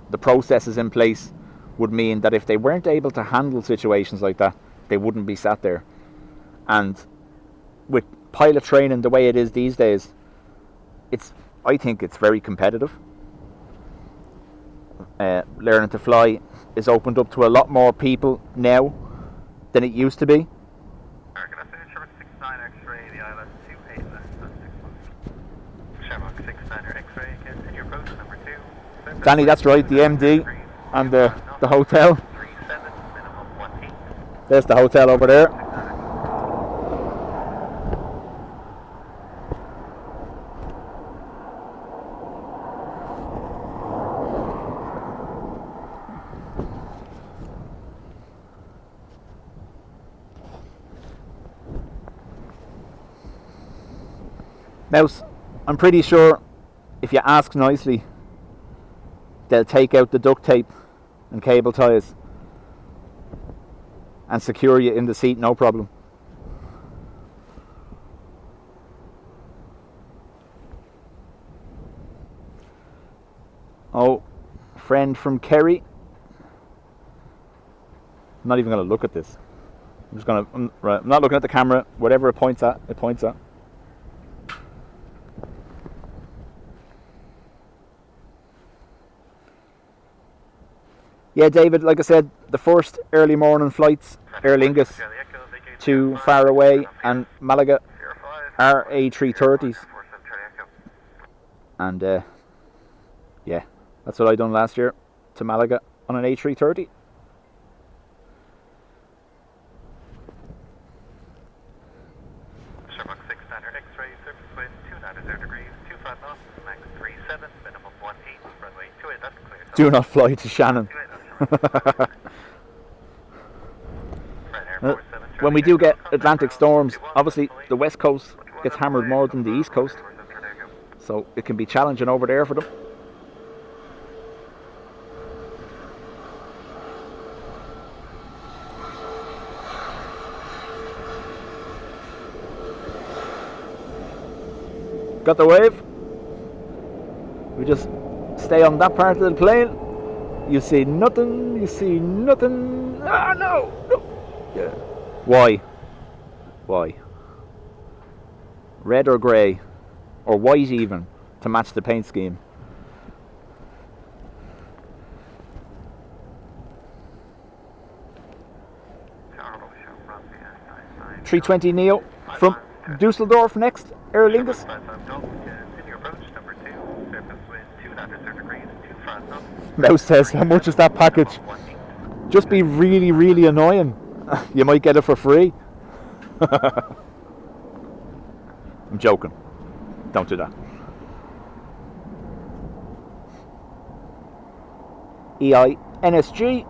the processes in place would mean that if they weren't able to handle situations like that, they wouldn't be sat there. And with pilot training the way it is these days, I think it's very competitive. Learning to fly is opened up to a lot more people now than it used to be. Danny, that's right, the MD and the hotel. There's the hotel over there. Now, I'm pretty sure if you ask nicely, they'll take out the duct tape and cable ties and secure you in the seat, no problem. Oh, friend from Kerry. I'm not even going to look at this. I'm not looking at the camera. Whatever it points at, it points at. Yeah, David, like I said, the first early morning flights, Aer Lingus to Far Away and Malaga are A330s. And yeah, that's what I done last year to Malaga on an A330. Do not fly to Shannon. When we do get Atlantic storms, obviously the west coast gets hammered more than the east coast, so it can be challenging over there for them. Got the wave. We just stay on that part of the plane. You see nothing. You see nothing. Ah, no. Yeah. Why? Red or grey, or white even, to match the paint scheme. A320neo from Dusseldorf next, Aer Lingus. Mouse says, how much is that package? Just be really, really annoying. You might get it for free. I'm joking. Don't do that. EINSG.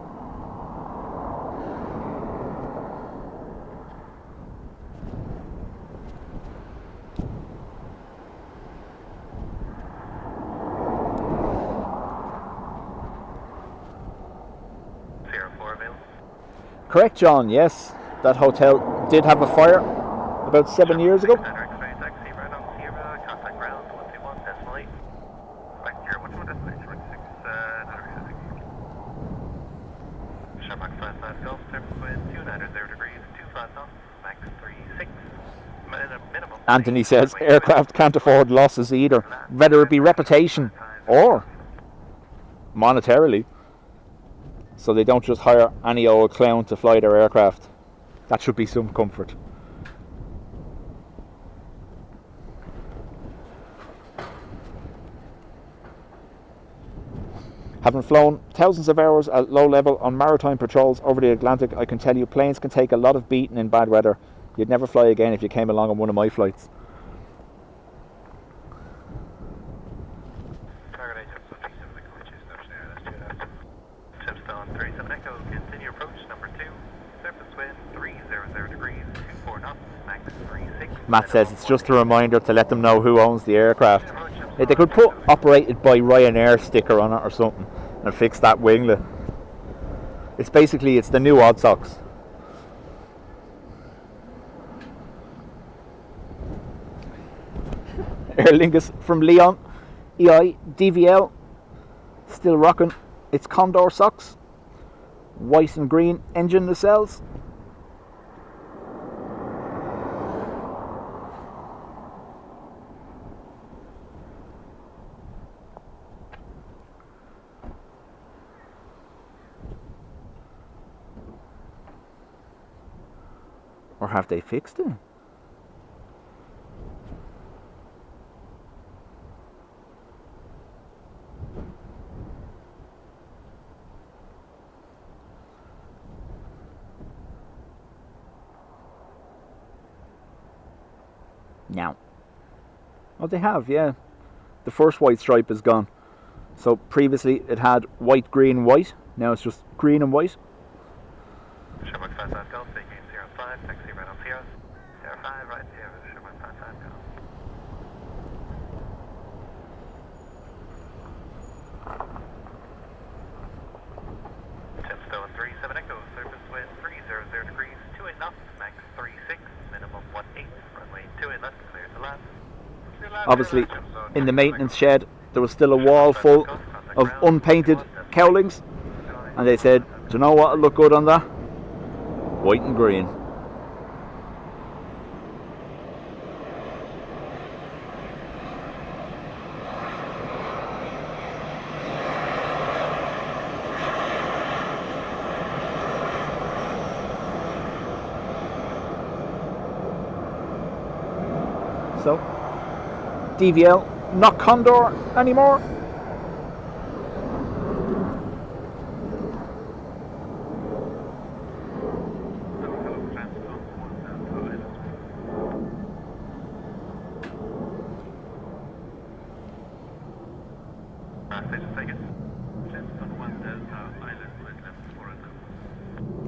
Correct, John, yes. That hotel did have a fire about 7 years ago. Anthony says aircraft can't afford losses either, whether it be reputation or monetarily. So they don't just hire any old clown to fly their aircraft. That should be some comfort. Having flown thousands of hours at low level on maritime patrols over the Atlantic, I can tell you planes can take a lot of beating in bad weather. You'd never fly again if you came along on one of my flights. Chipstone 37 Echo, continue approach number 2, surface wind 300 degrees, 24 knots, max 36. Matt says it's just a reminder to let them know who owns the aircraft. They could put operated by Ryanair sticker on it or something and fix that winglet. It's the new Odd Socks. Aer Lingus from Leon, EIDW, still rocking its Condor socks, white and green engine nacelles. Or have they fixed it? Now. Oh, they have, yeah. The first white stripe is gone. So previously it had white, green, white. Now it's just green and white. Sherwood 55 Golf, speaking 05, taxi right on Sierra. 05, right Sierra, Sherwood 55 Golf. Chipstone 37 Echo, surface wind 300 degrees, 28 knots, max 36, minimum 18, runway 28 left, clear to land. Obviously, in the maintenance shed, there was still a wall full of unpainted cowlings, and they said, do you know what will look good on that? White and green. So, DVL, not Condor anymore.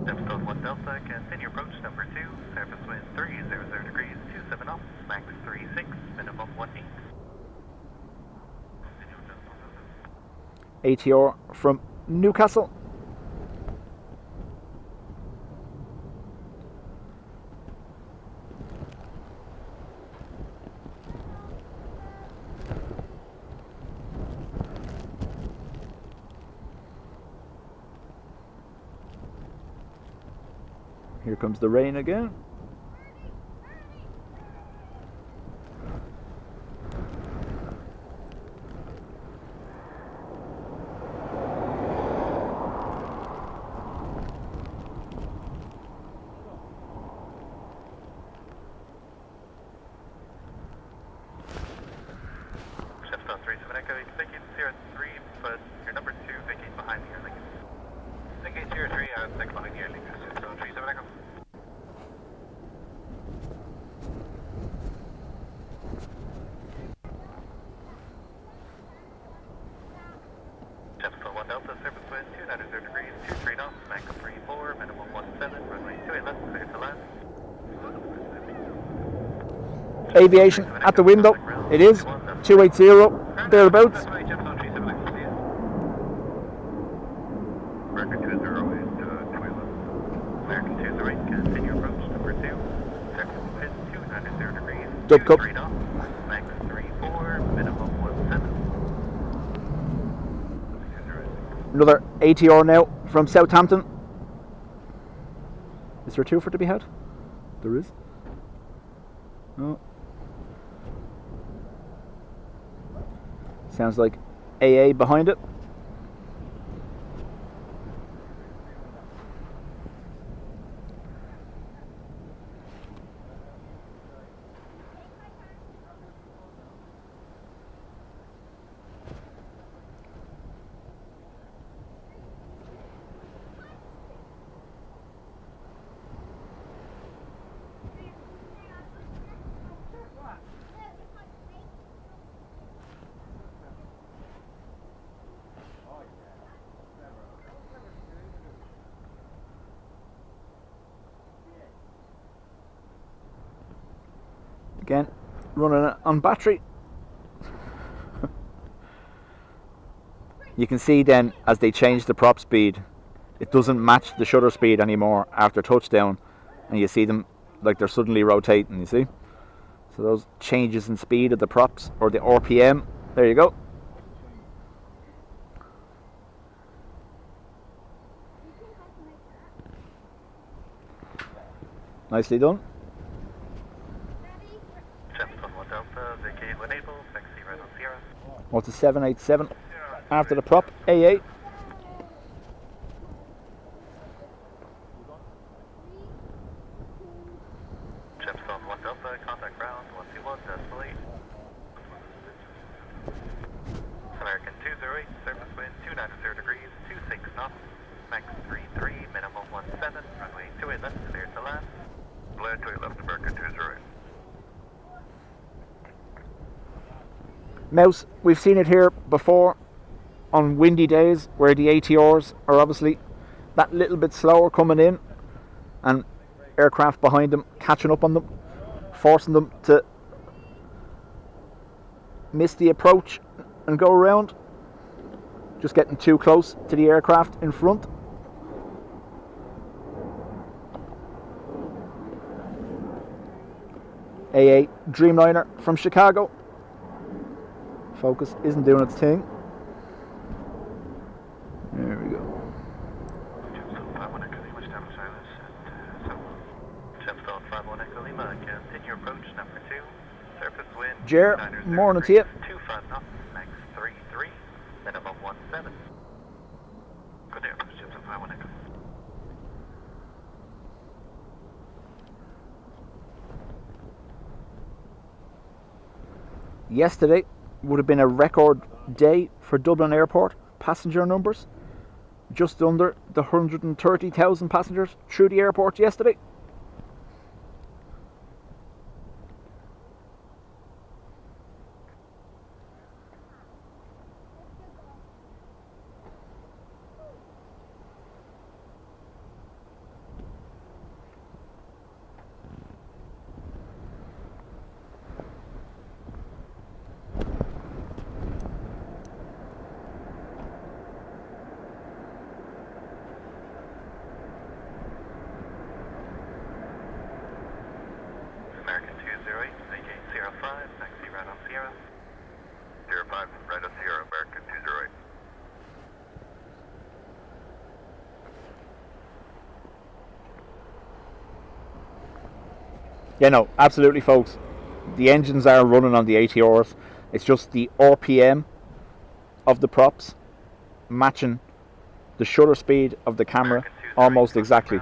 Chipstone 1 Delta, continue approach number 2, surface wind 300 degrees, 27 knots, max 36, minimum 18. ATR from Newcastle. Here comes the rain again. Chipstone 37 Echo, vacate 03, but your number 2 vacate behind the Air Lingus. Vacate 03, second behind the Air Lingus. Chipstone 37 Echo. Chipstone 1 Delta, surface wind 290 degrees, 23 knots, max 34, minimum 17, runway 28 left, clear to land. Aviation at the window. It is 280 thereabouts. Record 208, 211. American 208, continue approach number 2. Surface wind 290 degrees, Dub Cup. 23 knots, max 34, minimum 17. Another ATR now from Southampton. Is there two for to be had? There is. Oh, Sounds like AA behind it. Again, running it on battery. You can see then as they change the prop speed, it doesn't match the shutter speed anymore after touchdown, and you see them like they're suddenly rotating, you see? So those changes in speed of the props, or the RPM, there you go. Nicely done. What's a 787 after the prop? AA. Jefferson 1 Delta, contact ground 121 decimal 8. American 208, surface wind 290 degrees, 26 knots, max 33, minimum 17, runway 28 left, clear to land. Clear to left, American 208. Mouse, we've seen it here before on windy days where the ATRs are obviously that little bit slower coming in, and aircraft behind them catching up on them, forcing them to miss the approach and go around, just getting too close to the aircraft in front. AA Dreamliner from Chicago. Focus isn't doing its thing. There we go. Jer, morning to you. 25 knots, max 33, minimum 17. Good air, Jefferson 51 Echo. Yesterday would have been a record day for Dublin Airport passenger numbers. Just under the 130,000 passengers through the airport yesterday. American 208, vacate 05, taxi right on Sierra. 05, right on Sierra, American 208. Yeah, no, absolutely, folks. The engines are running on the ATRs. It's just the RPM of the props matching the shutter speed of the camera almost exactly.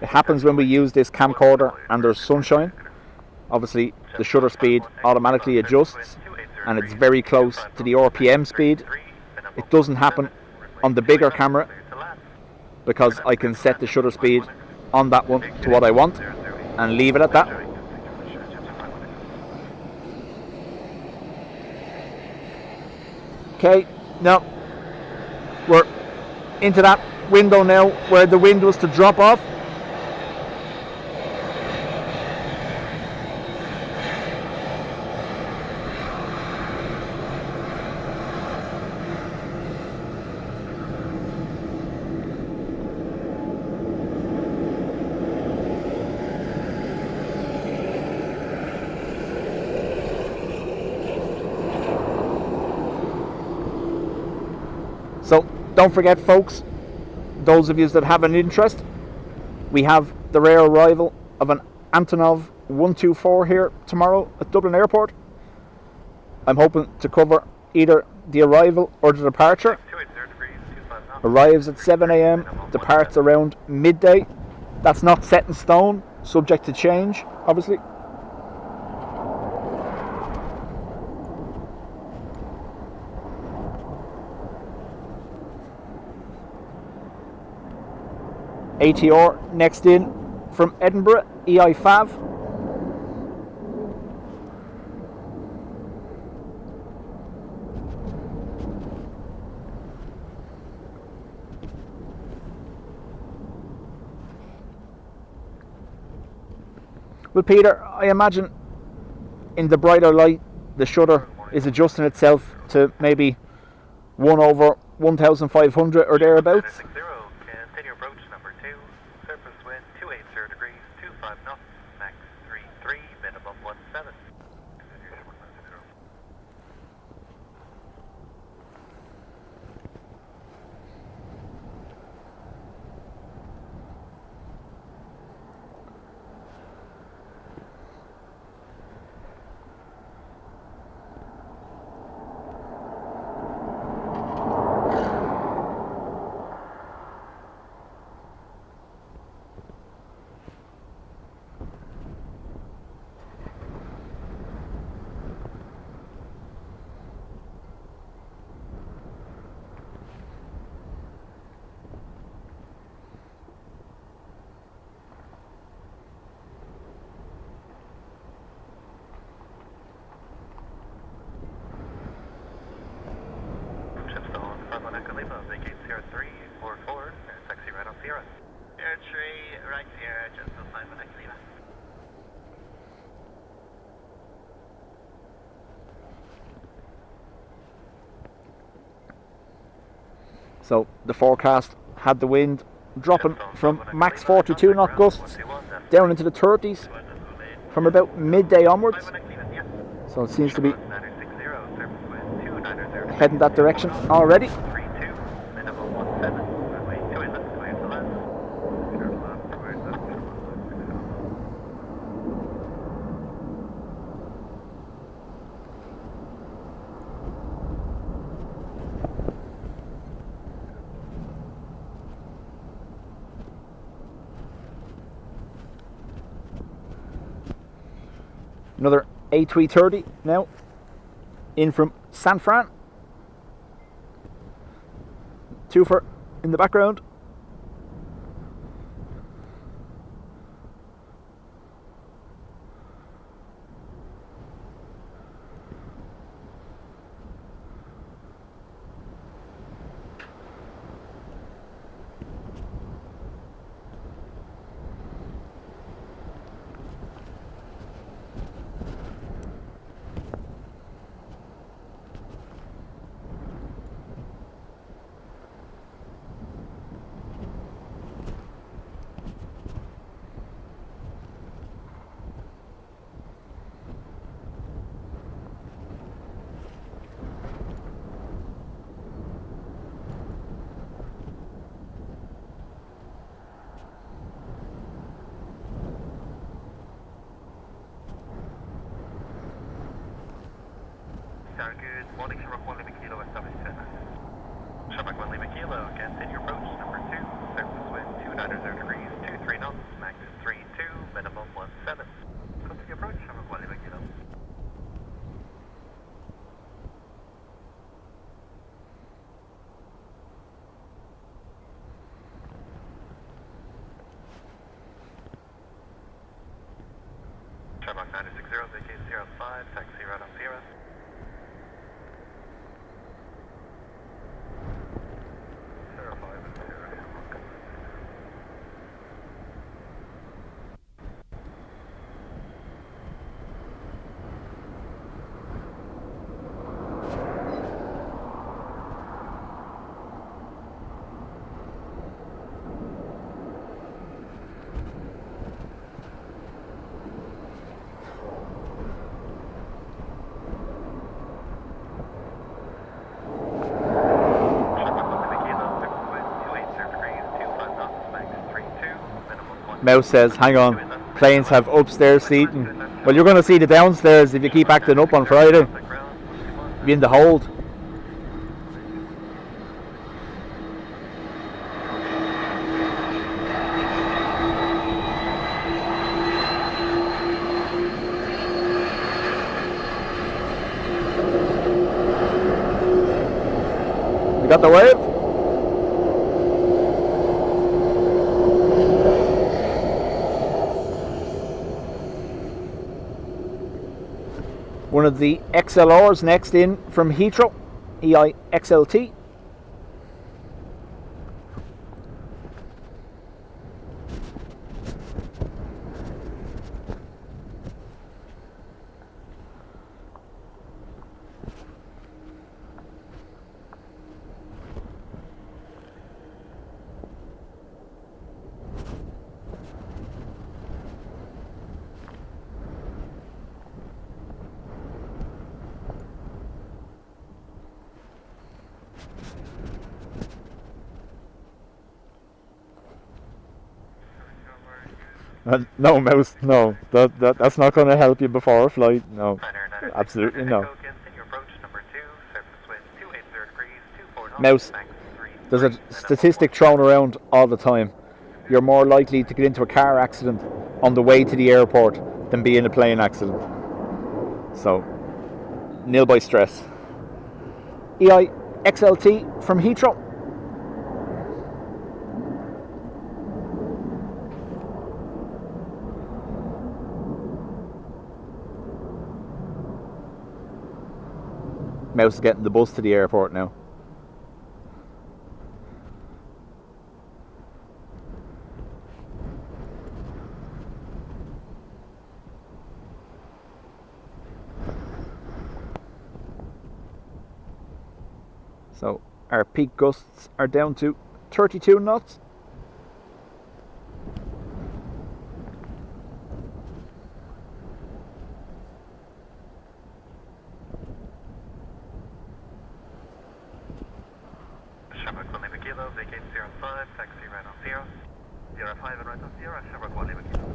It happens when we use this camcorder and there's sunshine. Obviously, the shutter speed automatically adjusts and it's very close to the RPM speed. It doesn't happen on the bigger camera because I can set the shutter speed on that one to what I want and leave it at that. Okay, now we're into that window now where the wind was to drop off. So don't forget, folks, those of you that have an interest, we have the rare arrival of an Antonov 124 here tomorrow at Dublin Airport. I'm hoping to cover either the arrival or the departure. 280 degrees, 25 knots. Arrives at 7 a.m, departs around midday. That's not set in stone, subject to change, obviously. ATR next in from Edinburgh, EI5. Well, Peter, I imagine in the brighter light the shutter is adjusting itself to maybe 1/1500 or thereabouts. 60, continue approach number 2, surface wind 280 degrees, 25 knots, max 33, minimum 17. Vacate Sierra 3, 44, taxi right on Sierra. Sierra 3, right Sierra, just outside Manakaliva. So the forecast had the wind dropping from max 42 knot gusts down into the 30s from about midday onwards. So it seems to be heading that direction already. Another A330 now in from San Fran. Twofer in the background. Good morning, Shamrock 1 Lima Kilo, West 77. Shamrock 1 Lima Kilo, continue approach number 2, surface wind 290 degrees, 23 knots, max 32, minimum 17. Continue approach, Shamrock 1 Lima Kilo. Shamrock 960, vacate Sierra 5, taxi right on Sierra. Mouse says, hang on, planes have upstairs seating. Well, you're going to see the downstairs if you keep acting up on Friday. Be in the hold. got the wave? One of the XLRs next in from Heathrow, EIXLT. No, Mouse, no. That's not going to help you before a flight. No, absolutely no. Mouse, there's a statistic thrown around all the time. You're more likely to get into a car accident on the way to the airport than be in a plane accident. So, nil by stress. EIXLT from Heathrow. Mouse is getting the bus to the airport now. So our peak gusts are down to 32 knots. Vacate 05, taxi right on 0. 05 and right on 0, Shamrock 1, leave a kilo.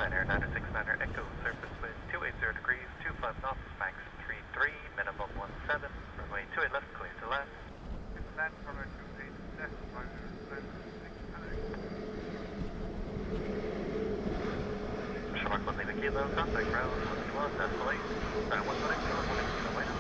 Air 969er Echo, surface wind 280 degrees, 25 knots, max 33, minimum 17, runway 28 left, clear to land. Land runway 28 left, Shamrock 1, leave a kilo, contact ground 121, escalate, ground 1 minute, Shamrock 1, leave a kilo, wait up.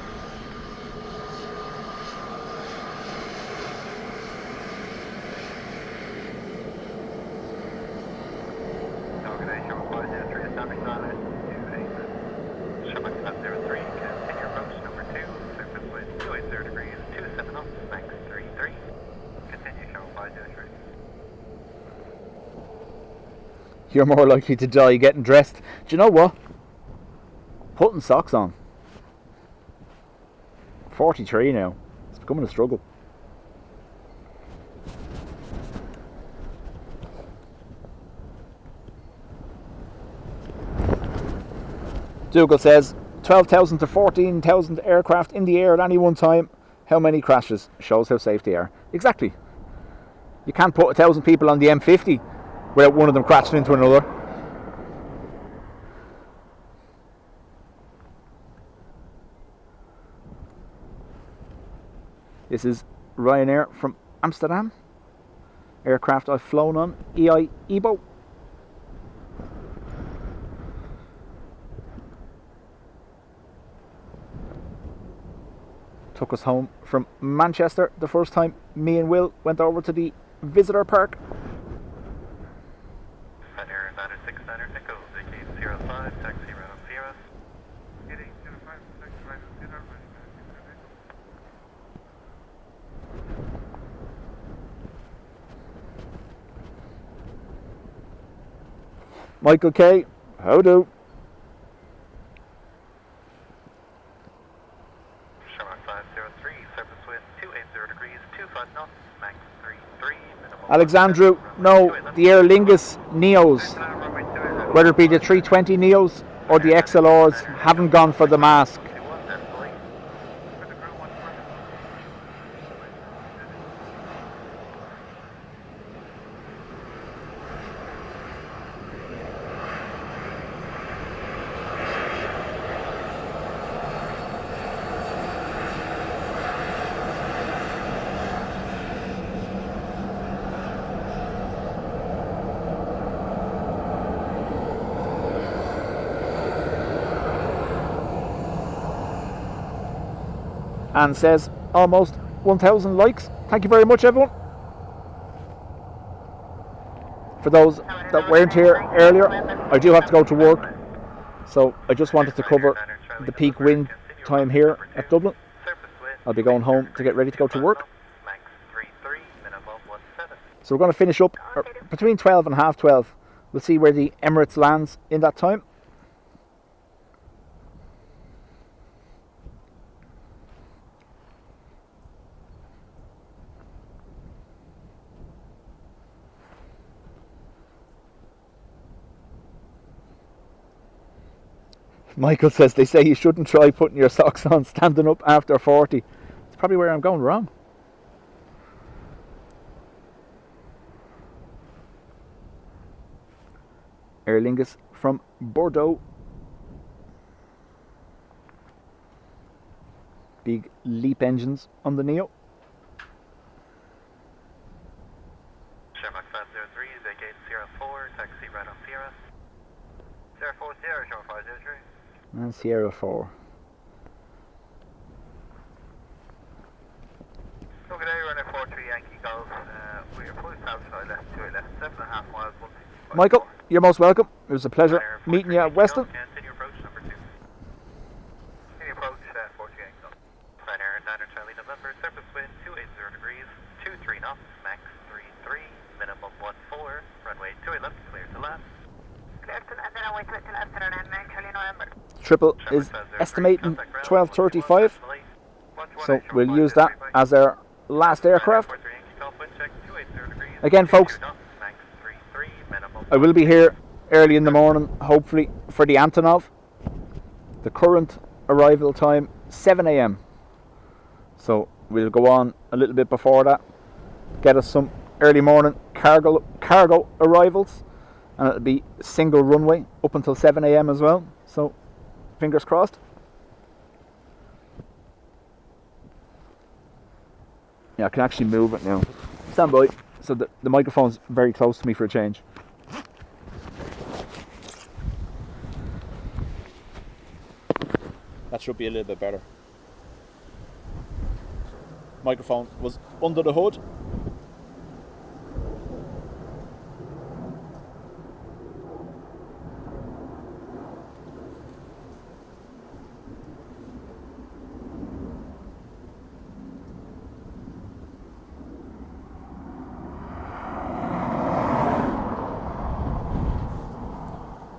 You're more likely to die getting dressed. Do you know what? Putting socks on. 43 now. It's becoming a struggle. Dougal says 12,000 to 14,000 aircraft in the air at any one time. How many crashes? Shows how safe they are. Exactly. You can't put 1,000 people on the M50 without one of them crashing into another. This is Ryanair from Amsterdam. Aircraft I've flown on, EIDW. Took us home from Manchester the first time me and Will went over to the visitor park. Air 969er Echo, vacate 05, taxi right on 0. 8805, taxi right on 0. Michael K, how do? Shamrock 503, surface wind 280 degrees, 25 knots, max 33, minimum. Alexandru, no, the Aer Lingus Neos, whether it be the 320 Neos or the XLRs, haven't gone for the mask. and says almost 1,000 likes. Thank you very much, everyone. For those that weren't here earlier, I do have to go to work, so I just wanted to cover the peak wind time here at Dublin. I'll be going home to get ready to go to work. So we're going to finish up between 12 and half 12. We'll see where the Emirates lands in that time. Michael says they say you shouldn't try putting your socks on standing up after 40. It's probably where I'm going wrong. Aer Lingus from Bordeaux. Big LEAP engines on the Neo. Sherlock 503, vacate 04, taxi right on Sierra. 040, show 503. And Sierra 4. Okay, running 43 Yankee Golf. We're full outside left 2 left, 7.5 miles. Michael, you're most welcome. It was a pleasure meeting you at Weston. Continue approach number 2. Continue approach 43 Yankee Golf. Flight Air 9 Charlie November, surface wind 280 degrees, 23 knots, max 33, minimum 14, runway 28 left, clear to land. Triple is estimating 12:35, so we'll use that as our last aircraft. Again, folks, I will be here early in the morning, hopefully, for the Antonov. The current arrival time 7 a.m. So we'll go on a little bit before that, get us some early morning cargo arrivals, and it'll be single runway up until 7 a.m. as well. So fingers crossed. Yeah, I can actually move it now. Stand by. So the microphone's very close to me for a change. That should be a little bit better. Microphone was under the hood.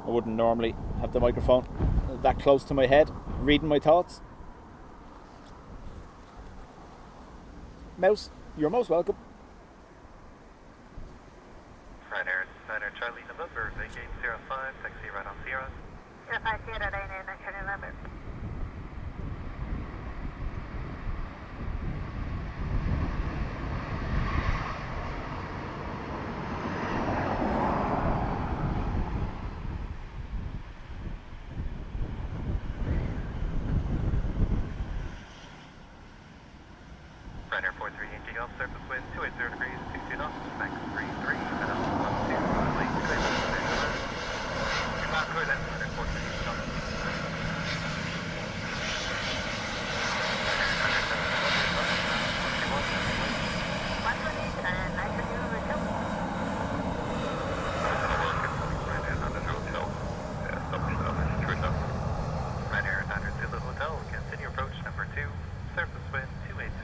I wouldn't normally have the microphone that close to my head, reading my thoughts. Mouse, you're most welcome. Right Air, Niner Charlie November, vacate 05, taxi right on Sierra. 05 Sierra, Niner Charlie November. Right Air 43 Yankee Golf, surface wind 280 degrees, 22 knots, max 33, minimum 12, runway 28 left, clear to land. You're not clear left, Right Air 43 Yankee Golf.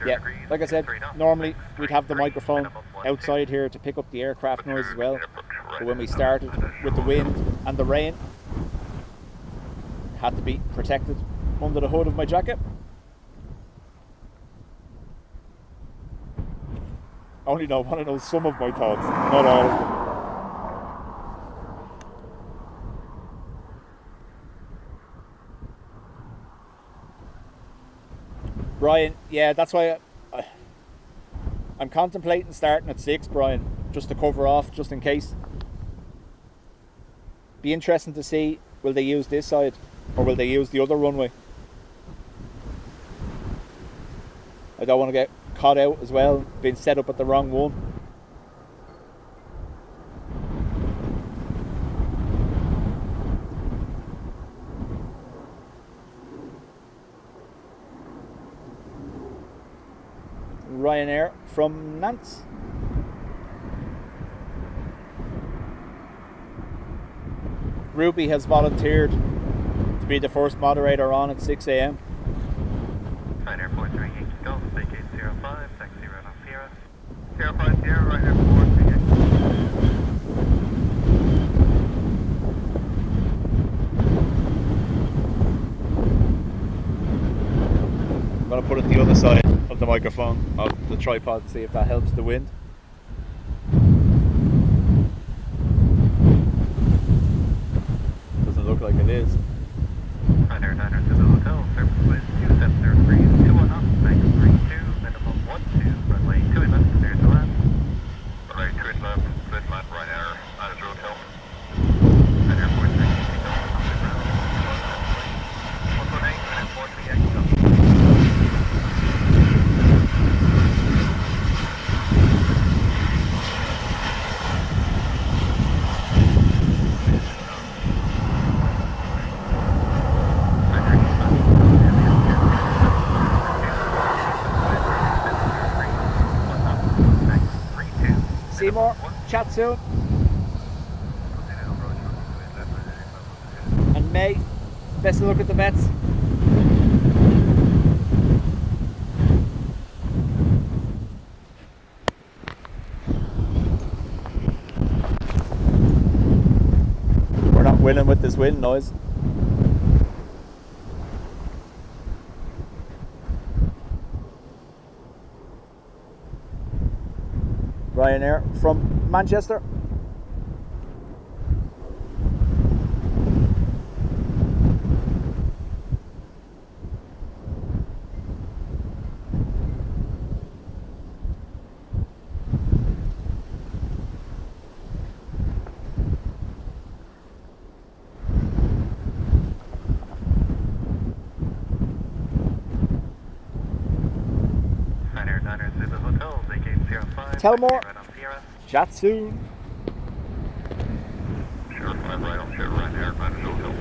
Yeah, like I said, normally we'd have the microphone outside here to pick up the aircraft noise as well. But when we started with the wind and the rain, it had to be protected under the hood of my jacket. I only want to know some of my thoughts, not all of them. Brian, yeah, that's why I'm contemplating starting at 6, Brian, just to cover off, just in case. Be interesting to see, will they use this side or will they use the other runway? I don't want to get caught out as well, being set up at the wrong one. Ryanair from Nantes. Ruby has volunteered to be the first moderator on at 6 a.m. Ryanair 438 Golf, vacate 05, taxi right on Sierra. 050, Ryanair 438. I'm going to put it the other side of the microphone, of the tripod, see if that helps the wind. Doesn't look like it is. Ryanair 9er to the hotel, surface wind 2703, 21 knots, max 32, minimum 12, runway 28 left, clear to land. Runway 28 left, clear to land, Ryanair 9er to hotel. Ryanair 438 Golf, on the ground, 118, Ryanair 438 Golf. Seymour, chat soon. And May, best of luck at the vets. We're not winning with this wind noise. Ryanair from Manchester. Ryanair 9er to the hotel, vacate 05. Telmore, Right on Sierra. chat soon. Sure, 5 right on Sierra, Ryanair 9er to the hotel.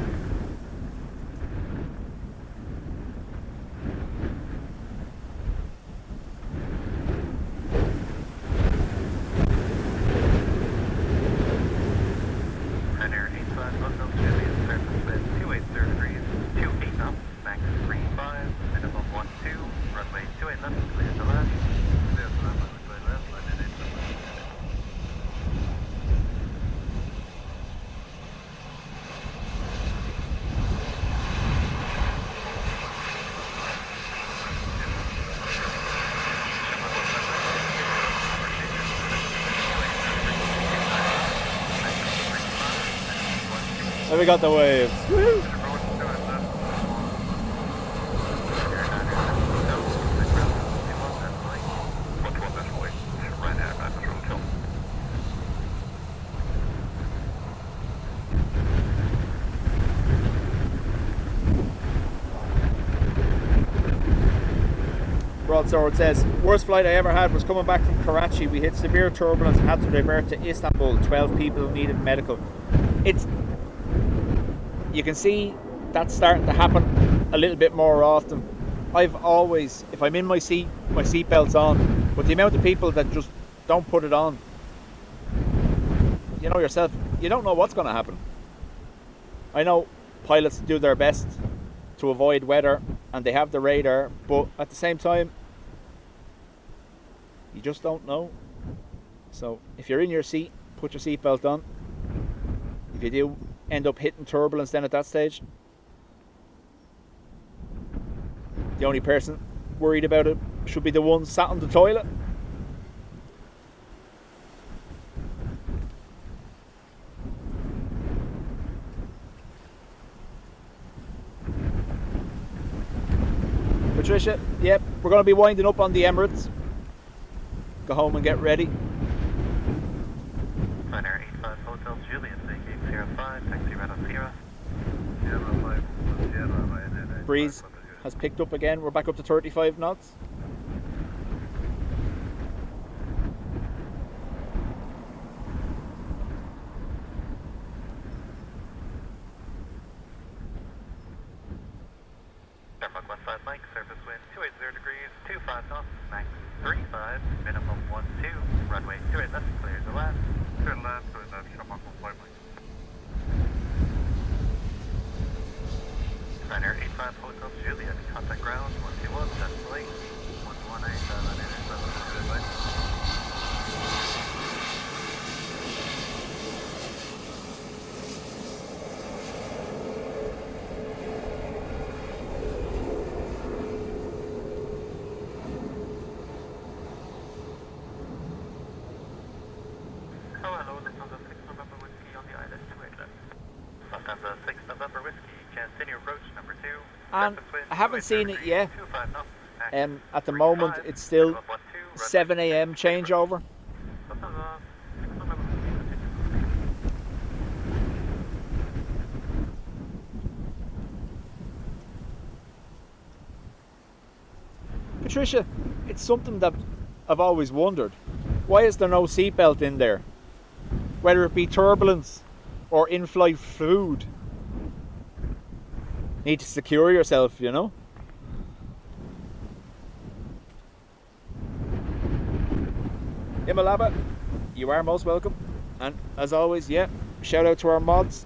Ryanair 85 hotel, Chile, surface wind 280 degrees, 28 knots, max 35, minimum 12, runway 28 left, clear to land. Clear to land, runway left, landing 8 left. So we got the waves. Woo! Broadsword says, worst flight I ever had was coming back from Karachi. We hit severe turbulence and had to divert to Istanbul. 12 people needed medical. You can see that's starting to happen a little bit more often. I've always, if I'm in my seat, my seatbelt's on. But the amount of people that just don't put it on, you know yourself, you don't know what's going to happen. I know pilots do their best to avoid weather and they have the radar, but at the same time, you just don't know. So if you're in your seat, put your seatbelt on. If you do end up hitting turbulence then at that stage, the only person worried about it should be the one sat on the toilet. Patricia, yep, we're going to be winding up on the Emirates. Go home and get ready. Ryanair 85 Hotel Juliet, vacate 05, taxi right on Sierra. Breeze has picked up again. We're back up to 35 knots. Denmark 15 Mike, surface wind 280 degrees, 25 knots, max 35. 012, runway 28 left, clear to land. Clear to land, Shamrock 155. Designer 85 Hotel Juliet, contact ground 121, decimal 8, 118, hello, Lufthansa 6 November Whiskey on the ILS 28 left. Lufthansa 6 November Whiskey, continue approach number 2. And I haven't seen it yet. At the moment, it's still 7 a.m. changeover. Patricia, it's something that I've always wondered. Why is there no seatbelt in there? Whether it be turbulence or in-flight food. Need to secure yourself, you know. Imalaba, you are most welcome. And as always, yeah, shout out to our mods.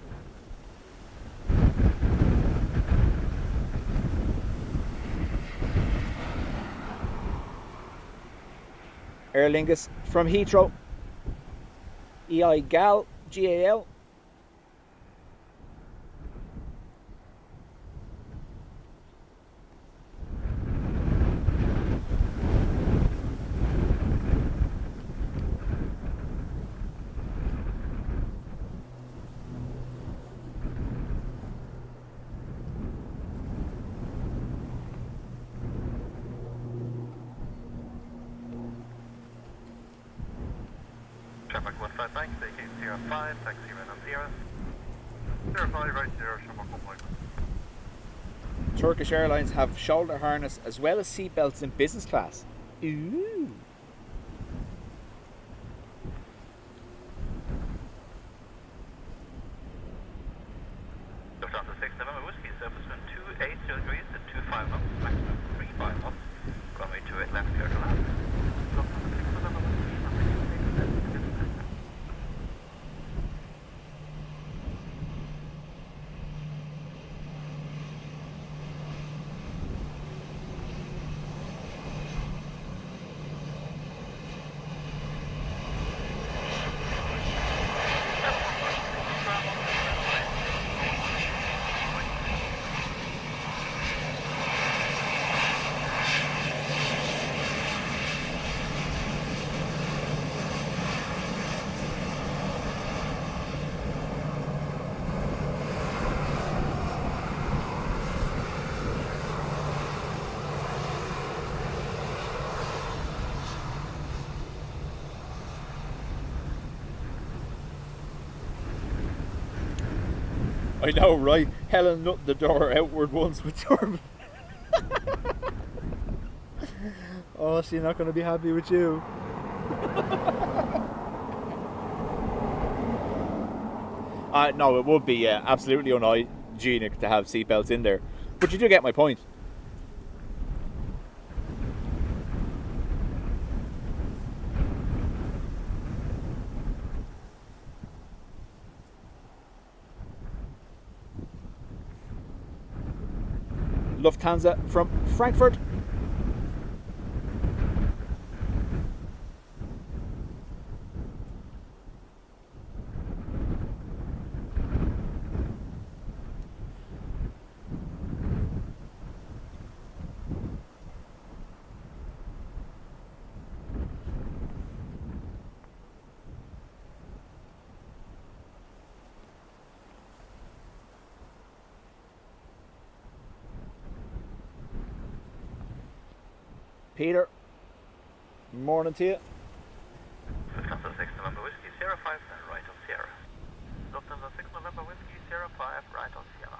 Aer Lingus from Heathrow. EIDW, GAL. Shamrock 155, stay 05, taxi right on Sierra. 05 right 0, Shamrock 155. Turkish Airlines have shoulder harness as well as seatbelts in business class. Ooh. Lufthansa 6 November Whiskey, surface wind 280 degrees at 25 knots, maximum 35 knots. Runway 28 left, clear to land. Lufthansa 6 November Whiskey, runway 28 left, clear to land. I know, right? Helen nut the door outward once with turbulence. Oh, she's not going to be happy with you. No, it would be absolutely unhygienic to have seatbelts in there. But you do get my point. Lufthansa from Frankfurt. Peter, morning to you. Lufthansa 6 November Whiskey, Sierra 5, right on Sierra. Lufthansa 6 November Whiskey, Sierra 5, right on Sierra.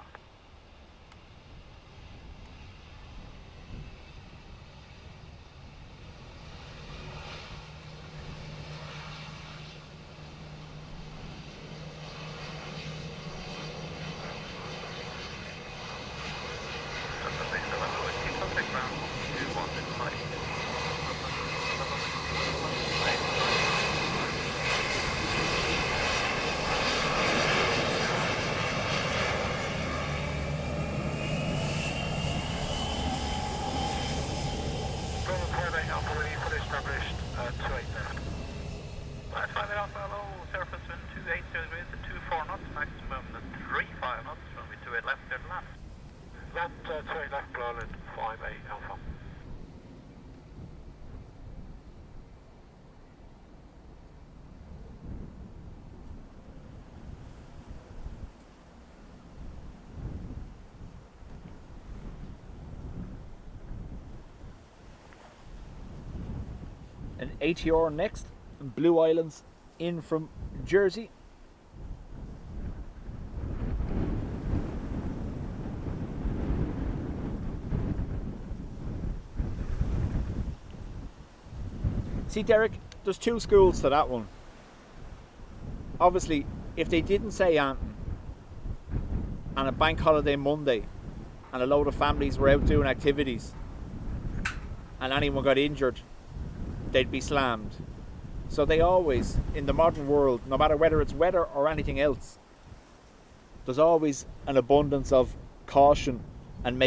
Lufthansa 6 November Whiskey, contact ground 215. Published 28 left. Last 5 Alpha, low, surface wind 280 degrees at 24 knots, maximum 35 knots, runway 28 left, clear to land. Land 28 left, Berlin 58 Alpha. An ATR next, Blue Islands in from Jersey. See, Derek, there's two schools to that one. Obviously, if they didn't say anything on a bank holiday Monday and a load of families were out doing activities and anyone got injured, they'd be slammed. So they always, in the modern world, no matter whether it's weather or anything else, there's always an abundance of caution and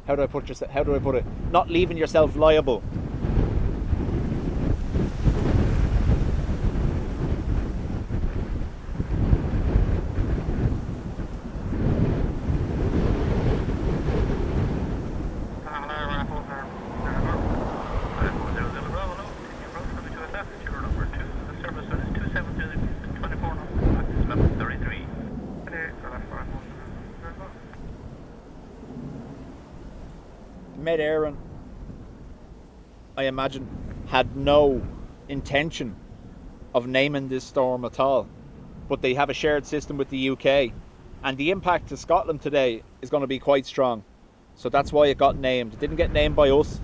how do I put it? Not leaving yourself liable. Med Aaron, I imagine, had no intention of naming this storm at all, but they have a shared system with the UK, and the impact to Scotland today is going to be quite strong, so that's why it got named. It didn't get named by us.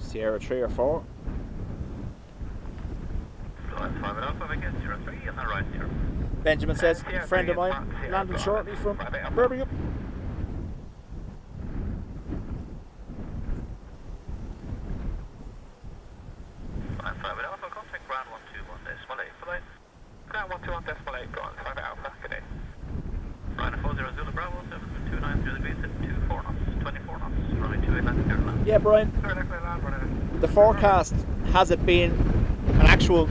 Sierra 3 or 4. Benjamin says, a friend of mine landing shortly from Birmingham. Yeah, Brian, the forecast has it been an actual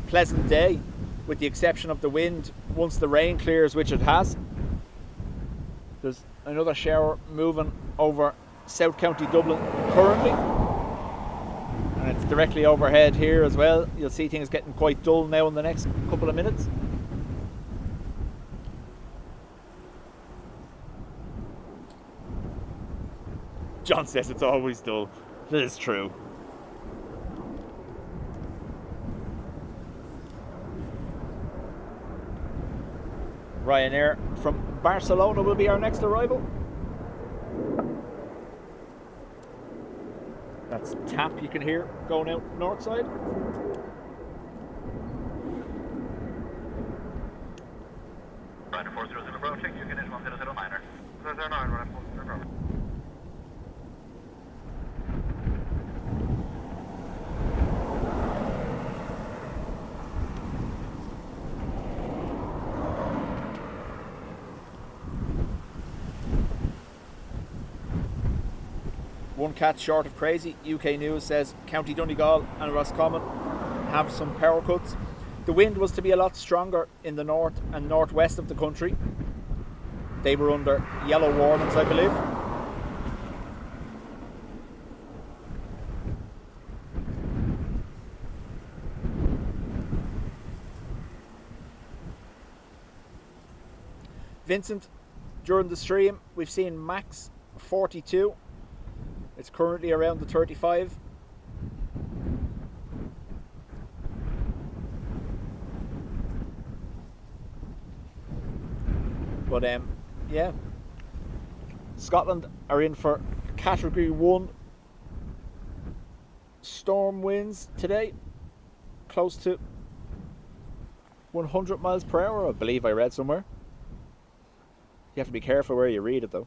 pleasant day, with the exception of the wind once the rain clears, which it has. There's another shower moving over South County Dublin currently, and it's directly overhead here as well. You'll see things getting quite dull now in the next couple of minutes. John says it's always dull. That is true. Ryanair from Barcelona will be our next arrival. That's tap you can hear going out north side. Ryanair 400 Bravo, check your condition 1009er. 009, Ryanair 400 Bravo. One cat short of crazy. UK News says County Donegal and Roscommon have some power cuts. The wind was to be a lot stronger in the north and northwest of the country. They were under yellow warnings, I believe. Vincent, during the stream, we've seen max 42. It's currently around the 35. But yeah, Scotland are in for Category 1 storm winds today, close to 100 miles per hour, I believe I read somewhere. You have to be careful where you read it though.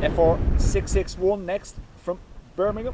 FR 661 next from Birmingham.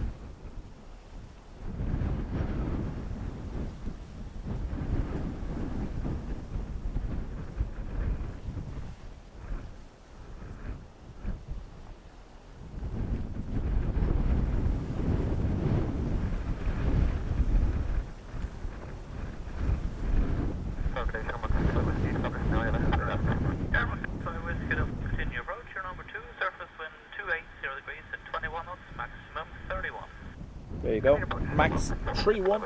There you go, max 31.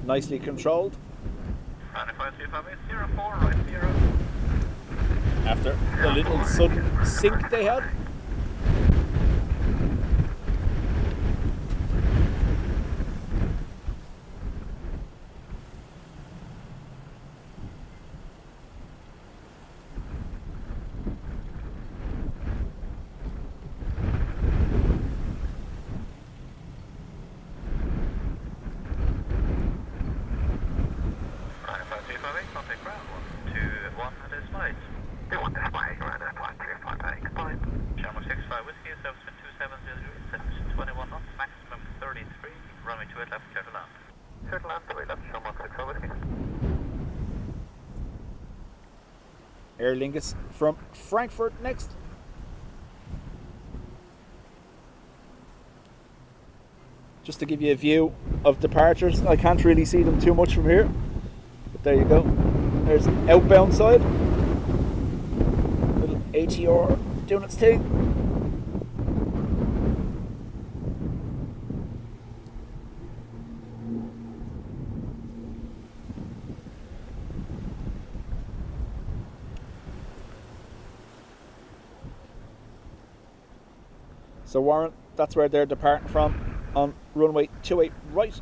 Nicely controlled. After the little sudden sink they had. 358, contact ground 121 at this flight. 21 display, ground at 1358, goodbye. Shamrock 65 Whiskey, service wind 270 degrees, at 21 knots, maximum 33, runway 28 left, clear to land. Clear to land, 28 left, Shamrock 65 Whiskey. Aer Lingus from Frankfurt next. Just to give you a view of departures, I can't really see them too much from here, but there you go. There's the outbound side. Little ATR doing its thing. So Warren, that's where they're departing from on runway 28 right.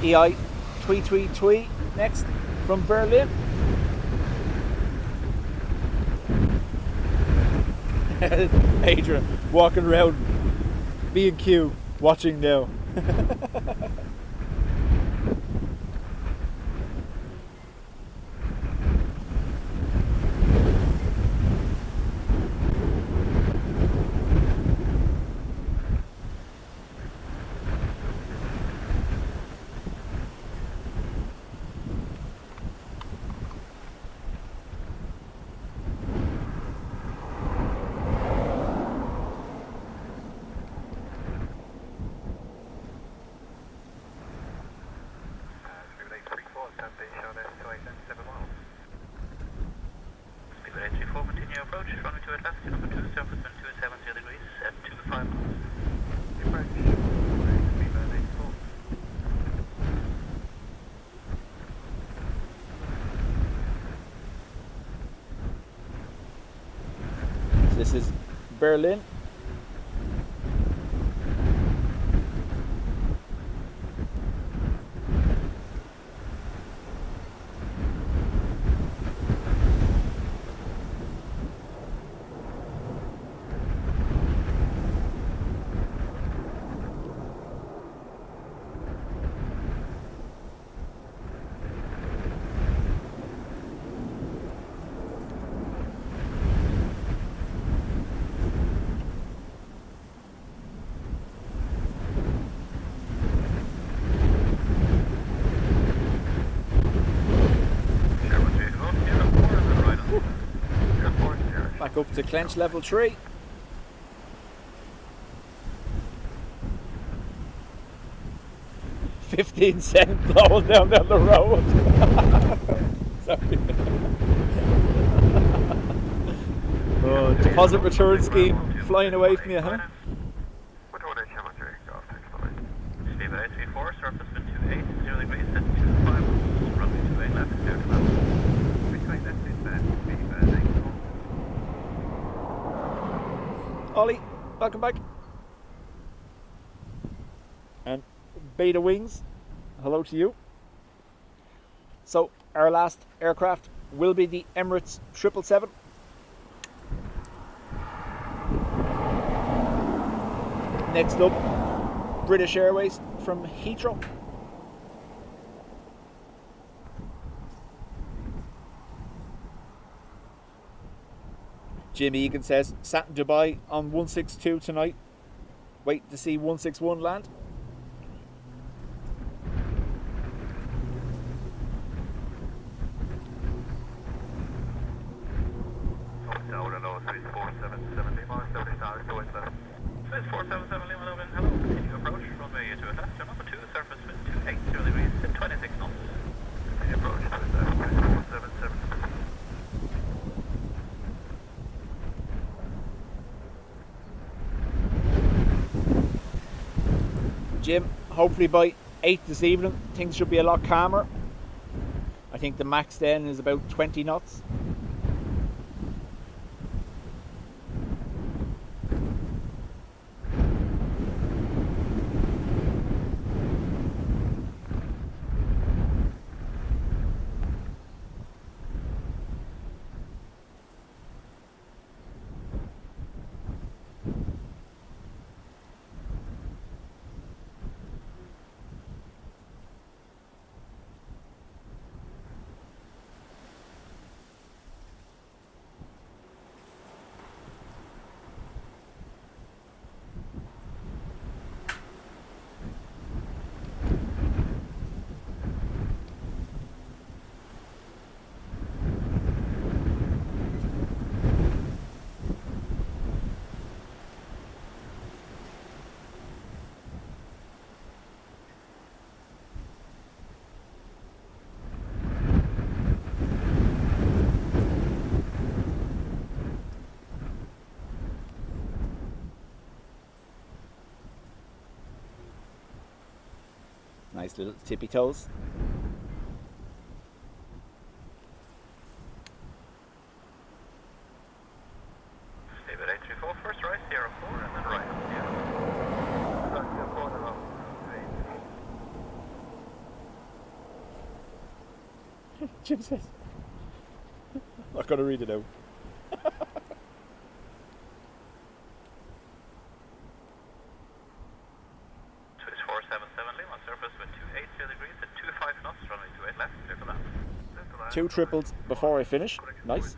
EIDW next from Berlin. Adrian walking around B&Q watching now. This is Berlin. Back up to clench level 3. $15 blowing down the road. Sorry. Oh, deposit return scheme flying away from you, huh? Surface wind 28, 0 degrees, set 25, runway 28 left, clear to land. Ollie, welcome back. And Beta Wings, hello to you. So our last aircraft will be the Emirates 777. Next up, British Airways from Heathrow. Jim Egan says, sat in Dubai on 162 tonight. Wait to see 161 land. Jim, hopefully by 8 this evening things should be a lot calmer. I think the max then is about 20 knots. Nice little tippy toes. David 834, first right, Sierra 4, and then right. Jim says. I'm not going to read it out. Two triples before I finish. Nice.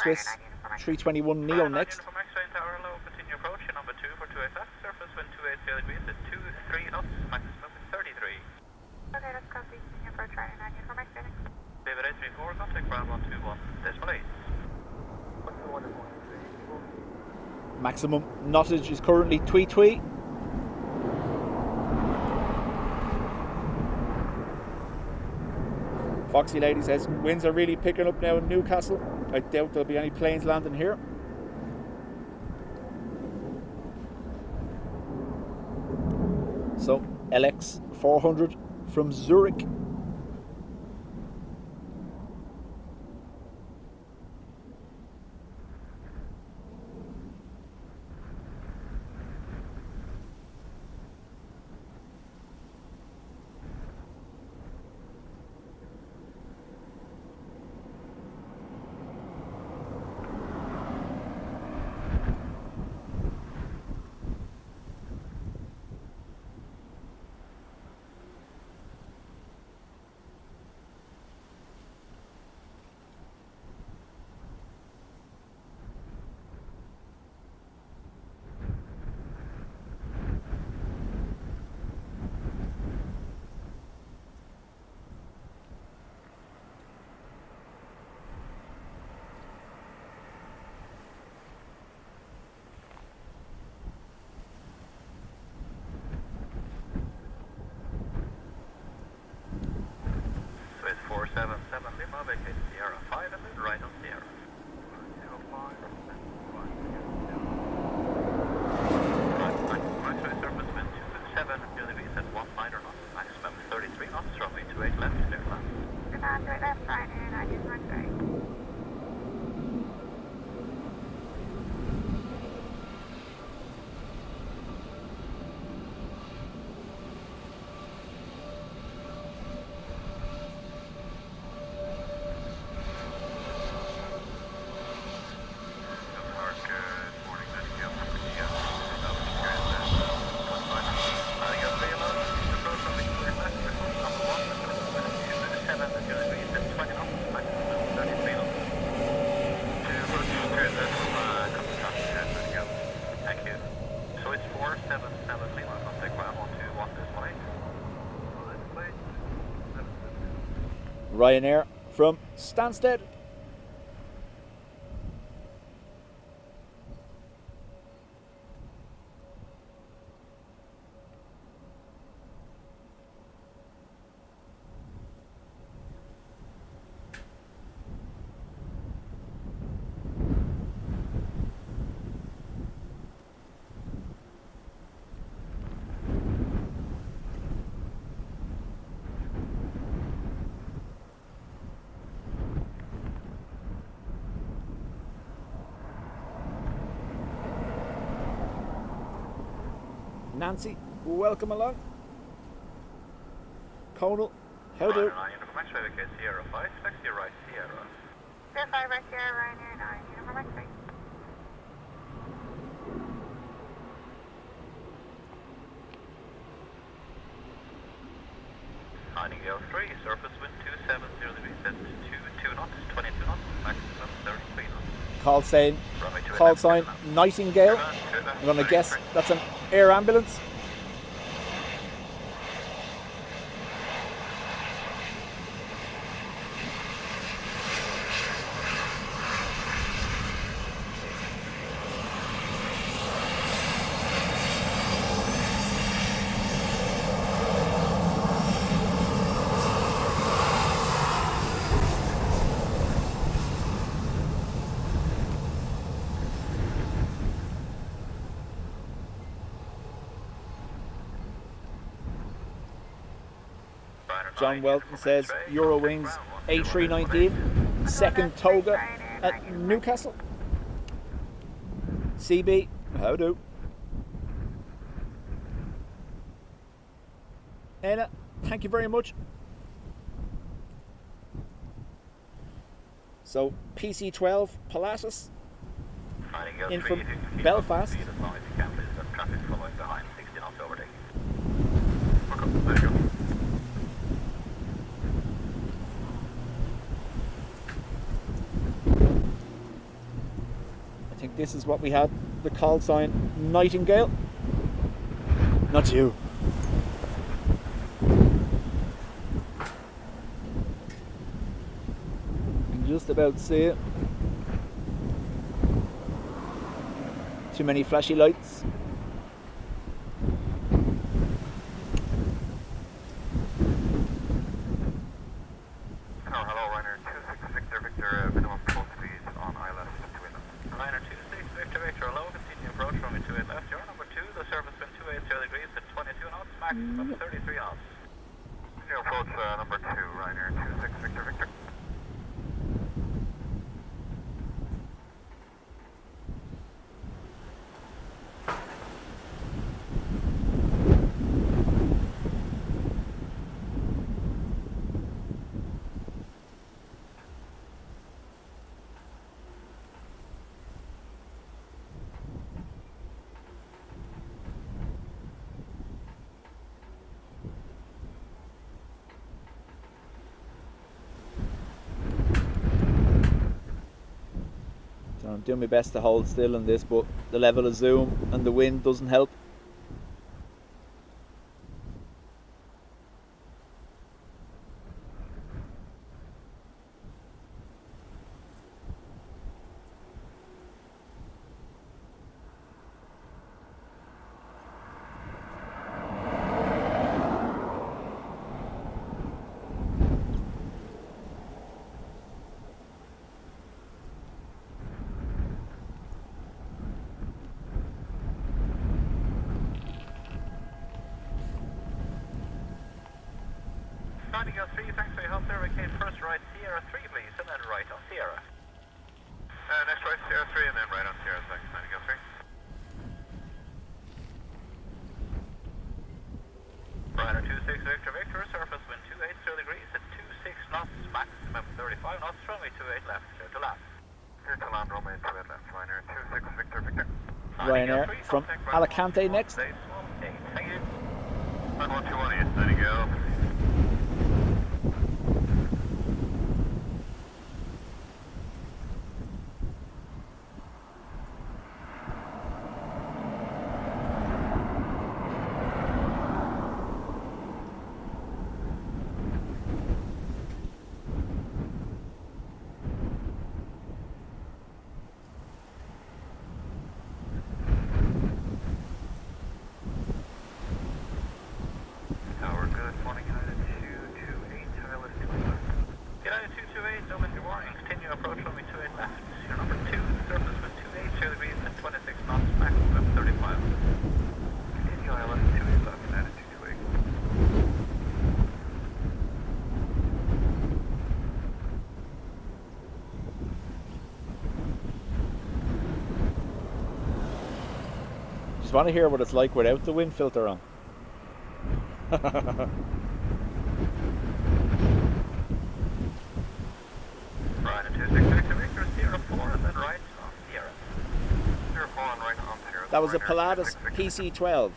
Swiss 321 Neo next. David 834, contact ground 121, decimal 8. Maximum knottage is currently twee. Foxy Lady says, winds are really picking up now in Newcastle. I doubt there'll be any planes landing here. So, LX 400 from Zurich. Ryanair from Stansted. Nancy, welcome along. Conal, how do? Sierra 5, taxi right Sierra. Sierra 5 right Sierra, Ryanair 9, Uniform X-ray. Nightingale 3, surface wind 270 degrees, that's 22 knots, 22 knots, maximum 33 knots. Call sign Nightingale. I'm going to guess that's an air ambulance. John Welton says Eurowings A319, second toga at Newcastle. CB, how do? Anna, thank you very much. So PC12 Pilatus in from Belfast. Traffic following behind, 60 knots overtake. I think this is what we had, the call sign Nightingale. Not you. You can just about see it. Too many flashy lights. Hello, Ryanair 26 Victor Victor, minimum full speed on ILS to window. Ryanair 26 Victor Victor, low, continue approach from 28 left, you're number 2, the surface wind 280 degrees at 22 knots, maximum 33 knots. Continue approach number 2, Ryanair 26 Victor Victor. I'm doing my best to hold still in this, but the level of zoom and the wind doesn't help. Nightingale 3, thanks for your help there. Okay, first right Sierra 3, please, and then right on Sierra. Next right Sierra 3, and then right on Sierra, thanks, Nightingale 3. Ryanair 26 Victor Victor, surface wind 280 degrees at 26 knots, maximum 35 knots, runway 28 left, clear to land. Clear to land, runway 28 left, Ryanair 26 Victor Victor. Ryanair from Alicante next. Thank you. 1121 East, Nightingale. Just want to hear what it's like without the wind filter on. Right, 266 Victor, Sierra 4, and then right on Sierra. Sierra 4 and right on Sierra. That was a Pilatus PC-12.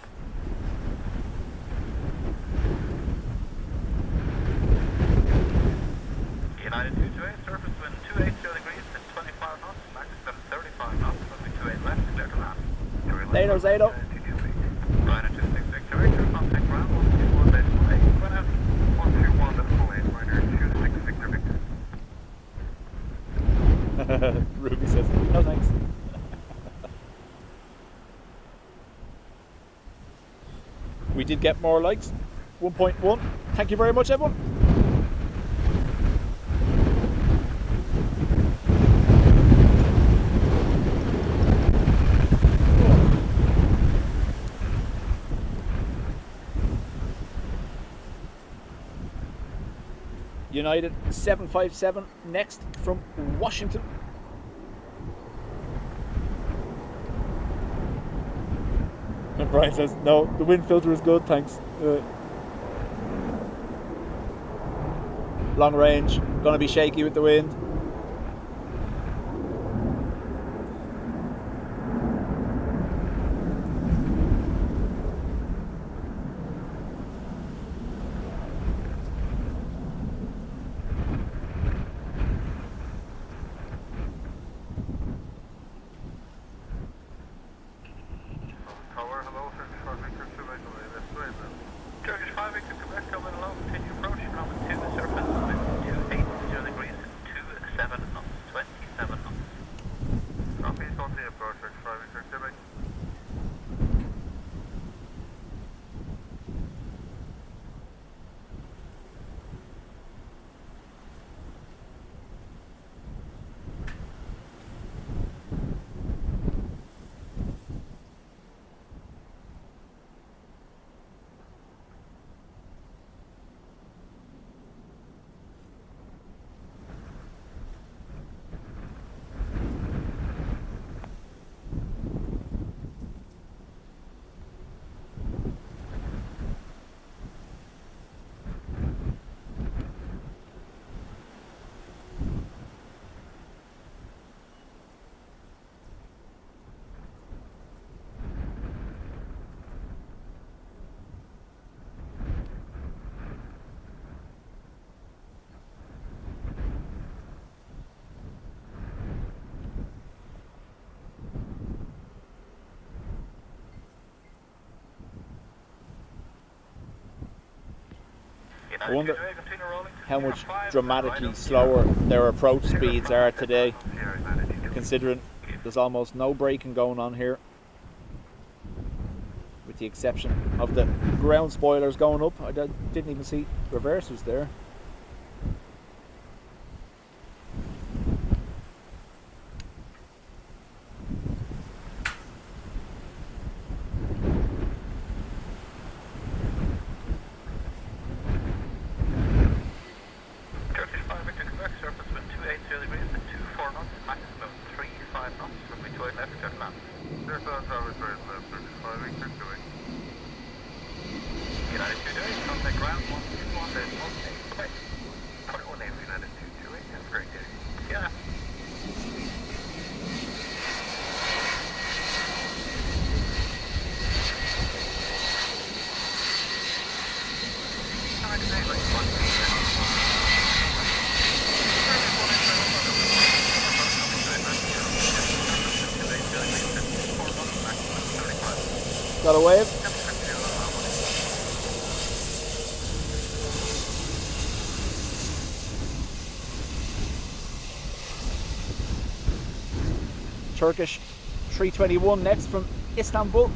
United 228, surface wind 280 degrees and 25 knots, maximum 35 knots, runway 28 left, clear to land. Zado, Zado. Ryder 266 Victor, contact ground 121.8, run out 121.8, Ryder 26 Victor Victor. Ruby says, no thanks. We did get more likes. 1.1. Thank you very much, everyone. United 757 next from Washington. And Brian says, no, the wind filter is good, thanks. Long range, gonna be shaky with the wind. I wonder how much dramatically slower their approach speeds are today, considering there's almost no braking going on here, with the exception of the ground spoilers going up. I didn't even see reversers there. Got a wave? Turkish 321 next from Istanbul.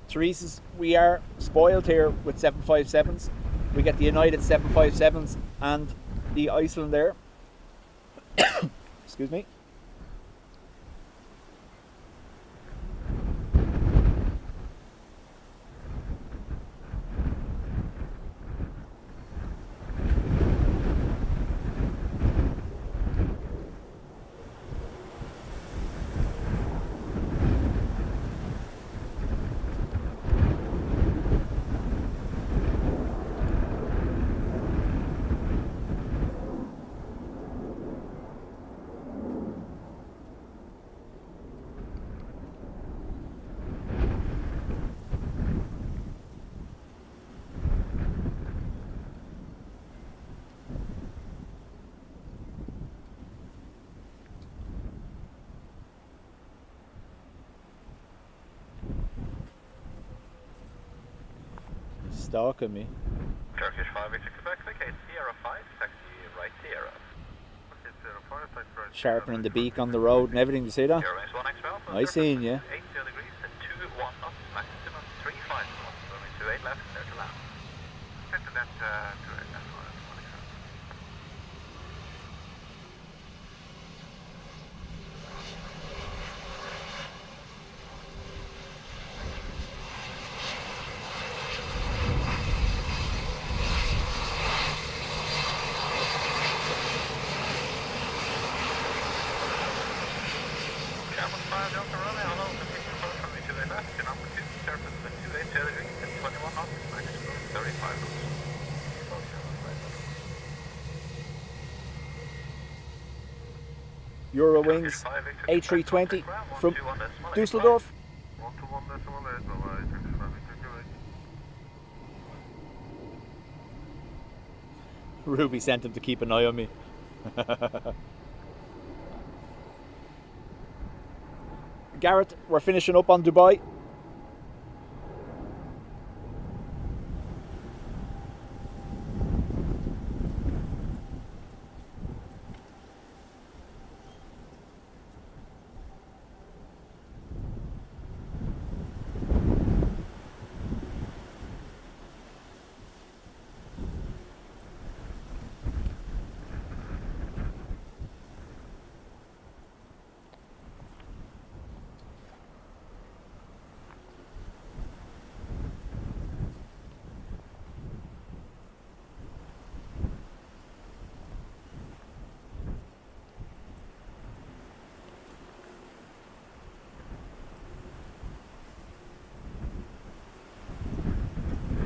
Teresa's, we are spoiled here with 757s. We get the United 757s and the Iceland Air. Excuse me. Stalking me. Turkish 5 Victor Quebec, vacate Sierra 5, taxi right Sierra. Sharpening the beak on the road and everything, you see that? Airways 1X12. I seen you. 80 degrees at 21 knots, maximum 35 knots, runway 28 left, clear to land. Clear to left, 28 left, 1X12. Eurowings A320 from Dusseldorf. Ruby sent him to keep an eye on me. Garrett, we're finishing up on Dubai.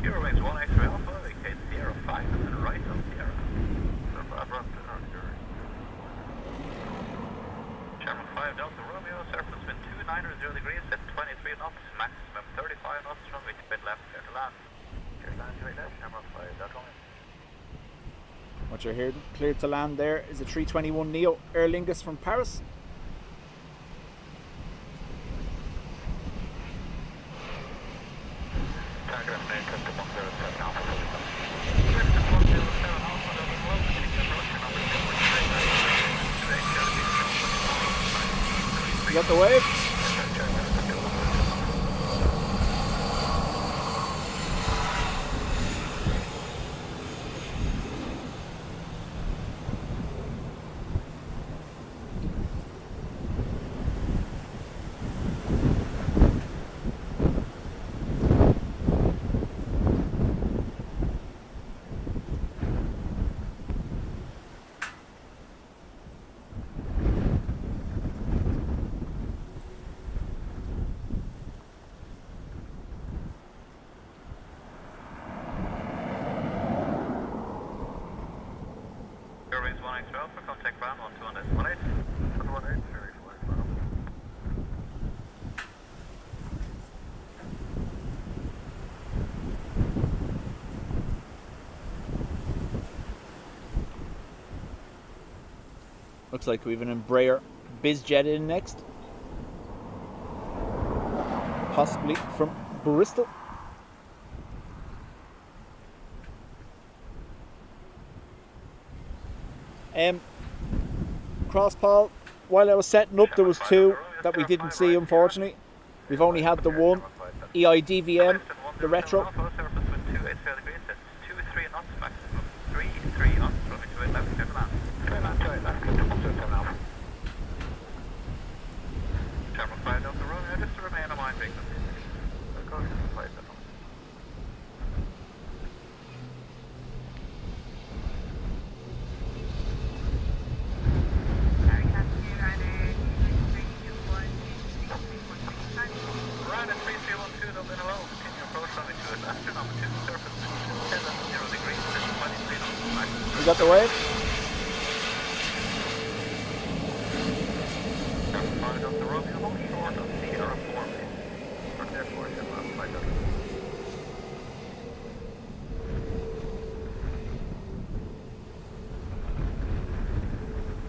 Eurowings 1 X-ray Alpha, vacate Sierra 5 and right on Sierra. Channel 5 Delta Romeo, surface wind 290 degrees at 23 knots, maximum 35 knots, runway to bed left, clear to land. Clear to land, right left, Channel 5 Delta Romeo. What you're hearing, cleared to land there, is a 321 Neo Aer Lingus from Paris. You got the wave? Airways 1X12 for contact ground 12118. 118, Looks like we have an Embraer BizJet in next. Possibly from Bristol. Cross Paul, while I was setting up there was two that we didn't see, unfortunately. We've only had the one, EIDWM, the retro. You got the wave?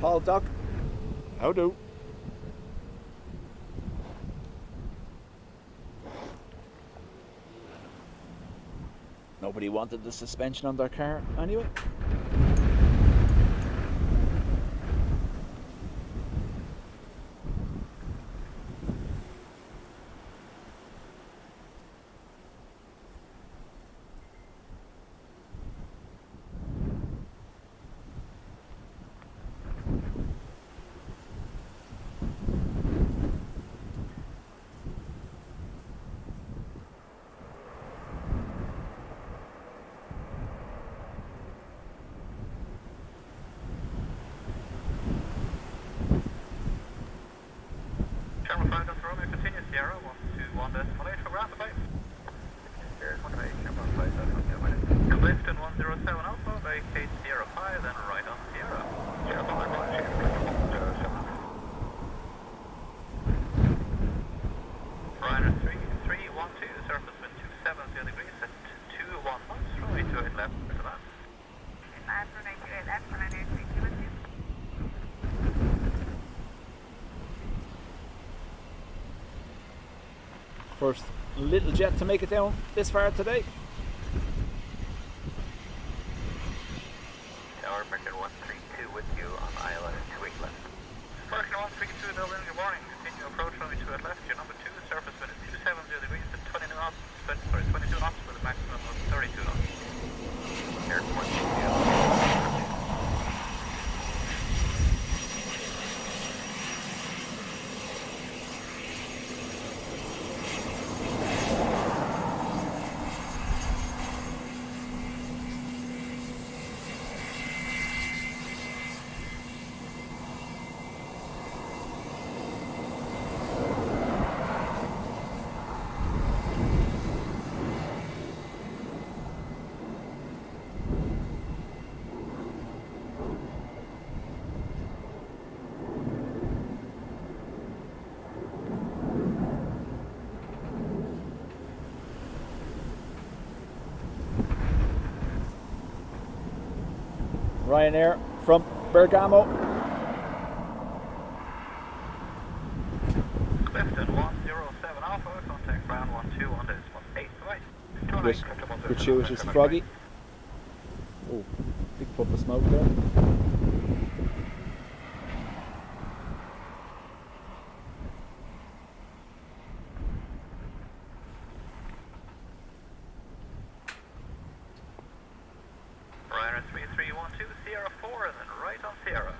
Paul Doc, how do? Nobody wanted the suspension on their car anyway. Sherman 5 Delta Romeo, continue Sierra, 121 decimal 8 for ground five. Sierra 128, Sherman 5 Delta Romeo. Lift in 107 Alpha, vacate Sierra 5, then right on Sierra. Sierra 5, right, Sierra 7. Ryder 3312, surface wind 270 degrees at 21 knots, runway 28 left to land. Runway 28 left, runway 32. First little jet to make it down this far today. Tower American 132 with you on ILS 28 left. American 132 Dublin, good morning. Continue approach runway 28 left. Your number 2, surface wind is 270 degrees at 22 knots, 22 knots with a maximum of 32 knots. Airport 1. Ryanair from Bergamo. Clifton 107 Alpha, contact ground 121 decimal 8. Right. Bit gratuitous froggy. Oh, big puff of smoke there. Ryder 3312, Sierra 4, and then right on Sierra.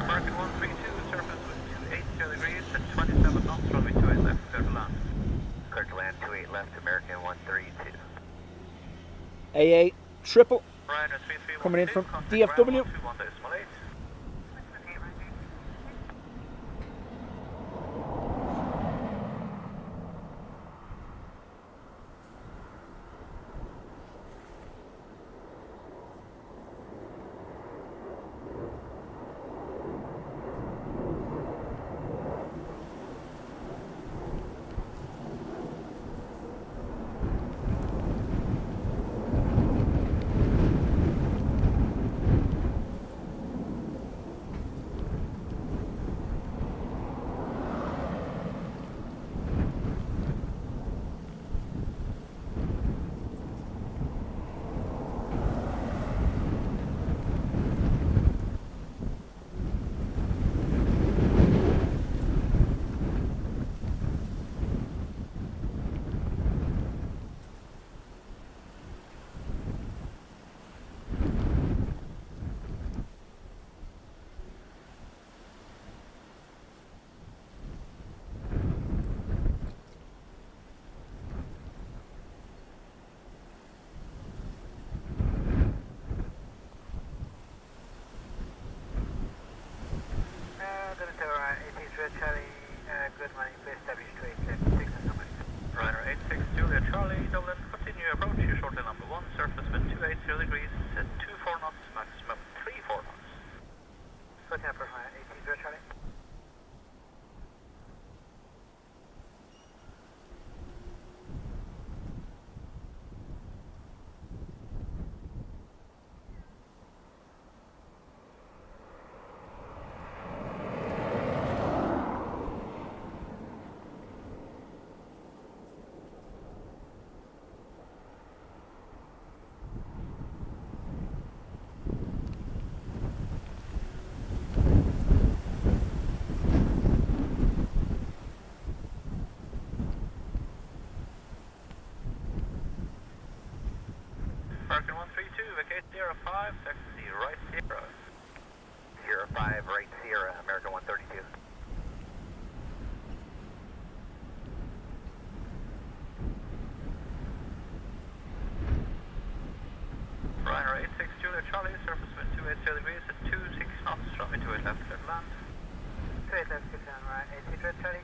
American 132, surface with 280 degrees at 27 knots, runway 28 left, clear to land. Clear to land, 28 left, American 132. AA triple Ryder 3312, coming in from contact DFW. ground 121 decimal 8. Good morning, please establish 286 and number. Ryder 86 Julia Charlie, Dublin, continue approach, you shortly number 1, surface wind 280 degrees at 24 knots, maximum 34 knots. Looking up for Ryder 86 Charlie. 280 degrees at 26 knots, runway 28 left, clear to land. 28 left, clear to land, right, 80, 30.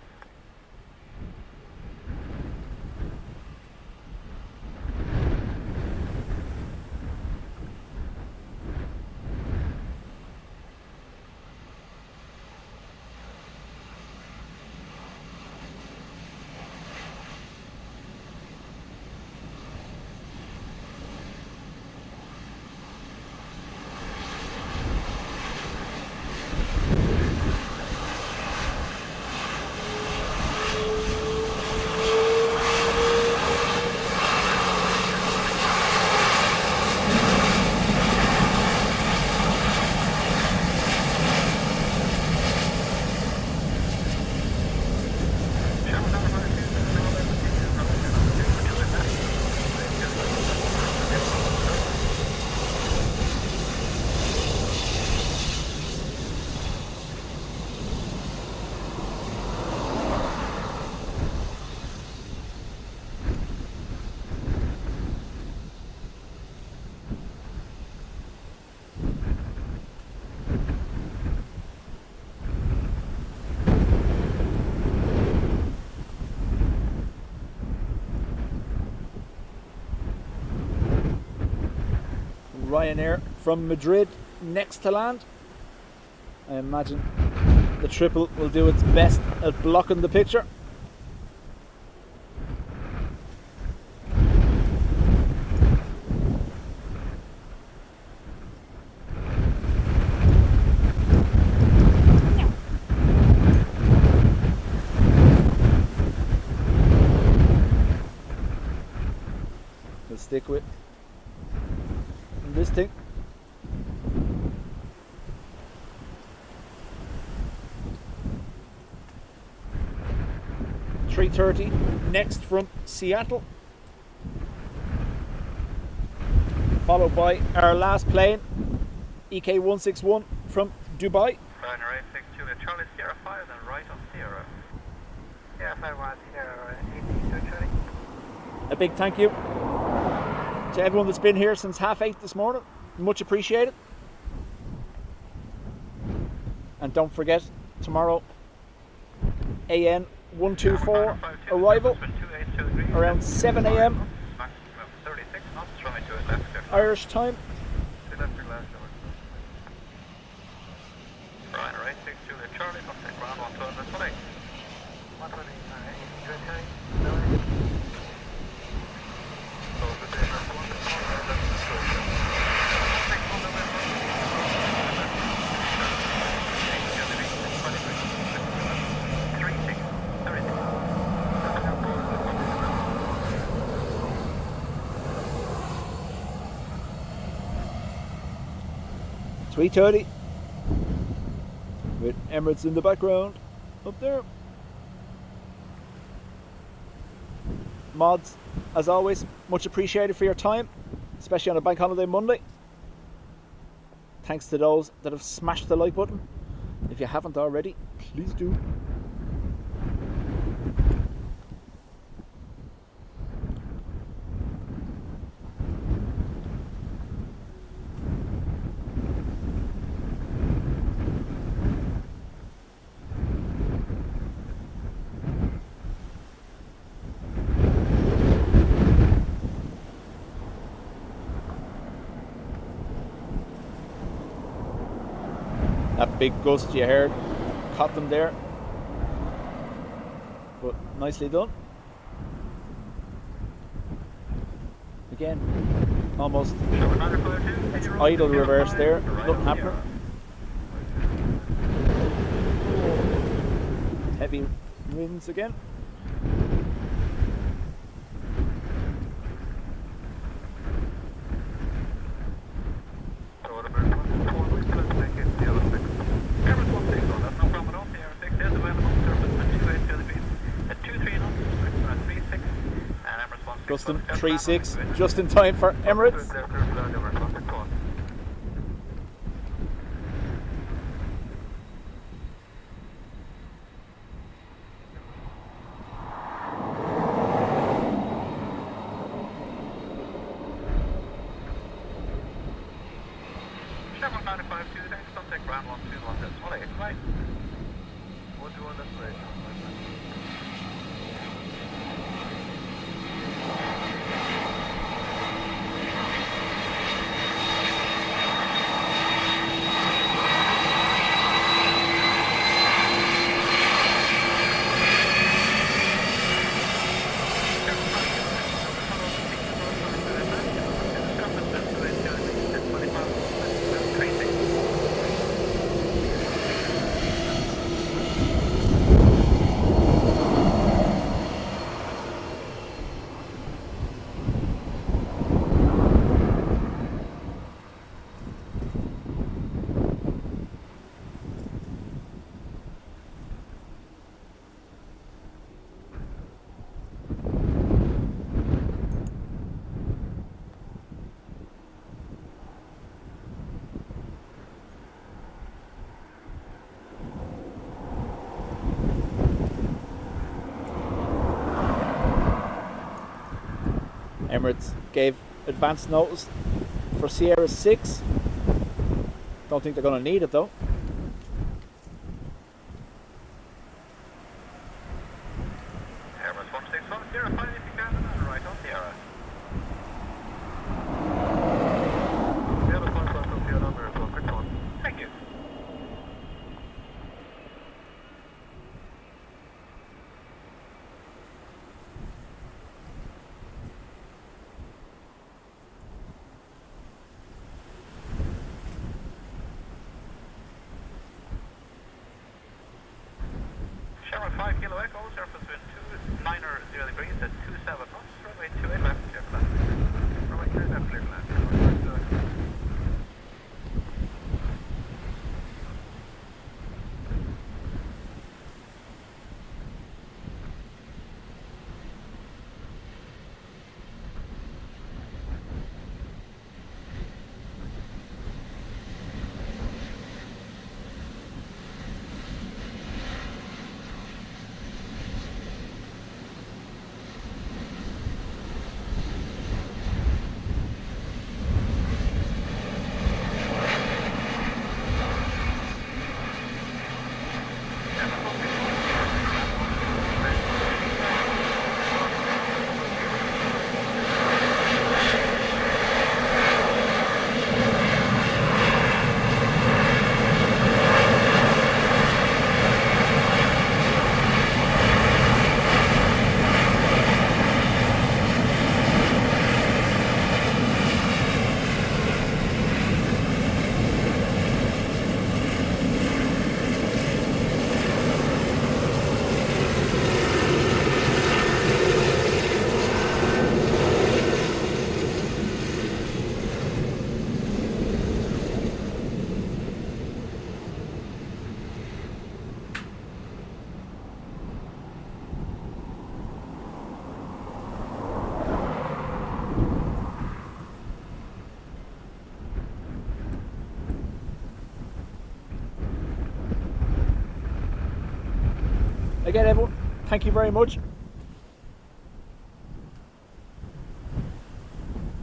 Ryanair from Madrid next to land. I imagine the triple will do its best at blocking the picture. We'll stick with this thing. .330 next from Seattle, followed by our last plane, EK161 from Dubai. Ryanair 862 Charlie Sierra 5, then right on Sierra. Sierra 51 Sierra 8230. A big thank you to everyone that's been here since 8:30 this morning. Much appreciated. And don't forget, tomorrow AN 124 arrival around 7 a.m. Irish time. Ryanair 862 Charlie, contact ground 120. 120, 8230. .330 with Emirates in the background up there. Mods, as always, much appreciated for your time, especially on a bank holiday Monday. Thanks to those that have smashed the like button. If you haven't already, please do. That big gust you heard caught them there, but nicely done. Again, almost that's idle reverse there, nothing happening. Heavy winds again. Custom 36, just in time for Emirates. 25-2, thanks, contact ground 121, that's 18, right? 121 destination. Emirates gave advance notice for Sierra 6. Don't think they're going to need it though. Airbus 16105, if you can, and right on Sierra. The other one got up your number as well, quick one. Thank you. Sierra 5 Kilo Echo, surface wind 290 degrees at 27 knots, runway 28 left, clear for land. Runway 28 left, clear for land. Again, everyone, thank you very much.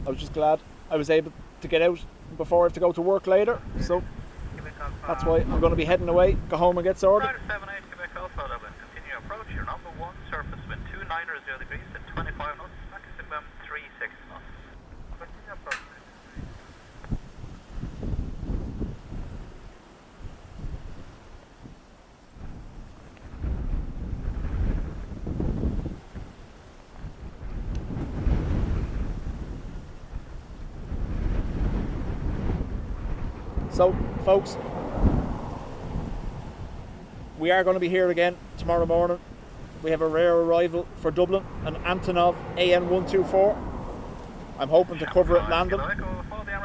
I was just glad I was able to get out before I have to go to work later, so that's why I'm going to be heading away, go home and get sorted. 78 Quebec Alpha Dublin, continue approach, your number 1, surface wind 290 degrees at 25 knots, maximum 36 knots. Continue approach. So, folks, we are going to be here again tomorrow morning. We have a rare arrival for Dublin, an Antonov AN124. I'm hoping to cover it landing.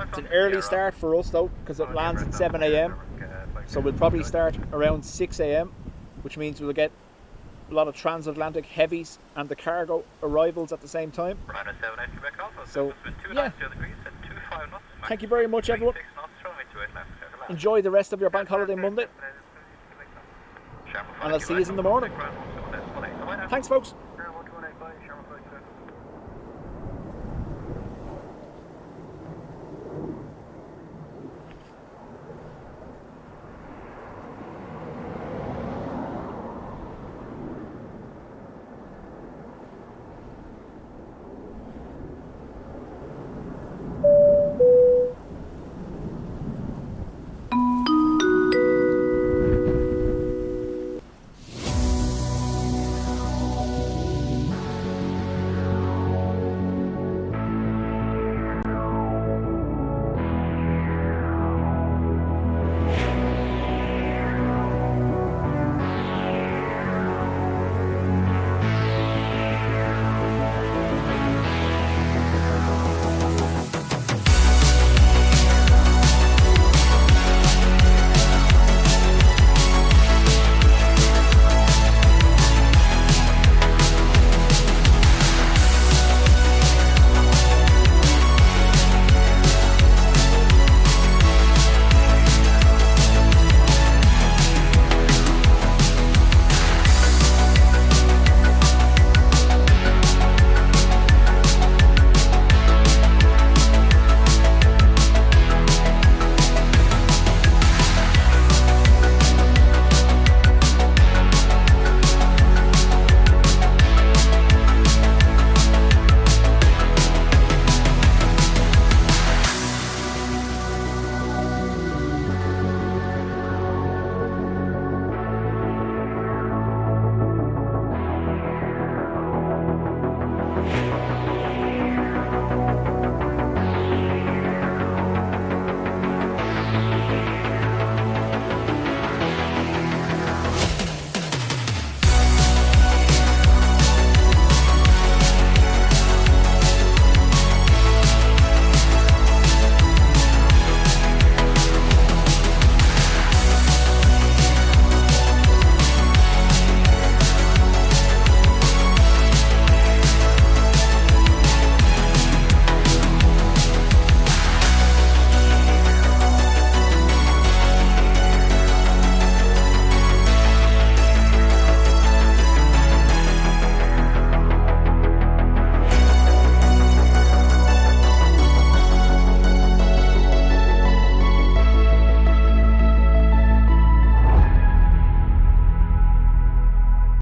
It's an early start for us though, because it lands at 7 AM. So we'll probably start around 6 AM, which means we'll get a lot of transatlantic heavies and the cargo arrivals at the same time. So, yeah. Thank you very much, everyone. Enjoy the rest of your bank holiday Monday. And I'll see you in the morning. Thanks, folks.